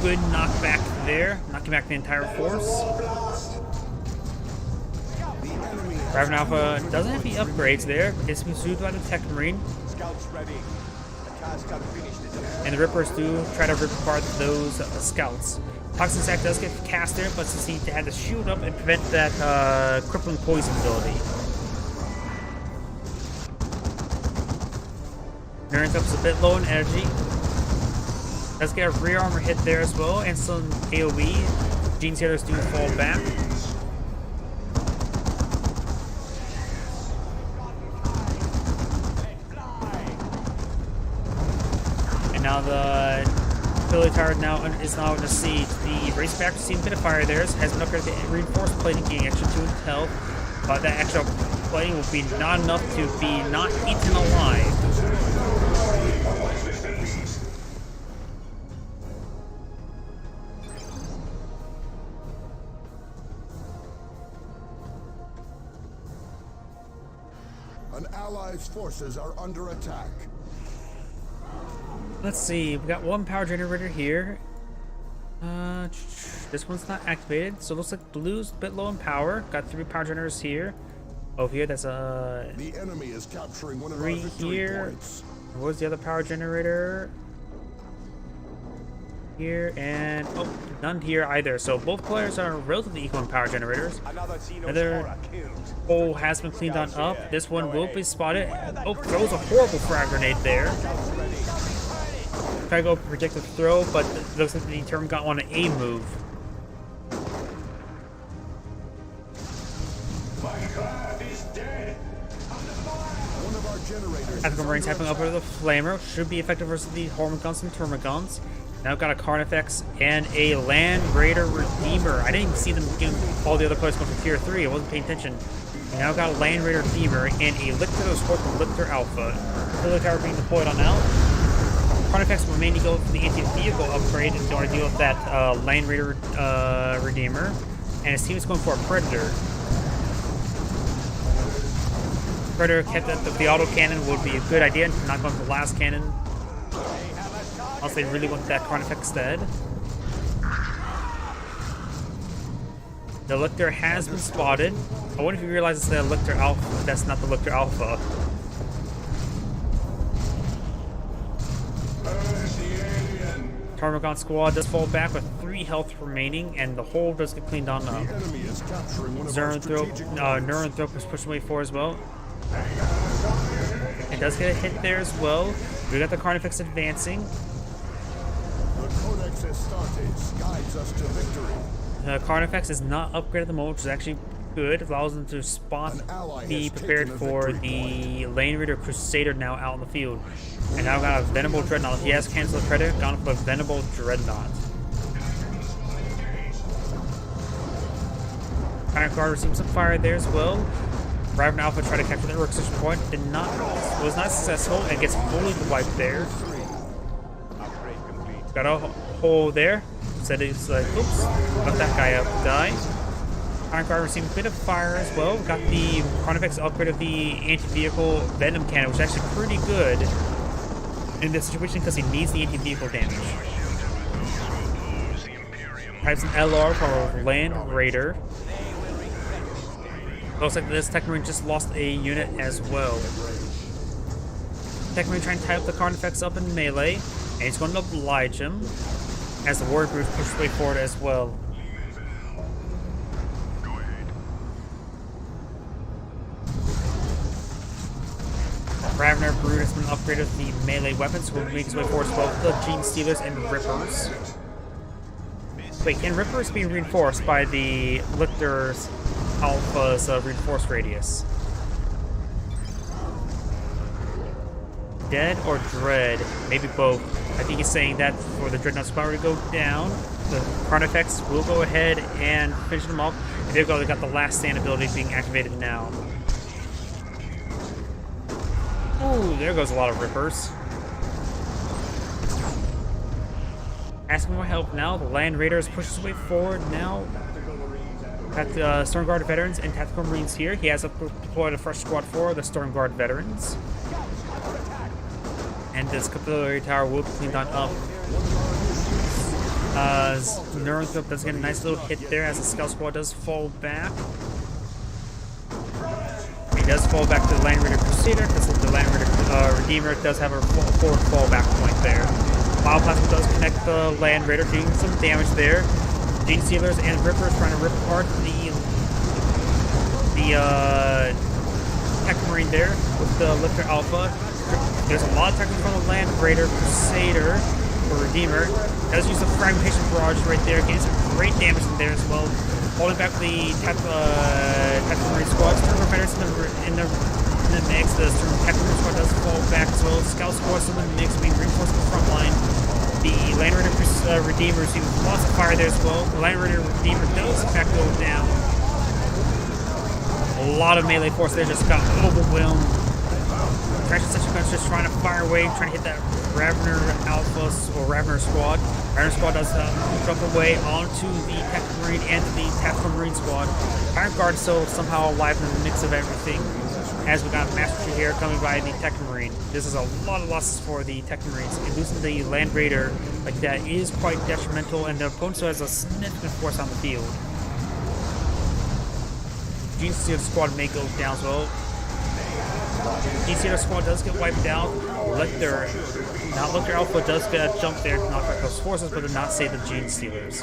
Good knockback there. Knocking back the entire force. Raven Alpha doesn't have any upgrades there. It's been pursued by the Tech Marine. Scouts ready. And the Rippers do try to rip apart those scouts. Toxin Sack does get cast there, but since he had to shield up and prevent that crippling poison ability. Nirnthrope's a bit low in energy. Does get a rear armor hit there as well, and some AoE. Gene Stealers do fall back. Now the Philly Tower is now under siege. The Raceback has seen a bit of fire there. Has been upgraded to reinforced plating, getting extra 2 health. But that extra plating will be not enough to be not eaten alive. An ally's forces are under attack. Let's see, we got one power generator here. This one's not activated, so it looks like blue's a bit low in power. Got 3 power generators here. Over here, that's a The enemy is capturing one of 3 our victory here. points. Where's the other power generator? here, and oh, none here either. So both players are relatively equal in power generators. Another hole has been cleaned on up. This one will be spotted. Oh, throws a horrible frag grenade there. Try to go projectile throw, but it looks like the Termagant on an A move. Tactical Marines having up with the Flamer should be effective versus the Hormagaunts and Termagants. Now got a Carnifex and a Land Raider Redeemer. I didn't even see them getting all the other players going for tier 3. I wasn't paying attention. We now got a Land Raider Redeemer and a Lictor Scorp and Lictor Alpha. Artillery tower being deployed on out. Carnifex will mainly go for the anti-vehicle upgrade in order to deal with that Land Raider Redeemer. And his team is going for a Predator. Predator kept at the auto cannon would be a good idea, not going for the last cannon. Unless they really want that Carnifex instead. The Lictor has been spotted. I wonder if you realize it's the Lictor Alpha. That's not the Lictor Alpha. Termagant squad does fall back with 3 health remaining, and the hole does get cleaned on up. Neuranthrope is pushed away for as well. It does get a hit there as well. We got the Carnifex advancing. The Codex Astartes guides us to victory. The Carnifex is not upgraded at the moment, which is actually good. It allows them to be prepared for the Land Raider Crusader now out in the field. And now got a Venerable Dreadnought. He has canceled the Predator, gone for a Venerable Dreadnought. Iron Guard received some fire there as well. Raven Alpha tried to capture the requisition point, was not successful, and gets fully wiped there. Got a hole there. Said it's like, oops, let that guy up die. Iron Guard received a bit of fire as well. Got the Carnifex upgrade of the anti-vehicle Venom Cannon, which is actually pretty good in this situation because he needs the anti-vehicle damage. Has an LR for Land Raider. Looks like this Tech Marine just lost a unit as well. Tech Marine trying to tie up the Carnifex up in melee, and he's going to oblige him as the Warrior Brute pushes way forward as well. Ravener Brute has been upgraded with the melee weapons, so will make his way forward as well with the Gene Stealers and Rippers. Wait, can Rippers be reinforced by the Lictor's Alpha's reinforced radius? Dead or Dread? Maybe both. I think he's saying that for the Dreadnought's power to go down, the Carnifex will go ahead and finish them off. And there you go, they got the last stand ability being activated now. Ooh, there goes a lot of Rippers. Asking for help now. The Land Raiders pushes his way forward now. Got the Stormguard veterans and Tactical Marines here. He has deployed a fresh squad for the Stormguard veterans. And this Capillary Tower will be cleaned on up. Neuranthrope does get a nice little hit there as the Scout Squad does fall back. He does fall back to the Land Raider Crusader because the Land Raider Redeemer does have a forward fallback point there. Bioplasma does connect the Land Raider, doing some damage there. Gene Stealers and Rippers trying to rip apart the Tech Marine there with the Lictor Alpha. There's a lot of techniques from the Land Raider Crusader or Redeemer. Does use the fragmentation barrage right there, getting some great damage in there as well. Holding back the Tactical Marine squad. Stormguard veterans in the mix. The Tactical Marine squad does fall back as well. Scout squad's in the mix, being reinforced in the front line. The Land Raider Redeemer receiving lots of fire there as well. The Land Raider Redeemer does in fact go down. A lot of melee force there just got overwhelmed. Traction Section Guns just trying to fire away, trying to hit that Ravener Alpha or Ravener squad. Ravener squad does jump away onto the Tactical Marine and the Tactical Marine squad. Iron Guard is still somehow alive in the mix of everything. As we got Master Chief here coming by the Tactical Marine. This is a lot of losses for the Tactical Marines. And losing the Land Raider like that is quite detrimental, and the opponent still has a significant force on the field. Gene Stealer squad may go down as well. DC squad does get wiped out. Lictor Alpha does get a jump there to knock back those forces, but did not save the Gene Stealers.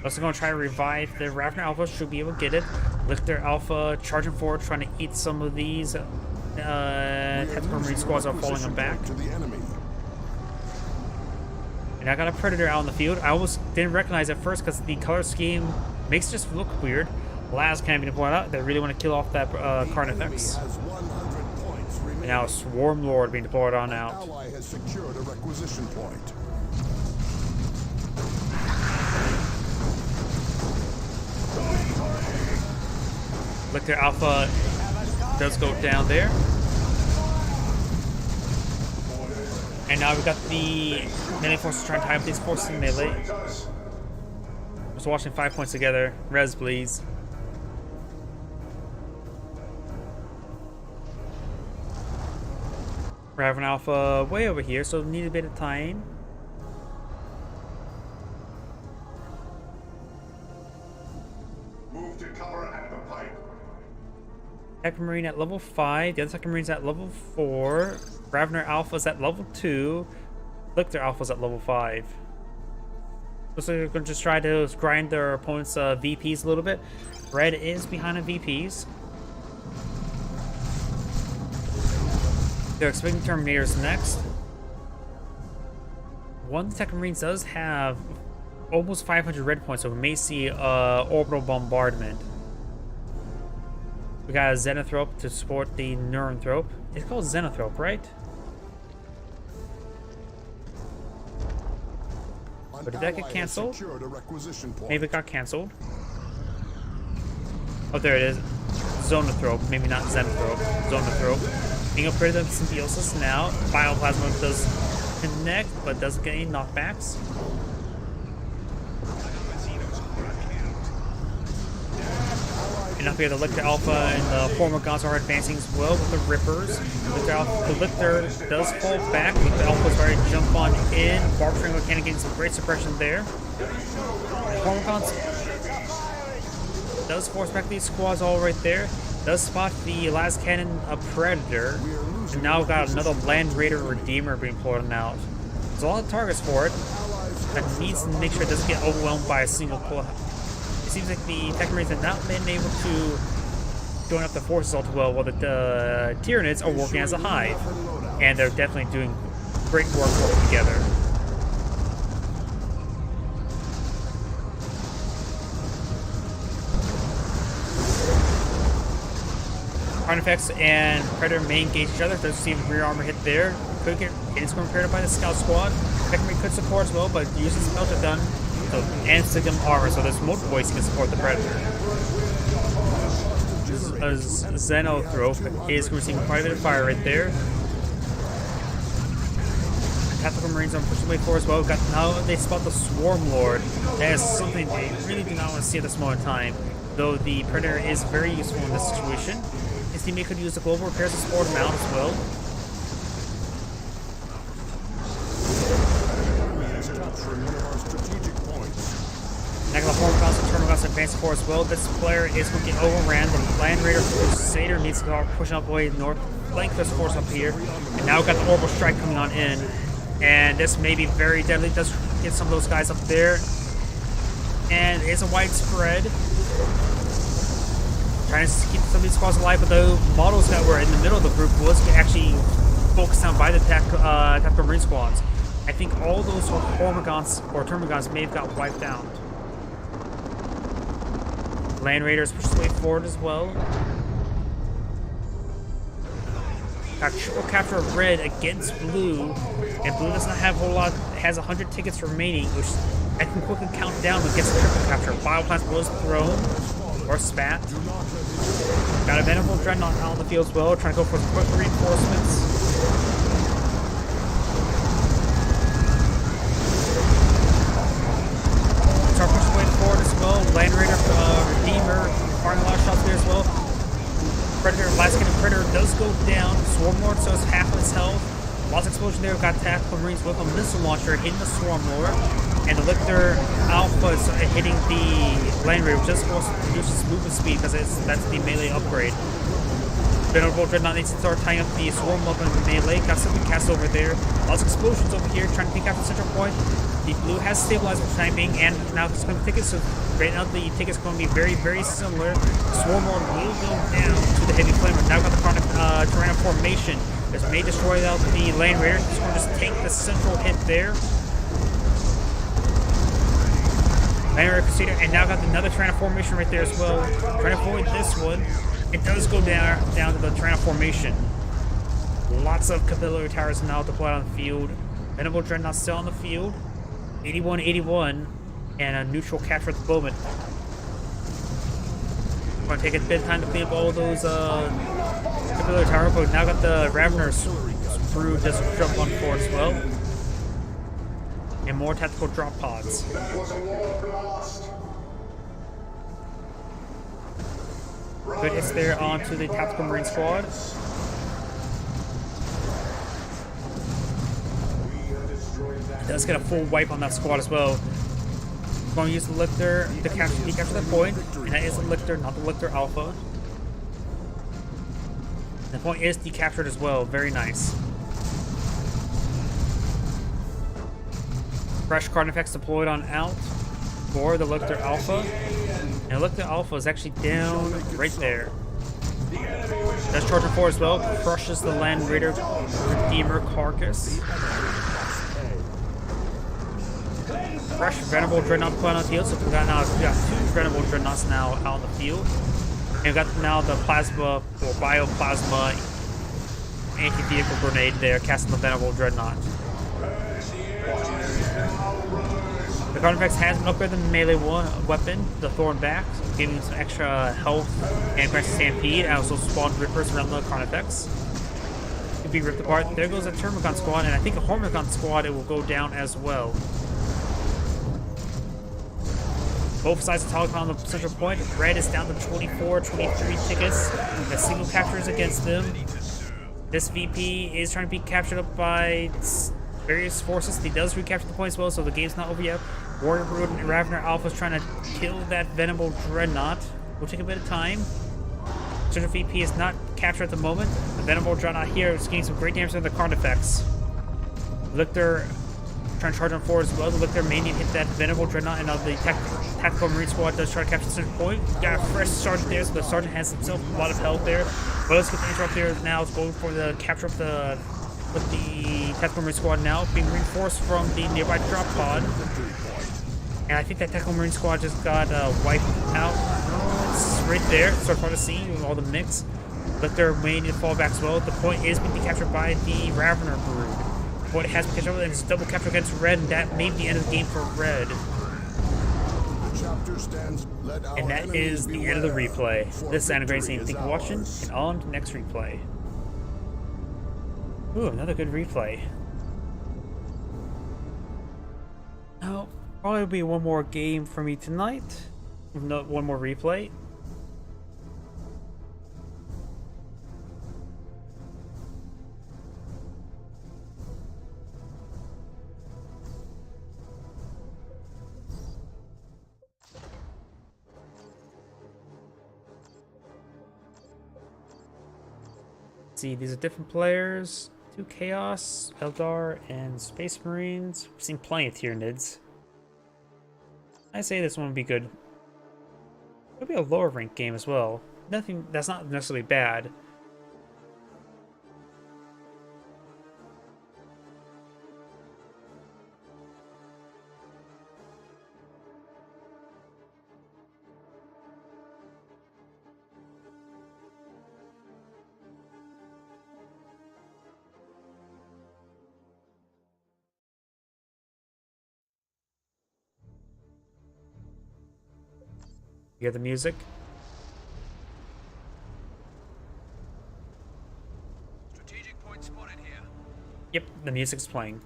Also going to try to revive the Ravner Alpha, should be able to get it. Lictor Alpha charging forward, trying to eat some of these Tactical Marine squads are falling them back. And I got a Predator out in the field. I almost didn't recognize at first because the color scheme makes it just look weird. Last can't be pointed out, they really want to kill off that Carnifex. And now Swarm Lord being deployed on out. Ally has secured a requisition point. Lictor Alpha does go down there. And now we've got the melee forces trying to tie up these forces in melee. Just watching 5 points together. Res, please. Raven Alpha way over here, so need a bit of time. Move to cover at the pipe. Tactical Marine at level 5. The other Tactical Marine's at level 4. Ravener Alpha's at level 2. Lictor Alpha's at level 5. Looks like they're going to just try to grind their opponent's VPs a little bit. Red is behind the VPs. They're expecting Terminators next. One of the Tactical Marines does have almost 500 red points, so we may see orbital bombardment. We got a Xenothrope to support the Neuranthrope. It's called Xenothrope, right? But did that get canceled? Maybe it got canceled. Oh, there it is. Zonothrope, maybe not Xenothrope. Zonothrope. Being upgraded to Symbiosis now. Bioplasma does connect, but doesn't get any knockbacks. And up here, the Lictor Alpha and the Formagons are advancing as well with the Rippers. The Lictor does fall back. The Alpha is ready to jump on in. Barb Strangle Cannon getting some great suppression there. The Formagons does force back these squads all right there. Does spot the last cannon a Predator. And now we've got another Land Raider Redeemer being pulled out. There's a lot of targets for it. That needs to make sure it doesn't get overwhelmed by a single pull. It seems like the Tactical Marines have not been able to join up the forces all too well, while the Tyranids are working as a hive. And they're definitely doing great work working together. Carnifex and Predator may engage each other. Doesn't see rear armor hit there. Could get his repaired by the Scout Squad. Tactical Marine could support as well, but uses Melta Gun. So, and Sigma armor, so there's multiple ways you can support the Predator. Xenothrope is receiving quite a bit of fire right there. Tactical Marines are pushing way forward as well. Now they spot the Swarm Lord. That is something they really do not want to see at this moment in time. Though the Predator is very useful in this situation. His teammate could use the global repairs to support him out as well. Negative Formagons and Termagons advance forward as well. This player is going to get overran. The Land Raider Crusader needs to go pushing up away north. Flank this force up here. And now we've got the Orbital Strike coming on in. And this may be very deadly. It does get some of those guys up there. And it's a widespread. Trying to keep some of these squads alive, but the models that were in the middle of the group was actually focused on by the Tactical Marine squads. I think all those Formagons or Termagons may have got wiped out. Land Raiders push their way forward as well. Got triple capture of red against blue, and blue does not have a whole lot. It has 100 tickets remaining, which I can quickly count down when it gets a triple capture. Bioplasma was thrown or spat. Got a Venerable Dreadnought out on the field as well, trying to go for quick reinforcements. Start pushing way forward as well. Land Raider Redeemer firing a lot of shots there as well. Predator, last cannon Predator does go down. Swarm Lord still has half of his health. Lots of explosion there. We've got Tactical Marines with a missile launcher hitting the Swarm Lord. And the Lictor Alpha is hitting the Land Raider, which just also reduces movement speed because that's the melee upgrade. Venerable Dreadnought needs to start tying up the Swarm up in melee. Got something cast over there. Lots of explosions over here, trying to take out the central point. The blue has stabilized for the time being, and now it's going to take it. So right now the ticket's going to be very, very similar. Swarm Lord will go down to the Heavy Flamer. Now got the Tyranno formation. This may destroy out the Land Raider. It's going to just take the central hit there. Land Raider Crusader, and now got another Tyranno formation right there as well. Trying to avoid this one. It does go down to the Tyranno formation. Lots of Capillary Towers now deployed on the field. Venerable Dreadnought still on the field. 81-81, and a neutral capture at the moment. Going to take a bit of time to clean up all those Capillary Tower, but now got the Raveners through this jump on forward as well. And more tactical drop pods. Good hits there onto the Tactical Marine squad. Does get a full wipe on that squad as well. Going to use the Lictor to decapture that point, and that is the Lictor, not the Lictor Alpha. The point is decaptured as well. Very nice. Fresh card effects deployed on out for the Lictor Alpha. And the Lictor Alpha is actually down right there. That's Charger 4 as well. Crushes the Land Raider Redeemer carcass. Fresh Venerable Dreadnought put on the field. So we got 2 Venerable Dreadnoughts now out on the field. And we got now the Plasma or Bioplasma anti-vehicle grenade there, casting the Venerable Dreadnought. The card effects has been upgraded the melee weapon, the Thorn Back, giving some extra health and grants Stampede, and also spawned Rippers around the card effects. To be ripped apart. There goes a Termagant squad, and I think a Hormagant squad, it will go down as well. Both sides of Telecom on the central point. Red is down to 24, 23 tickets. The single captures against them. This VP is trying to be captured up by various forces. He does recapture the point as well, so the game's not over yet. Warrior Brood and Ravener Alpha is trying to kill that Venerable Dreadnought. Will take a bit of time. Central VP is not captured at the moment. The Venerable Dreadnought here is getting some great damage to the card effects. Lictor trying to charge on forward as well. The Lictor may need to hit that Venerable Dreadnought, and the Tactical Marine squad does try to capture the central point. Got a fresh Sergeant there, so the Sergeant has himself a lot of health there. But let's get the interrupt there now. It's going for the capture of the Tactical Marine squad now, being reinforced from the nearby drop pod. And I think that Tactical Marine squad just got wiped out. It's right there. It's hard to see with all the mix. Lictor may need to fall back as well. The point is being captured by the Ravener Brood. The point has been captured, and it's double capture against Red, and that may be the end of the game for Red. And that is the end of the replay. This is Anna saying thank you for watching, and on to the next replay. Ooh, another good replay. Now, probably be one more game for me tonight. No, one more replay. See, these are different players. 2 Chaos, Eldar, and Space Marines. We've seen plenty of Tyranids. I say this one would be good. It'll be a lower rank game as well. Nothing that's not necessarily bad. You hear the music? Strategic point spotted here. Yep, the music's playing.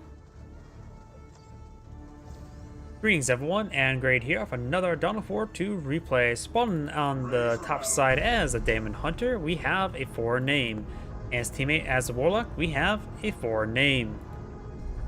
Greetings everyone, and Grade here of another Dawn of War 2 replay. Spawning on the top side as a Daemon Hunter, we have a foreign name. As teammate as a Warlock, we have a foreign name.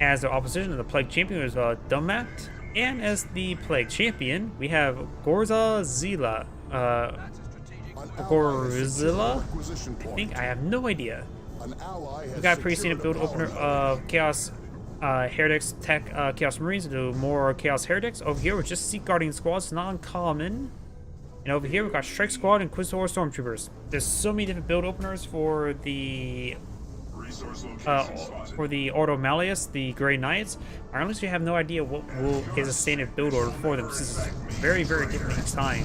As the opposition of the Plague Champion is Dumat, And as the Plague Champion, we have Gorzilla. An ally has Gorzilla? secured an acquisition I point. think I have no idea. An ally has We got a pretty standard secured build a opener power of Chaos Heretics, Tech Chaos Marines to do more Chaos Heretics. Over here, we just Sea Guardian Squads, not uncommon. And over here, we've got Strike Squad and Inquisitor Stormtroopers. There's so many different build openers for the Ordo Malleus, the Grey Knights. I honestly have no idea what is a standard build order for them. This is very, very different each time.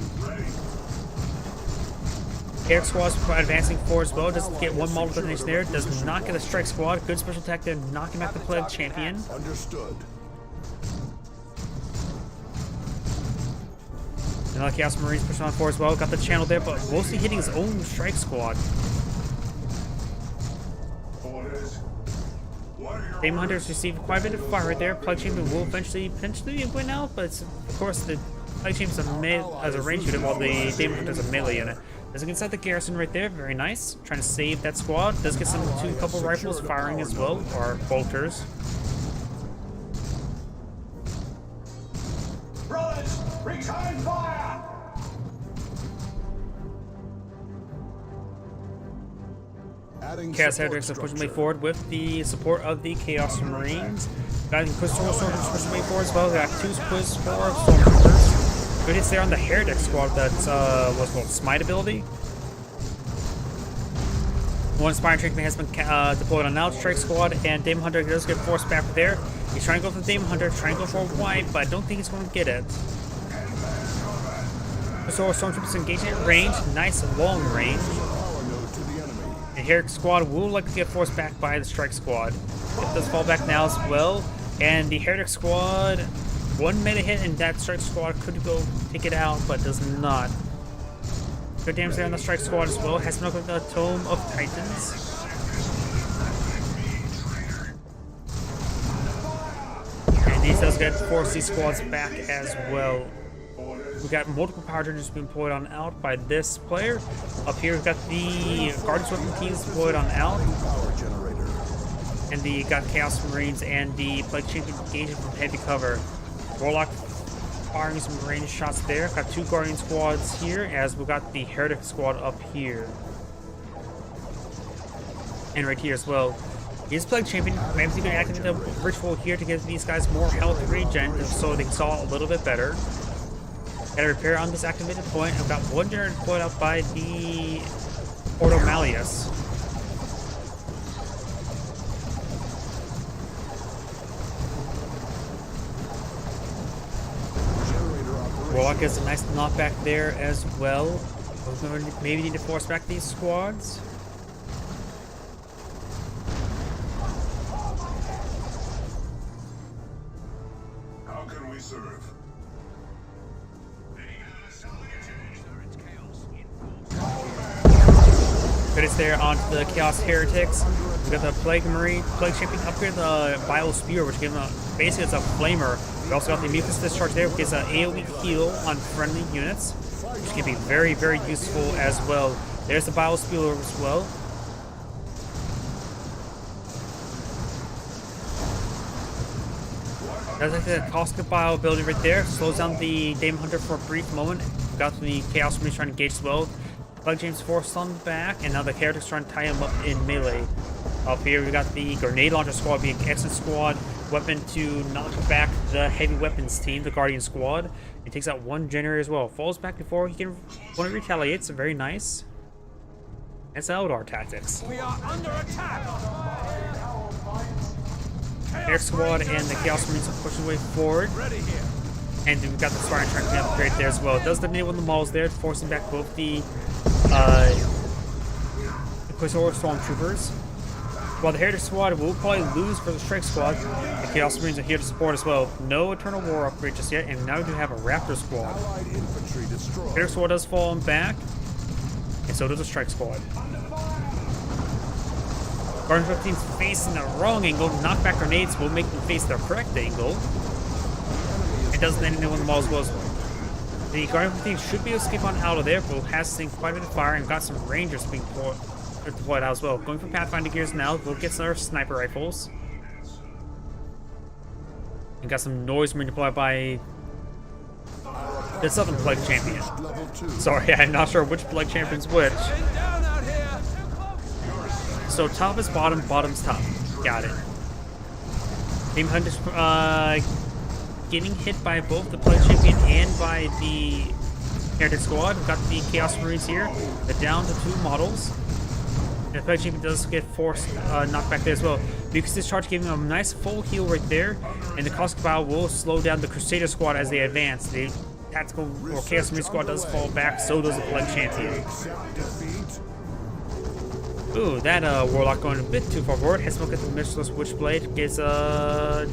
Air Squad's advancing forward as well. Does get one model detonation there. Does not get a Strike Squad. Good special attack there, knocking back the Plague Champion. Understood. Another Chaos Marines pushing on forward as well. Got the channel there, but mostly hitting his own Strike Squad. Demon Hunters received quite a bit of fire right there. Plague Champion will eventually win out, but of course the Plague Champion's as a range unit while the Demon Hunter's a melee unit. Does it inside the garrison right there, very nice. Trying to save that squad. Does get some couple rifles firing as well, or bolters. Brothers, return fire! Adding Chaos support Heretics are pushing way structure. forward with the support of the Chaos Marines. Got Inquisitor Stormtroopers pushing way forward as well. Got 2 Quiz 4 Stormtroopers. Good hits there on the Heretic squad. That's what's called Smite ability. One Inspiring Treatment has been deployed on now. Strike Squad, and Demon Hunter does get forced back there. He's trying to go for the Demon Hunter, trying to go for a wipe, but I don't think he's going to get it. So Stormtroopers engaging at range, nice long range. Power node to the enemy. The Heretic Squad will likely get forced back by the Strike Squad. It does fall back now as well, and the Heretic Squad, one meta hit, and that Strike Squad could go take it out, but does not. Good damage there on the Strike Squad as well. Has knocked with the Tome of Titans. And these does get force these squads back as well. We got multiple power generators being deployed on out by this player. Up here we've got the Guardians weapon teams deployed on out. Power generator. And the got Chaos Marines and the Plague Champion engaging from heavy cover. Warlock firing some range shots there. Got 2 Guardian squads here, as we got the Heretic squad up here. And right here as well. Here's Plague Champion. Maybe he's going to activate the ritual here to give these guys more health regen so they can saw a little bit better. Got a repair on this activated point. I've got 1 generator deployed out by the Ordo Malleus. Warlock gets a nice knockback there as well. We're going to maybe need to force back these squads. How can we serve? Good hits there onto the Chaos Heretics. We got the Plague Champion up here, the Bile Spear, which gives him basically it's a flamer. We also got the Mucus Discharge there, which gives an AoE heal on friendly units, which can be very, very useful as well. There's the Bile Spear as well. That's like the Caustic Bile ability right there. Slows down the Demon Hunter for a brief moment. We got the Chaos Marines trying to engage as well. Plague James forced on back, and now the Heretics trying to tie him up in melee. Up here we got the Grenade Launcher Squad being excellent squad weapon to knock back the Heavy Weapons team, the Guardian Squad. It takes out 1 generator as well. Falls back before he can retaliate, so very nice. That's Eldar tactics. We are under attack! Air Squad and the Chaos Marines are pushing way forward. Ready here. And we've got the Spartan trying to upgrade there as well. It does eliminate one of the models there, forcing back both the Inquisitor Stormtroopers. While the Heretic Squad will probably lose for the Strike Squad, the Chaos Marines are here to support as well. No Eternal War upgrade just yet, and now we do have a Raptor Squad. Allied infantry destroyed. Heretic Squad does fall on back, and so does the Strike Squad. Guardians team's facing the wrong angle. Knockback grenades will make them face the correct angle. It doesn't end anyone on the wall as well. The Guardian team should be able to escape on out of there, but has seen quite a bit of fire and got some Rangers being deployed out as well. Going for Pathfinder gears now. We'll get our sniper rifles. And got some Noise Marine deployed by the Southern Plague Champion. Level 2. Sorry, I'm not sure which Plague Champion's which. Getting down out here. So top is bottom, bottom's top. Got it. Demon Hunter's getting hit by both the Plague Champion and by the Heretic Squad. We've got the Chaos Marines here. They're down to 2 models. And the Plague Champion does get forced knocked back there as well. Mucus Discharge giving him a nice full heal right there. And the Caustic Cabal will slow down the Crusader Squad as they advance. The Tactical or Chaos Marine Squad does fall back, so does the Plague Champion. Accept defeat. Ooh, that Warlock going a bit too far forward. Head Smoke at the Merciless Witchblade gets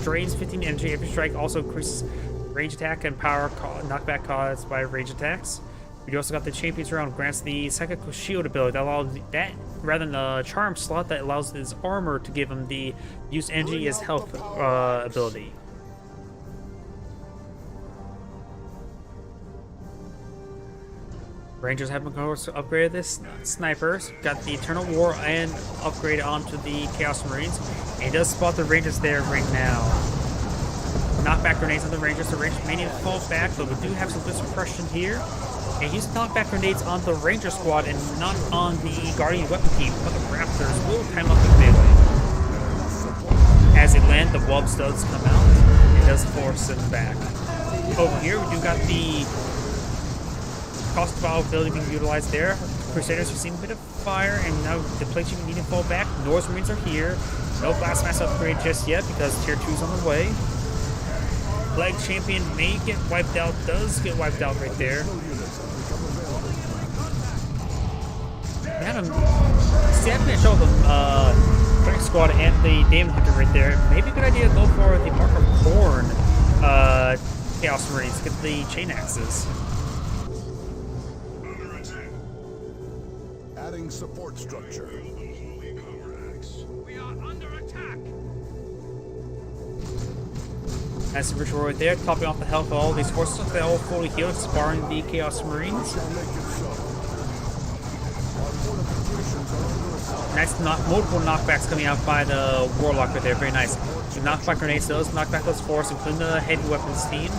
drains 15 energy every strike, also increases range attack and power knockback caused by range attacks. We also got the Champion's Round, grants the Psychical Shield ability that allows that rather than a charm slot that allows his armor to give him the use energy as health ability. Rangers have, of course, upgraded this snipers, got the Eternal War and upgraded onto the Chaos Marines. And he does spot the Rangers there right now. Knockback grenades on the Rangers. The Rangers may need to fall back, but we do have some good suppression here. And use knockback grenades on the Ranger squad and not on the Guardian weapon team, but the Raptors will time up the melee. As they land, the Wubs does come out. It does force them back. Over here, we do got the Cost Cabal ability being utilized there. Crusaders receiving a bit of fire, and now the Plague Champion need to fall back. Norse Marines are here. No Blast Mass upgrade just yet because Tier 2's on the way. Plague Champion may get wiped out, does get wiped out right there. See, I'm going to show them Drake Squad and the Demon Hunter right there. Maybe a good idea to go for the Mark of Khorne Chaos Marines, get the chain axes. Adding support structure. We are under attack. That's the ritual right there, topping off the health of all these forces. They're all fully healed, sparring the Chaos Marines. Nice multiple knockbacks coming out by the Warlock right there, very nice. The knockback grenades those, knock back those forces, including the heavy weapons team.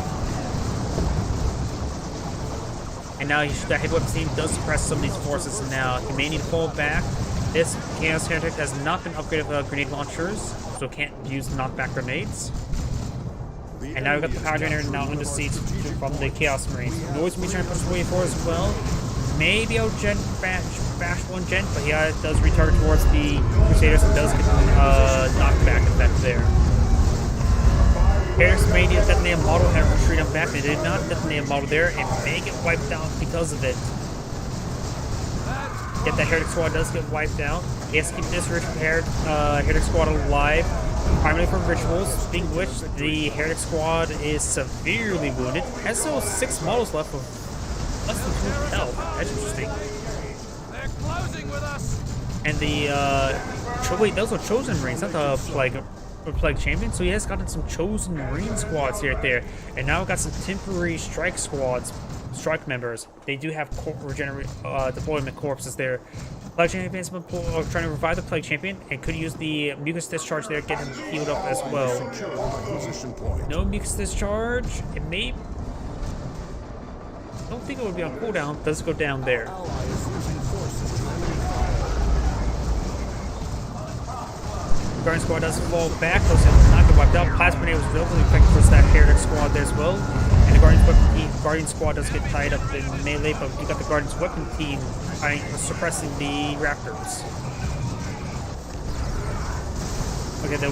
And now that heavy weapons team does suppress some of these forces now. He may need to fall back. This Chaos Heretic has not been upgraded with grenade launchers, so can't use knockback grenades. And now we've got the Power Generator now under siege from the Chaos Marines. Noise Marines trying to push his way forward as well. Maybe out bash one gent, but yeah, it does retarget towards the Crusaders and does get knockback effect there. Harris may need to detonate a model and retreat them back. They did not detonate a model there and may get wiped out because of it. Yet the Heretic Squad does get wiped out. He has to keep this Heretic Squad alive, primarily for rituals, being which the Heretic Squad is severely wounded. Has those 6 models left with less than 2 health. That's interesting. They're closing with us. And the wait, those are Chosen Marines, not the Plague Champion. So he has gotten some Chosen Marine squads here there, and now we've got some temporary strike squads, strike members. They do have deployment corpses there. Plague Champion has been trying to revive the Plague Champion and could use the Mucus Discharge there, get him healed up as well. No Mucus Discharge. It may. I don't think it would be on cooldown. Does go down there. Guardian Squad doesn't fall back. Those have not get wiped out. Plasma Grenade was relatively effective for that Heretic Squad there as well. And the Guardian Squad does get tied up in melee, but you got the Guardian's weapon team suppressing the Raptors. Okay, the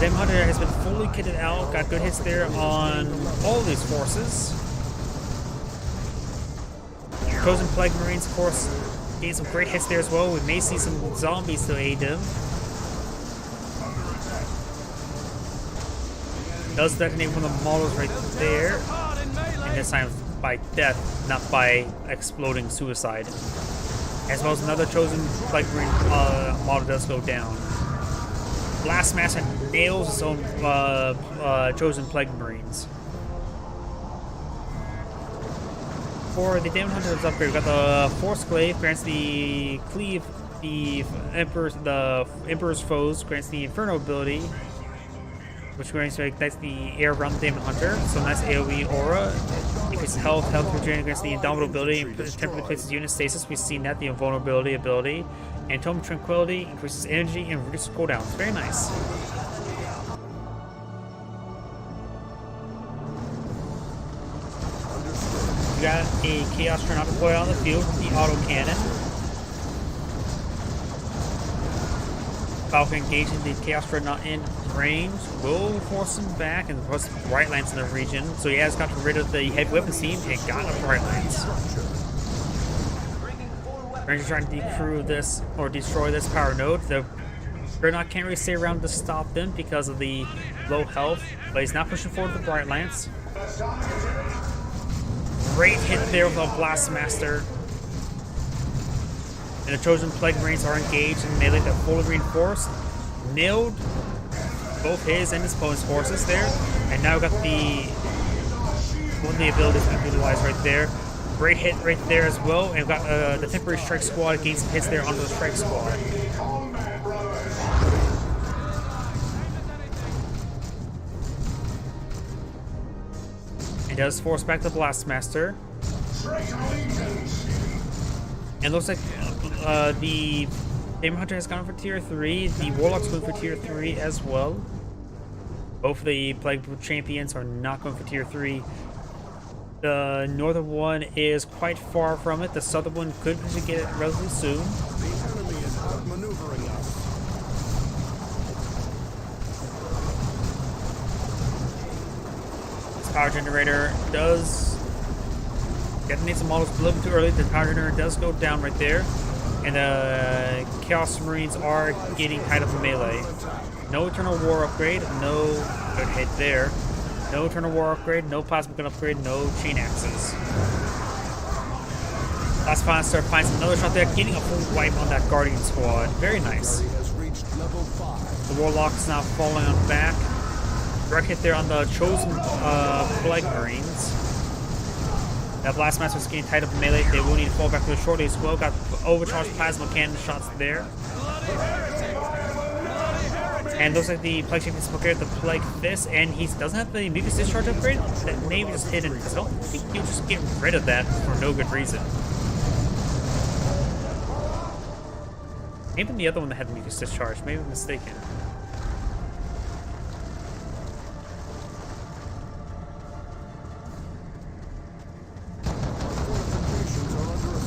Demon Hunter has been fully kitted out. Got good hits there on all of these forces. Chosen Plague Marines, of course, gained some great hits there as well. We may see some zombies to aid them. Does detonate one of the models right there. And this time by death, not by exploding suicide. As well as another Chosen Plague Marine model does go down. Blast Master nails his own Chosen Plague Marines. For the Demon Hunter's upgrade, we've got the Force Glaive, grants the Cleave, the Emperor's foes, grants the Inferno ability. which we're going to ignites the air around the Demon Hunter. So nice AoE aura. Increases health regen against the Indomitable ability, and temporarily places unit stasis. We've seen that, the invulnerability ability. And Tome of Tranquility increases energy and reduces cooldowns. Very nice. We got a Chaos Dreadnought deployed on the field with the auto cannon. Falcon engaging the Chaos Dreadnought in range will force him back and force Bright Lance in the region. So he has gotten rid of the heavy weapon team and got a Bright Lance. Rangers trying to decrew this or destroy this power node. The Dreadnought can't really stay around to stop them because of the low health, but he's not pushing forward with the Bright Lance. Great hit there with a Blastmaster. And the Chosen Plague Marines are engaged in melee that fully reinforced. Nailed both his and his opponent's forces there. And now got the one of the abilities being utilized right there. Great hit right there as well. And got the temporary strike squad gains some hits there onto the strike squad. Does force back the Blastmaster. And looks like the Demon Hunter has gone for tier 3. The Warlock's going for tier 3 as well. Both of the Plague champions are not going for tier 3. The northern one is quite far from it. The southern one could potentially get it relatively soon. The enemy is outmaneuvering us. Power generator does detonate some models a little bit too early. The power generator does go down right there, and the Chaos Marines are getting tied up in melee. No Eternal War upgrade, no good hit there. No Eternal War upgrade, no Plasma Gun upgrade, no Chain Axes. Last final start finds another shot there, getting a full wipe on that Guardian squad. Very nice. Has reached level 5. The Warlock is now falling on back. Direct hit there on the Chosen Plague Marines. That Blastmaster is getting tied up in melee. They will need to fall back to the shortly as well. Got overcharged plasma cannon shots there. And looks like the Plague Champion is prepared to Plague this, and he doesn't have the Mucus Discharge upgrade. That maybe just hidden, because I don't think he'll just get rid of that for no good reason. Maybe the other one that had the Mucus Discharge. Maybe I'm mistaken.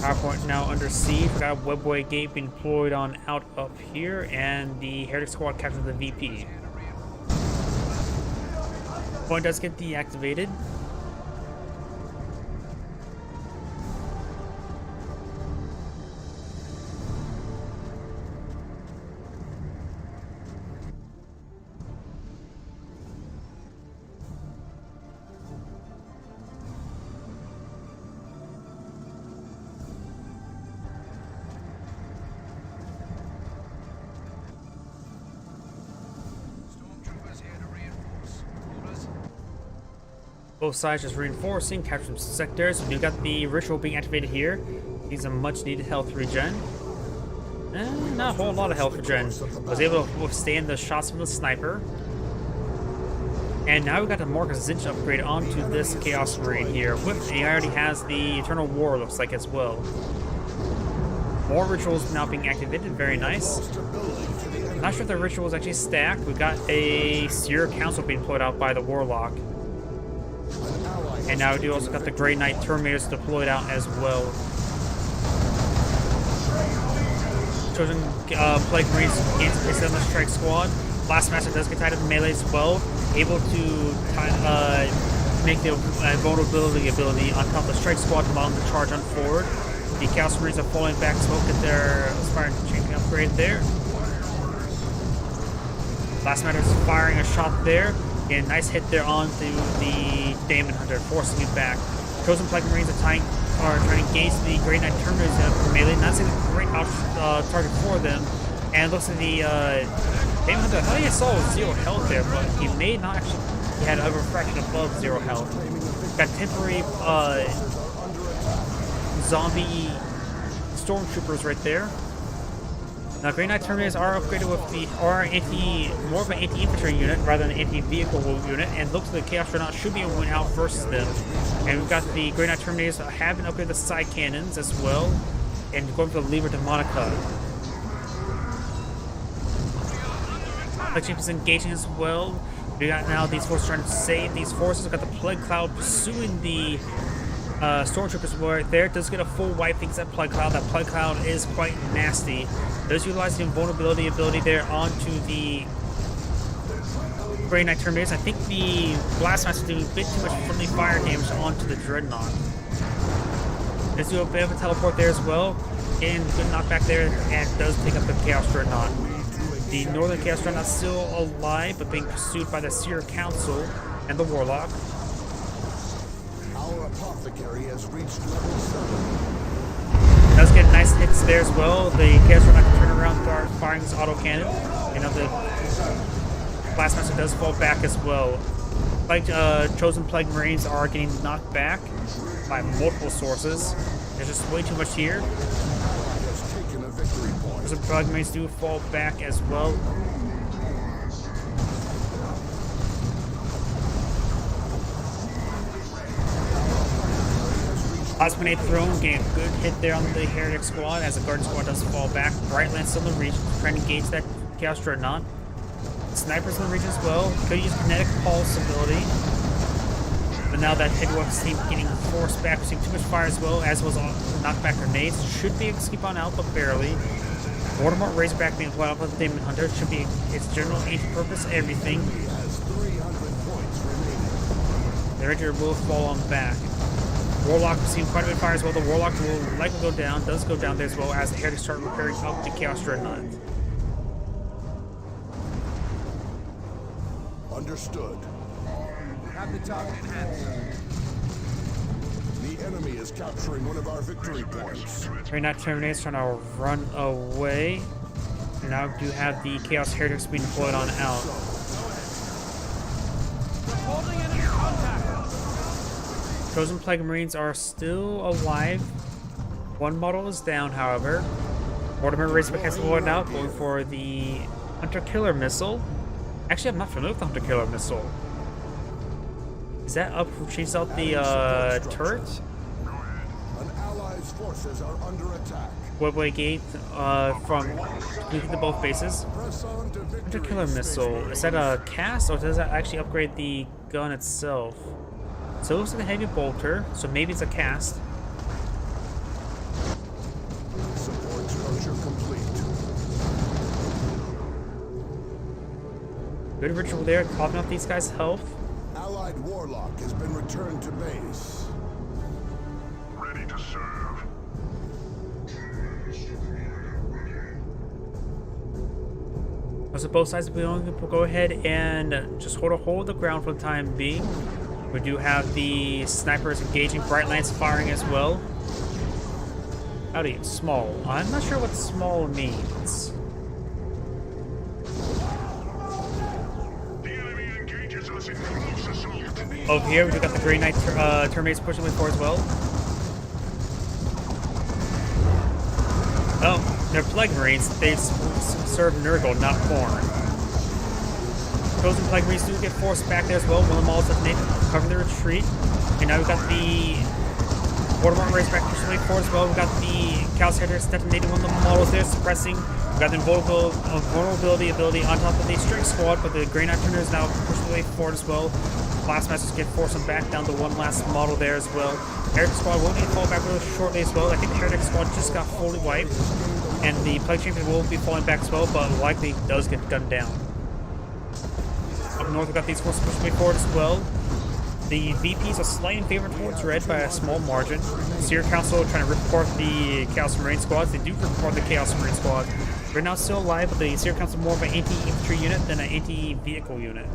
PowerPoint now under siege. We got a Webway Gate being deployed on out up here, and the Heretic Squad captured the VP. Point does get deactivated. Both sides just reinforcing, capturing some sectors. We got the ritual being activated here. He's a much needed health regen. Not a whole lot of health regen. Was able to withstand the shots from the sniper. And now we got the Marcus Zinch upgrade onto this Chaos Marine here. He already has the Eternal War, looks like, as well. More rituals now being activated, very nice. Not sure if the ritual is actually stacked. We got a Seer Council being deployed out by the Warlock. And now we also got the Grey Knight Terminators deployed out as well. Chosen Plague Marines gains a place on the Strike Squad. Blastmaster does get tied up in melee as well. Able to make the vulnerability ability on top of the Strike Squad to allow them to charge on forward. The Chaos Marines are falling back as well, get their Aspiring Champion upgrade there. Blastmaster is firing a shot there. Again, nice hit there onto the Demon Hunter, forcing it back. Chosen Plague Marines are trying to engage the Grey Knight Terminators from melee. Not saying a great target for them. And it looks like the Demon Hunter, I thought he saw 0 health there, but he may not actually. He had a refraction above 0 health. Got temporary zombie stormtroopers right there. Now, Grey Knight Terminators are upgraded with the more of an anti-infantry unit rather than an anti-vehicle unit, and looks like the Chaos Dreadnought should be able to win out versus them. And we've got the Grey Knight Terminators have been upgraded with side cannons as well, and going for the Libra Demonica. Plague Champ is engaging as well. We got now these forces trying to save these forces. We've got the Plague Cloud pursuing the Stormtroopers right there. Does get a full wipe thanks to that Plague Cloud. That Plague Cloud is quite nasty. Does utilize the invulnerability ability there onto the Grey Knight Terminators. I think the Blastmaster is doing a bit too much friendly fire damage onto the Dreadnought. Does do a bit of a teleport there as well. And good knockback there, and does take up the Chaos Dreadnought. The Northern Chaos Dreadnought still alive, but being pursued by the Seer Council and the Warlock. Our apothecary has reached level 7. Does get nice hits there as well. The Chaos Dreadnought can turn around, start firing his autocannon. And now the Blastmaster does fall back as well. Chosen Plague Marines are getting knocked back by multiple sources. There's just way too much here. Has taken a victory point. Chosen Plague Marines do fall back as well. Osmanate Throne getting a good hit there on the Heretic Squad as the Guardian Squad does fall back. Bright Lance still in the region, trying to engage that Chaos Dreadnought. Snipers in the region as well. Could use Kinetic Pulse ability. But now that Heavy Weapons team getting forced back, receiving too much fire as well, as was knockback grenades. Should be able to skip on out, but barely. Voldemort Razorback being applied off of the Demon Hunter. Should be its general anti-purpose, everything. He has 300 points remaining. The Ranger will fall on back. Warlock receiving quite a bit of fire as well. The Warlock will likely go down, does go down there as well as the Heretics start repairing up the Chaos Dreadnought. Understood. Have the target in hand. The enemy is capturing one of our victory points. Grey Knight Terminators trying to run away. And now do have the Chaos Heretics being deployed on out. Reporting enemy contact. Chosen Plague Marines are still alive. One model is down, however. Mortimer Razorback has deployed out, going for the Hunter Killer Missile. Actually, I'm not familiar with the Hunter Killer Missile. Is that up who chases out the turret? An ally's forces are under attack. Webway Gate from the both bases. Press on to victory. Hunter Killer Missile. Is that a cast or does that actually upgrade the gun itself? So it looks like a heavy bolter, so maybe it's a cast. Support structure complete. Good ritual there, topping up these guys' health. Allied Warlock has been returned to base. Ready to serve. So both sides will go ahead and just hold the ground for the time being. We do have the snipers engaging, Bright Lance firing as well. Howdy, small. I'm not sure what small means. The enemy engages us in close assault. Over here, we do got the Grey Knight Terminators pushing way forward as well. Oh, they're Plague Marines. They serve Nurgle, not Khorne. Chosen Plague Marines do get forced back there as well. One of the models detonated, cover the retreat. And now we've got the Voldemort Razorback pushing way forward as well. We've got the Chaos Heretics detonating one of the models there, suppressing. We've got the vulnerability ability on top of the Strike Squad, but the Grey Knight Terminators now pushing way forward as well. Blastmasters get forced them back down to one last model there as well. Heretic Squad will need to fall back really shortly as well. I think the Heretic Squad just got fully wiped. And the Plague Champion will be falling back as well, but likely does get gunned down. Up north, we've got these forces pushing way forward as well. The VPs are slightly in favor towards red by a small margin. Seer Council trying to report the Chaos Marine squads. They do report the Chaos Marine squad. Right now still alive, but the Seer Council more of an anti-infantry unit than an anti-vehicle unit.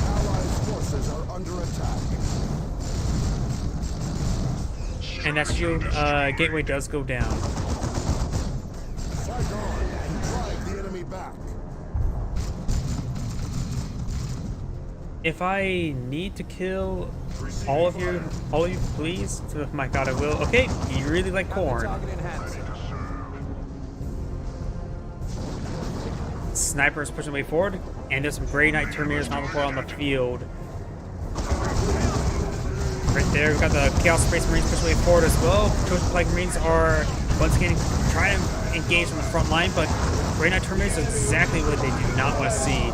Allies forces are under attack. And that shield gateway does go down. Fight on and drive the enemy back. If I need to kill All of you, please. Oh my god, I will. Okay, you really like corn. Target enhanced. Snipers pushing the way forward, and there's some Grey Knight Terminators on the field. Right there, we've got the Chaos Space Marines pushing the way forward as well. Chosen Plague Marines are once again trying to engage on the front line, but Grey Knight Terminators are exactly what they do not want to see.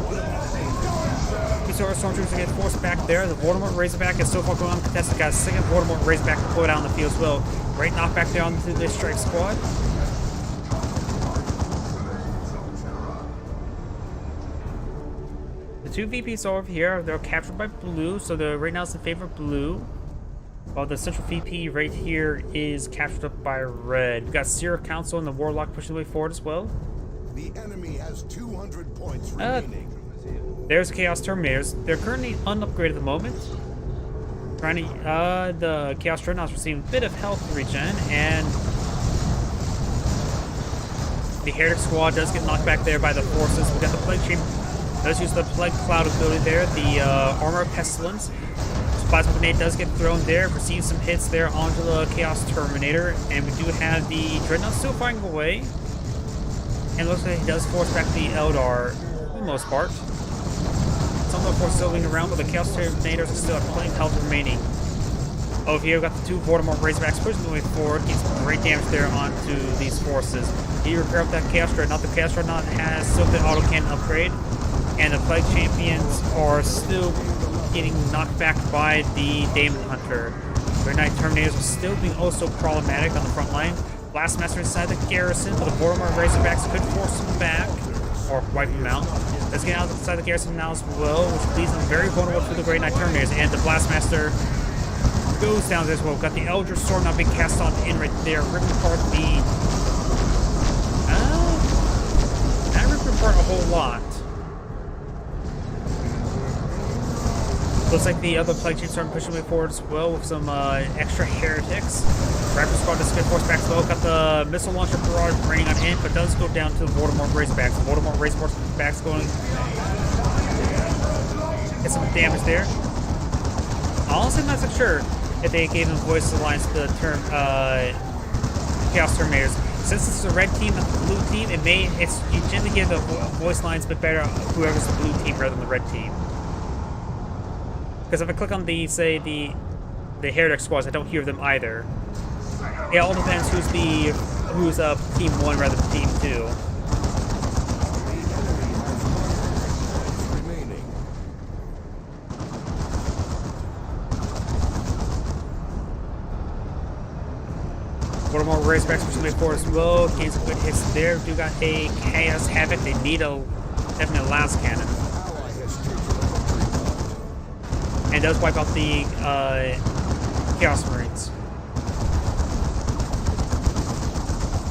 These are Stormtroopers get forced back there. The Voldemort Razorback is still fucking uncontested. Got a second Voldemort Razorback to pull it out on the field as well. Great knockback there onto the strike squad. The two VPs are over here. They're captured by blue, so they're right now it's in favor of blue. While the central VP right here is captured up by red. We've got Seer Council and the Warlock pushing the way forward as well. The enemy has 200 points remaining. There's Chaos Terminators. They're currently unupgraded at the moment. The Chaos Dreadnoughts receiving a bit of health regen, and the Heretic Squad does get knocked back there by the forces. We got the Plague Chain. Does use the Plague Cloud ability there. The Armor of Pestilence. Plasma Grenade does get thrown there. Receives some hits there onto the Chaos Terminator, and we do have the Dreadnought still fighting away. And looks like he does force back the Eldar for the most part. Some of the forces still moving around, but the Chaos Terminators are still at plenty of health remaining. Over here, we've got the two Voldemort Razorbacks pushing the way forward. Gets some great damage there onto these forces. He repair up that Chaos Dreadnought. The Chaos Dreadnought has still the autocannon upgrade, and the Plague Champions are still getting knocked back by the Daemon Hunter. Grey Knight Terminators are still being also problematic on the front line. Blastmaster inside the garrison, but the Voldemort Razorbacks could force them back or wipe them out. Let's get out inside the garrison now as well, which leaves them very vulnerable to the Grey Knight Terminators, and the Blastmaster goes down as well. Got the Eldritch Sword now being cast on in right there, ripping apart the not ripping apart a whole lot. Looks like the other Plague Chains starting pushing way forward as well with some extra heretics. Raptor Squad does get forced back as well. Got the missile launcher barrage raining on in, but does go down to the Voldemort Razorbacks. The Voldemort Razorbacks going get some damage there. Honestly, I'm not so sure if they gave them voice alliance to the term Chaos Terminators. Since this is a red team and the blue team, you generally give the voice lines a bit better whoever's the blue team rather than the red team. Because if I click on the Heretic Squads, I don't hear them either. It all depends who's team 1 rather than team 2. Voldemort Razorbacks pushing the way forward as well. Gains some good hits there. Do got a Chaos Havoc. They need definitely a last cannon. And does wipe out the Chaos Marines.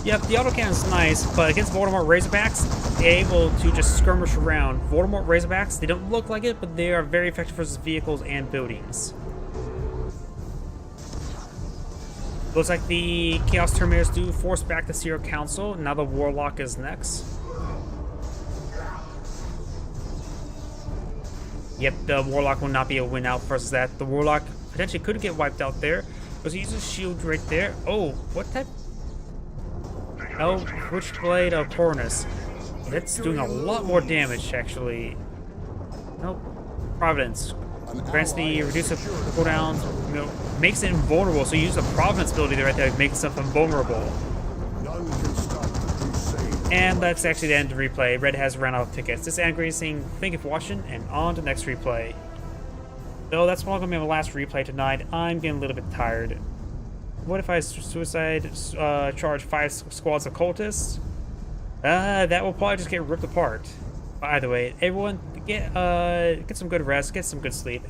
Yep, the autocannon's nice, but against Voldemort Razorbacks, they're able to just skirmish around. Voldemort Razorbacks, they don't look like it, but they are very effective versus vehicles and buildings. Looks like the Chaos Terminators do force back the Seer Council. Now the Warlock is next. Yep, the Warlock will not be a win out versus that. The Warlock potentially could get wiped out there. Because he uses shield right there. Oh, what type? Oh, Switchblade of Cornus. That's doing a lot more damage, actually. Nope. Providence. Grants the reduce cooldowns, makes it invulnerable. So you use the Providence ability right there to make stuff invulnerable. And that's actually the end of the replay. Red has run out of tickets. This is Angry saying thank you for watching, and on to the next replay. So that's probably going to be my last replay tonight. I'm getting a little bit tired. What if I suicide charge 5 squads of cultists? That will probably just get ripped apart. By the way, everyone, get some good rest, get some good sleep.